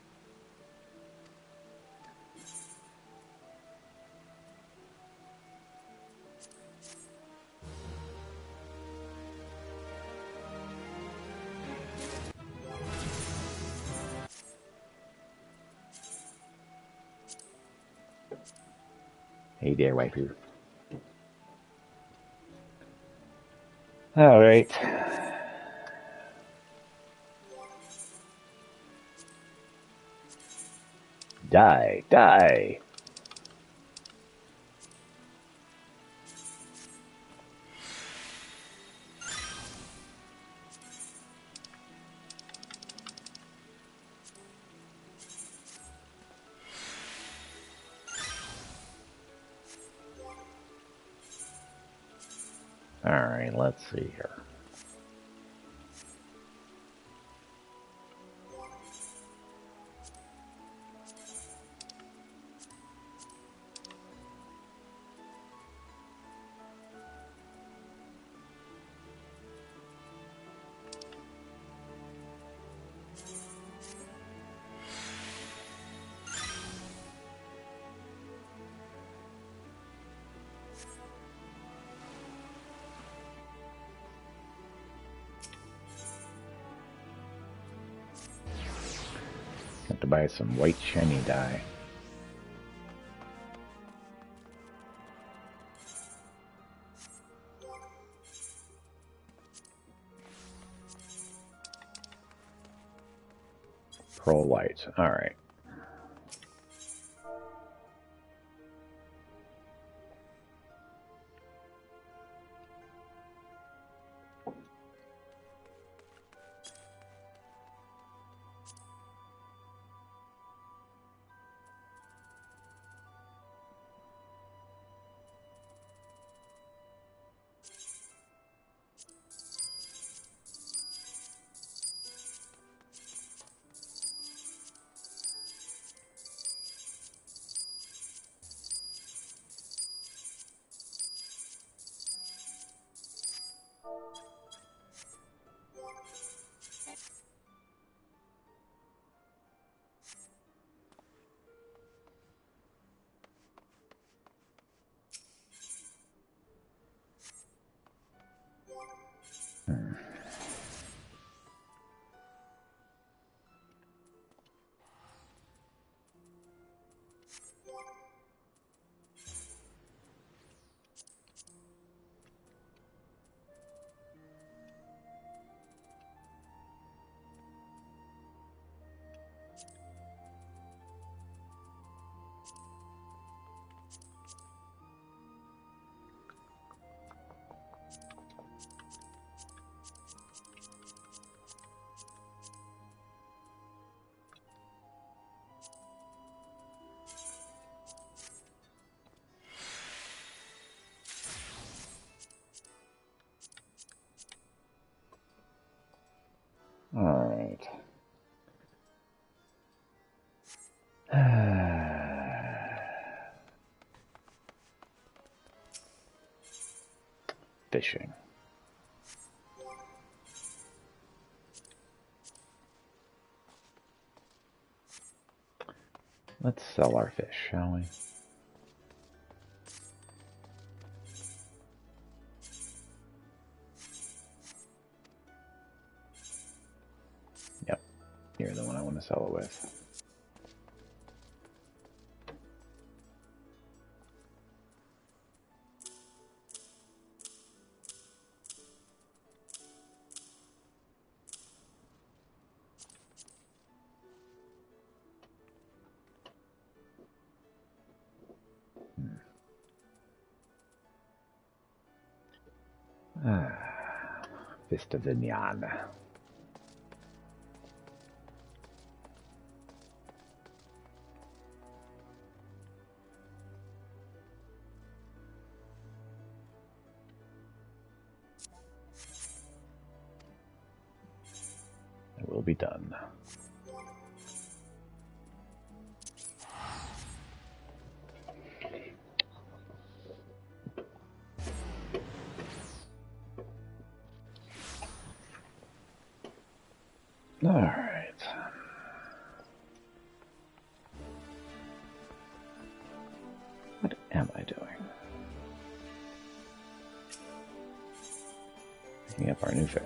Hey there, waifu. All right. Die. Alright, let's see here. Have to buy some white shiny dye. Pearl white. Alright. Alright. Fishing. Let's sell our fish, shall we? Yep, you're the one I want to sell it with. Fist of the Nyan. It will be done. All right. What am I doing? Picking up our new fish.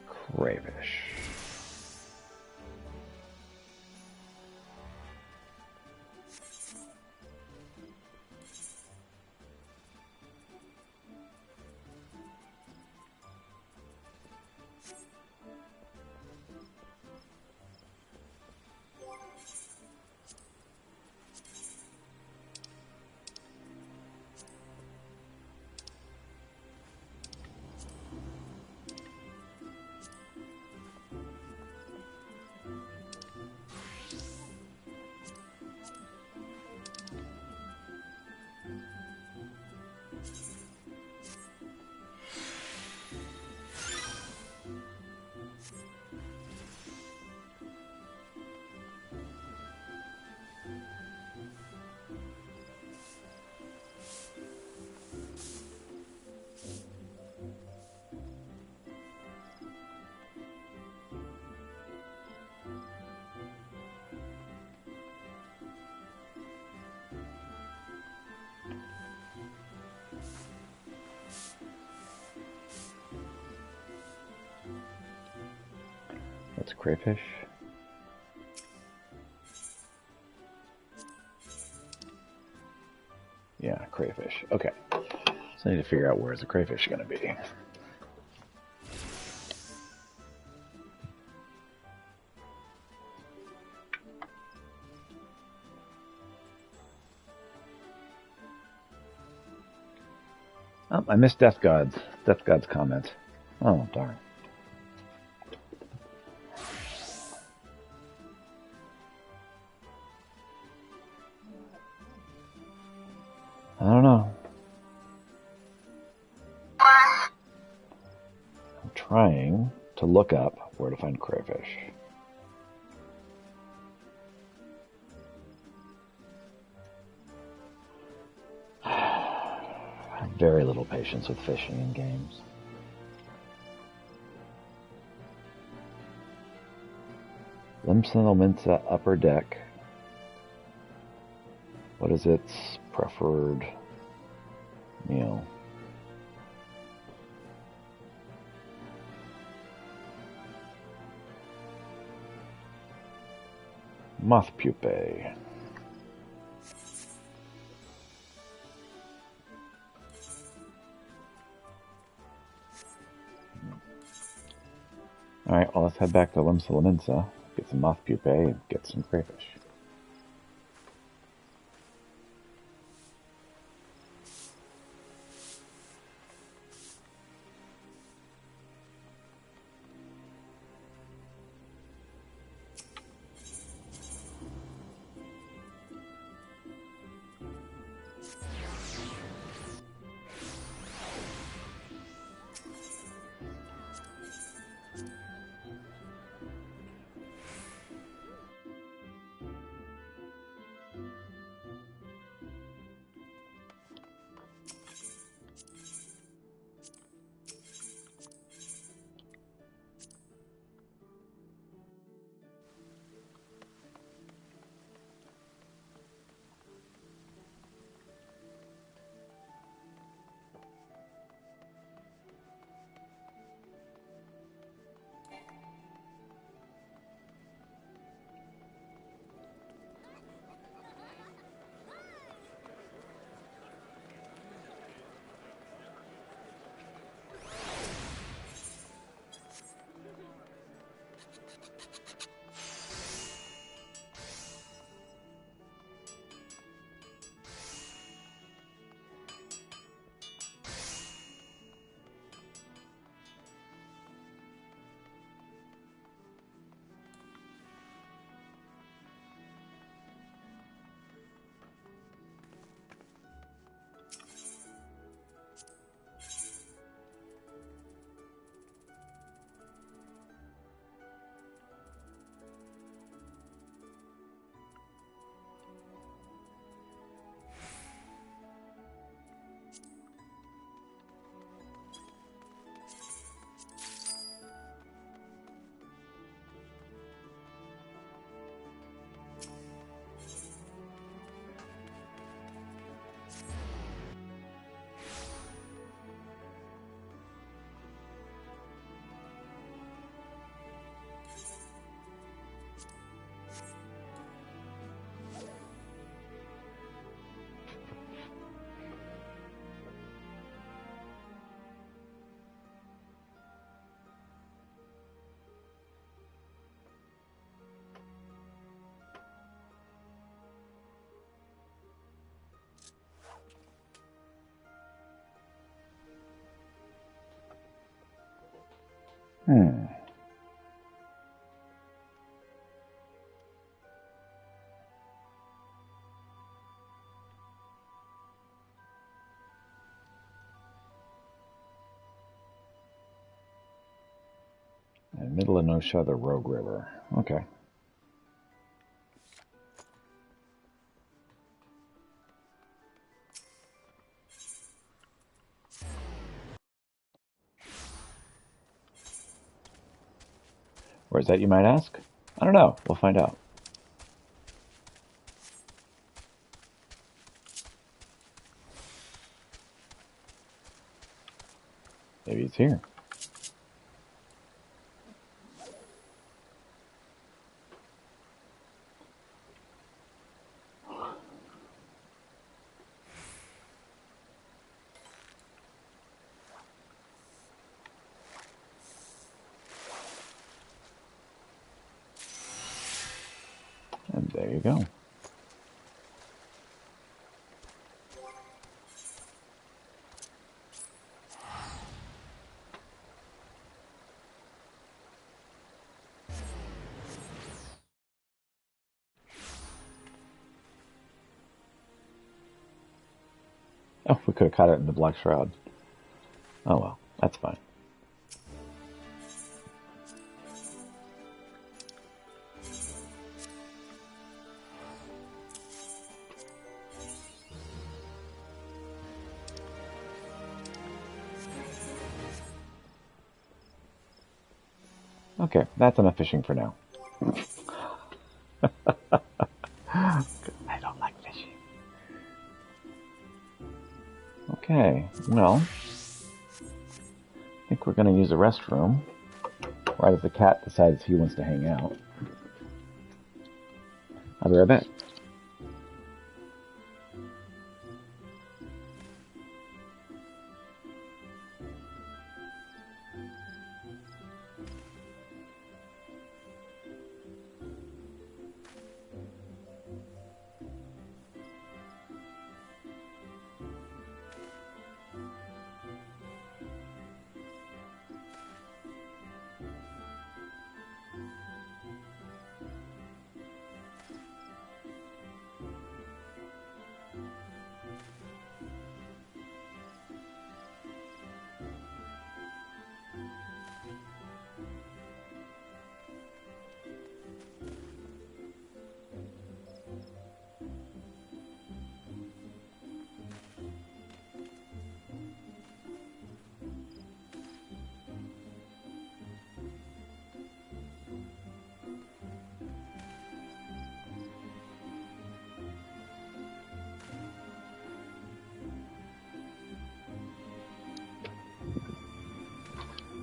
Crayfish. That's crayfish. Yeah, crayfish. Okay. So I need to figure out where's the crayfish going to be. Oh, I missed Death God's comment. Oh, darn. I don't know. I'm trying to look up where to find crayfish. I have very little patience with fishing in games. Limsa upper deck. What is its preferred meal? Moth pupae. Alright, well, let's head back to Limsa, get some moth pupae, and get some crayfish. Hmm. In the middle of Nosha, the Rogue River. Okay. Where's that, you might ask? I don't know. We'll find out. Maybe it's here. And there you go. Oh, we could have caught it in the Black Shroud. Oh well, that's fine. Okay, that's enough fishing for now. I don't like fishing. Okay, well, I think we're going to use the restroom right as the cat decides he wants to hang out. I'll be right back.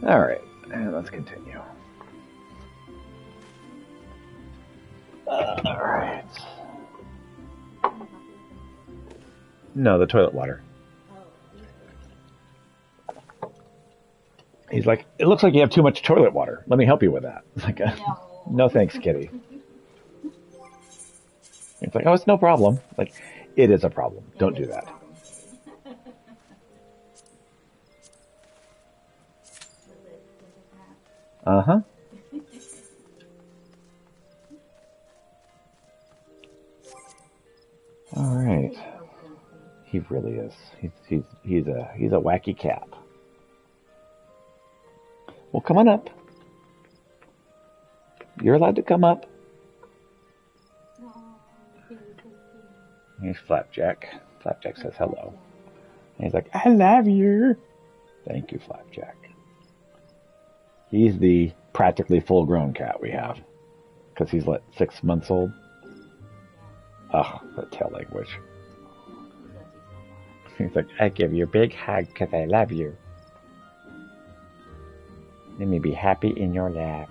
All right, and let's continue. All right. No, the toilet water. He's like, it looks like you have too much toilet water. Let me help you with that. It's like, no thanks, kitty. It's like, oh, it's no problem. Like, it is a problem. Don't do that. Uh-huh. All right. He really is. He's a wacky cat. Well, come on up. You're allowed to come up. Here's Flapjack. Flapjack says hello. And he's like, I love you. Thank you, Flapjack. He's the practically full-grown cat we have. Because he's, 6 months old? Oh, that tail language. He's like, I give you a big hug because I love you. Let me be happy in your lap.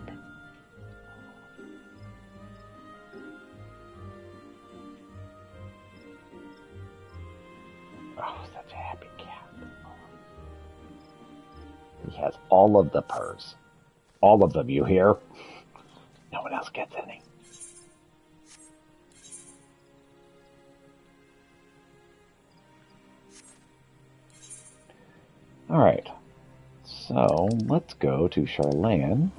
Oh, such a happy cat. He has all of the purrs. All of them, you hear? No one else gets any. All right. So, let's go to Charlane.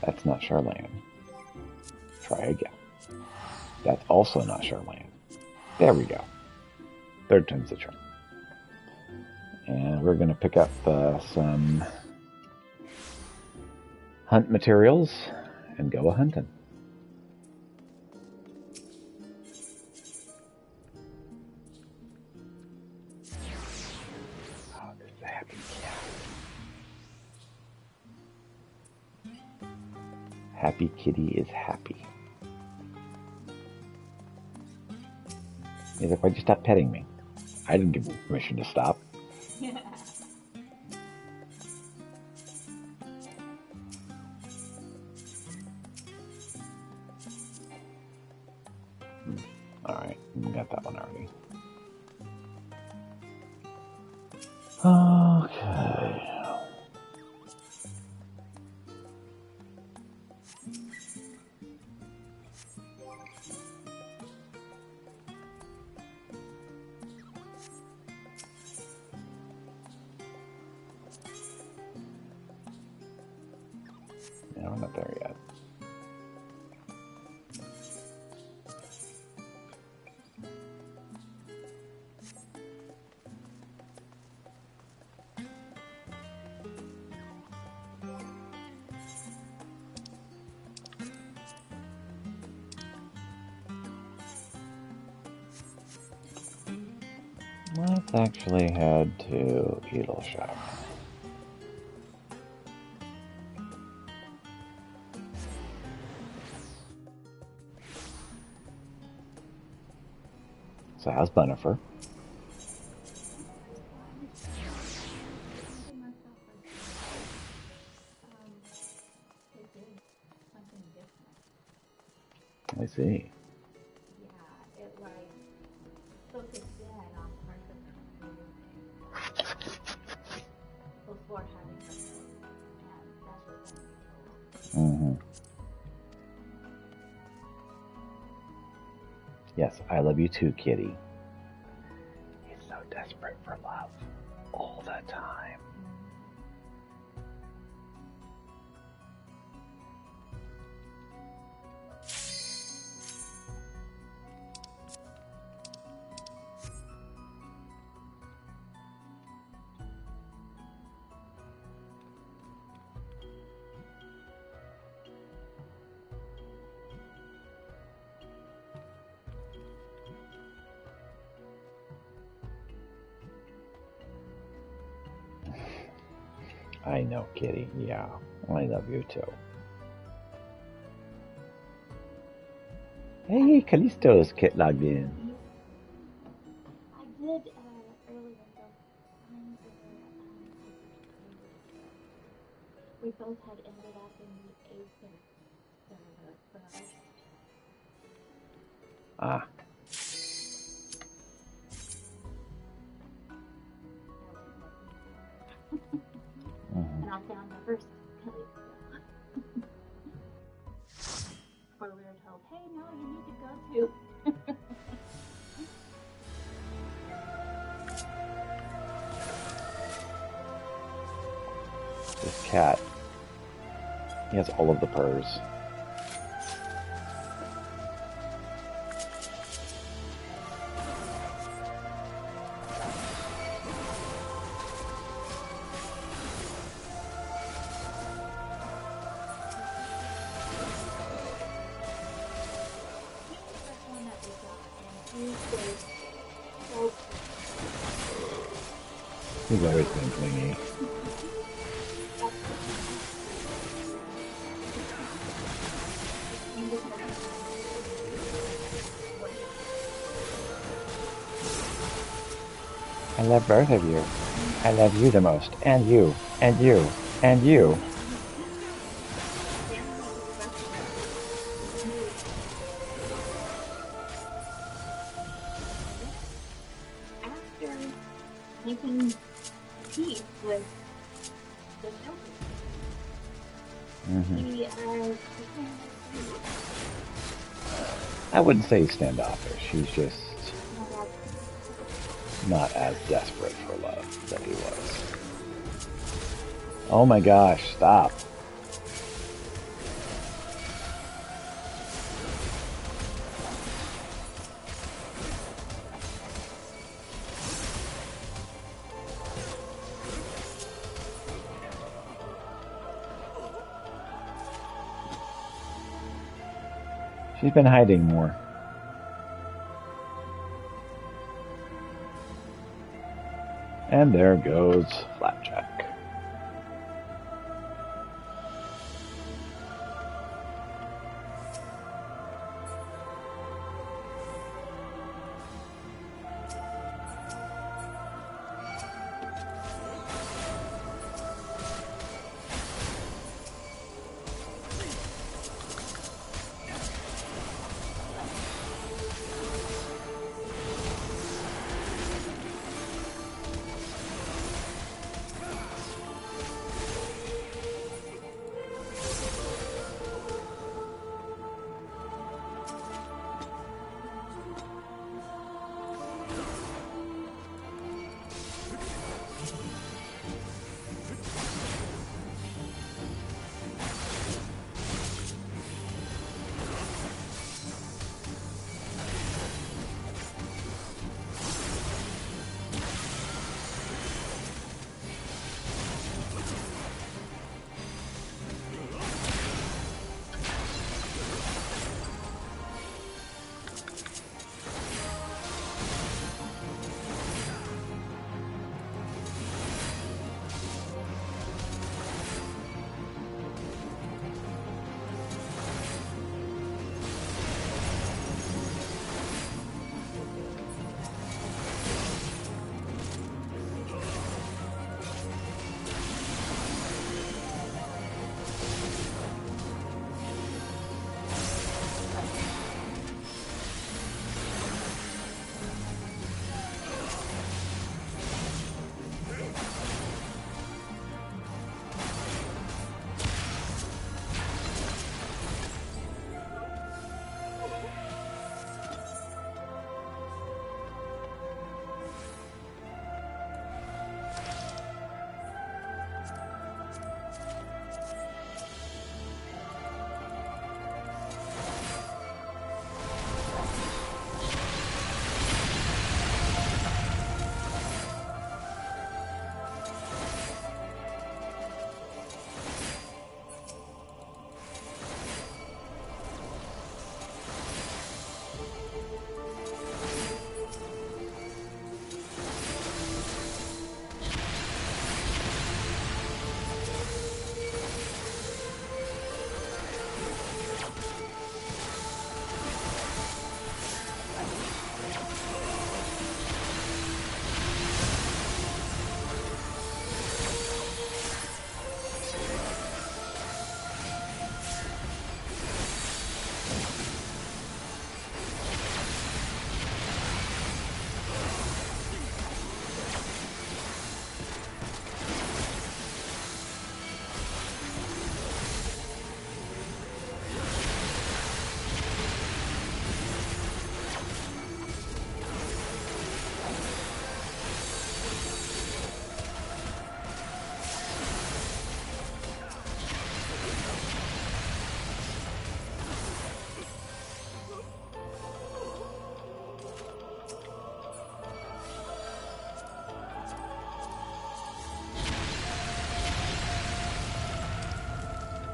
That's not Charlane. Try again. That's also not Charlane. There we go. Third time's the charm. And we're going to pick up some hunt materials and go a-hunting. Oh, there's a happy cat. Happy kitty is happy. He's like, why'd you stop petting me? I didn't give you permission to stop. Alright, we got that one already. Okay. No, we're not there yet. Let's actually head to Edelshire. So how's Bunifer? I see. Yeah, it like focused in on parts of the before having her and that's what Mm-hmm. Yes, I love you too, kitty. He's so desperate for love all the time. I know, kitty. Yeah, I love you too. Hey, Callisto's kit logged in. I did earlier though. We both had ended up in the Acer server first. Ah. And I found my first Callisto. Where we were told, hey, no, you need to go to. This cat. He has all of the purrs. He's always been clingy. I love both of you. I love you the most. And you. And you. And you. After making peace with the He I wouldn't say standoffish. He's just not as desperate for love that he was. Oh my gosh, stop. She's been hiding more. And there goes Flapjack.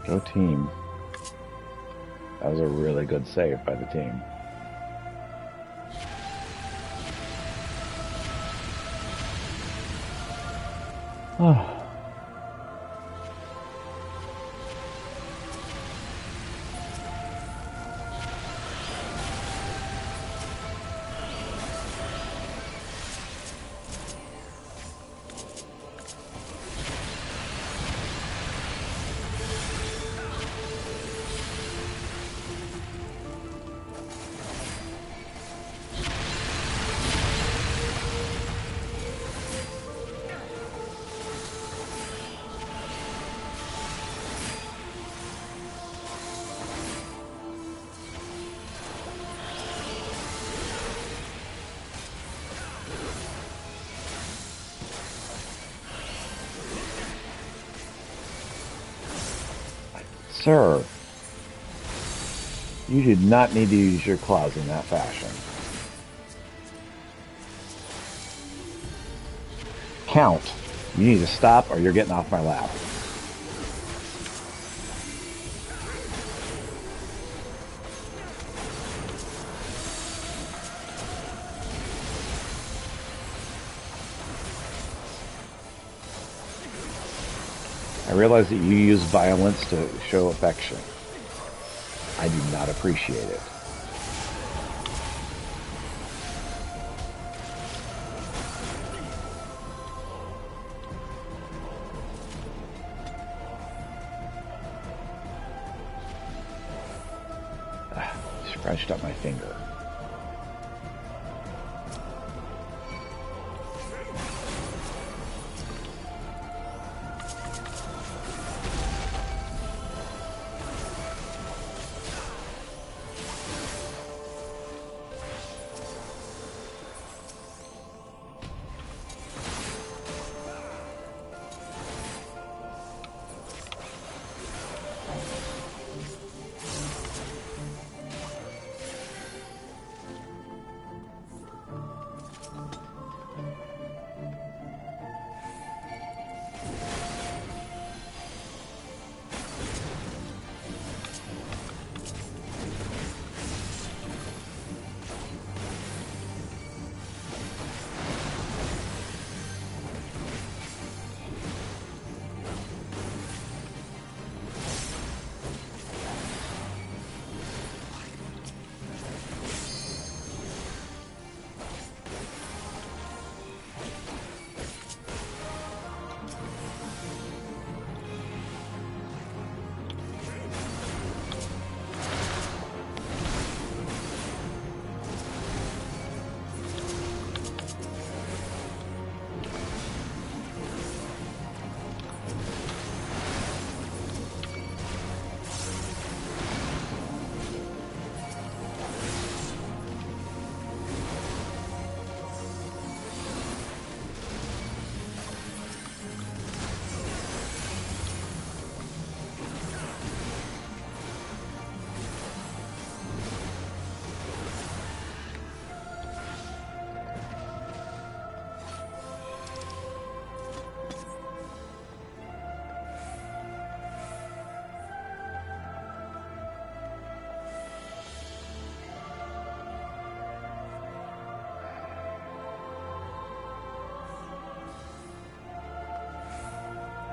Go team. That was a really good save by the team. Oh. Sir, you did not need to use your claws in that fashion. Count. You need to stop or you're getting off my lap. I realize that you use violence to show affection. I do not appreciate it. Scratched up my finger.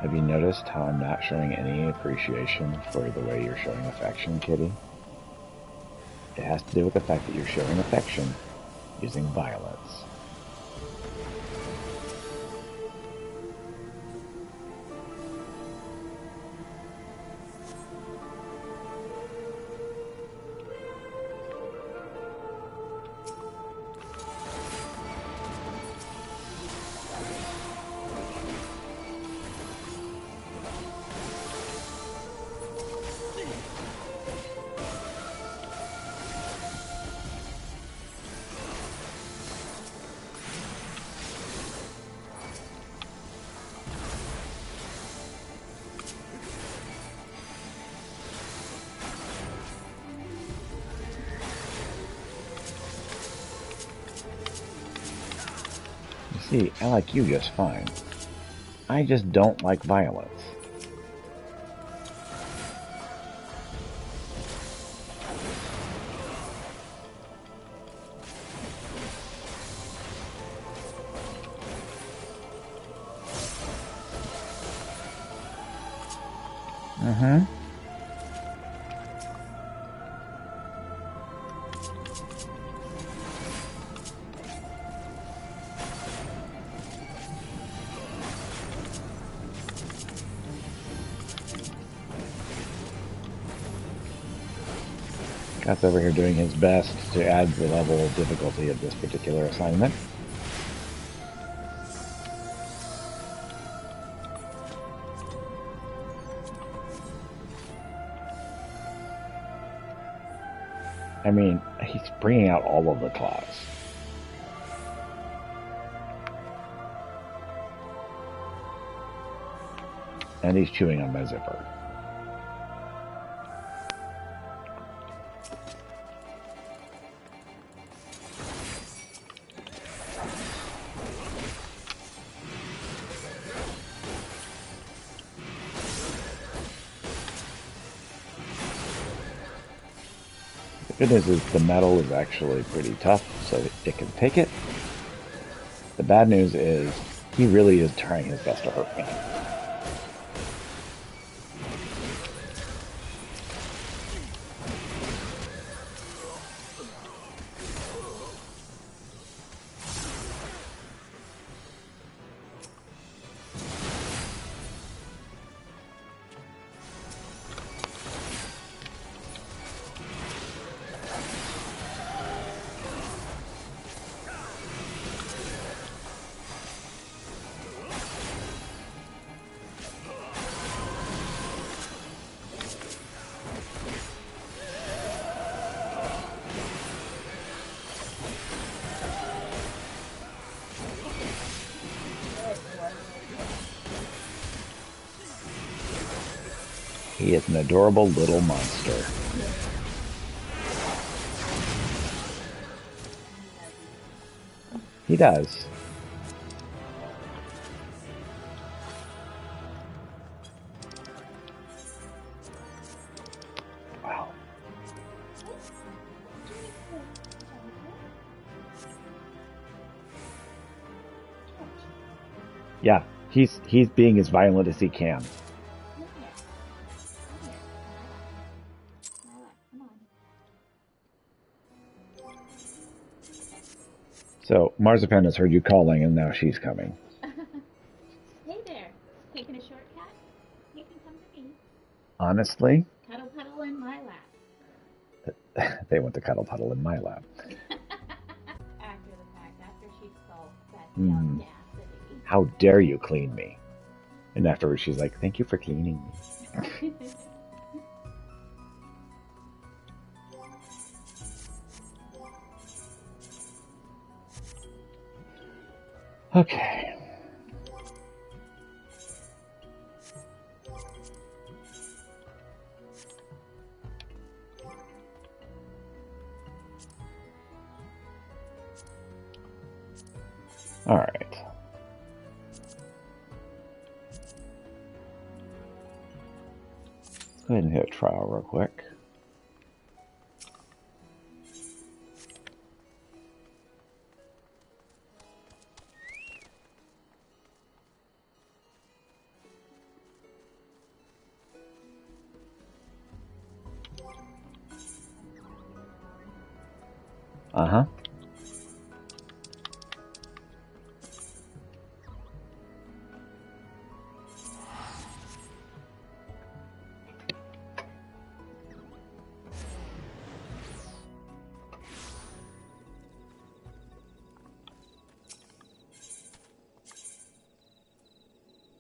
Have you noticed how I'm not showing any appreciation for the way you're showing affection, Kitty? It has to do with the fact that you're showing affection using violence. See, I like you just fine. I just don't like violence. Mm-hmm. Scott's over here doing his best to add the level of difficulty of this particular assignment. I mean, he's bringing out all of the claws. And he's chewing on my zipper. Good news is the metal is actually pretty tough, so it can take it. The bad news is he really is trying his best to hurt me. He is an adorable little monster. He does. Wow. Yeah, he's being as violent as he can. So, Marzipan has heard you calling, and now she's coming. Hey there. Taking a shortcut? You can come to me. Honestly? Cuddle puddle in my lap. They want to cuddle puddle in my lap. After the fact, after she sulks at the audacity. How dare you clean me? And afterwards she's like, thank you for cleaning me. Okay. All right. Let's go ahead and hit a trial real quick. Uh-huh.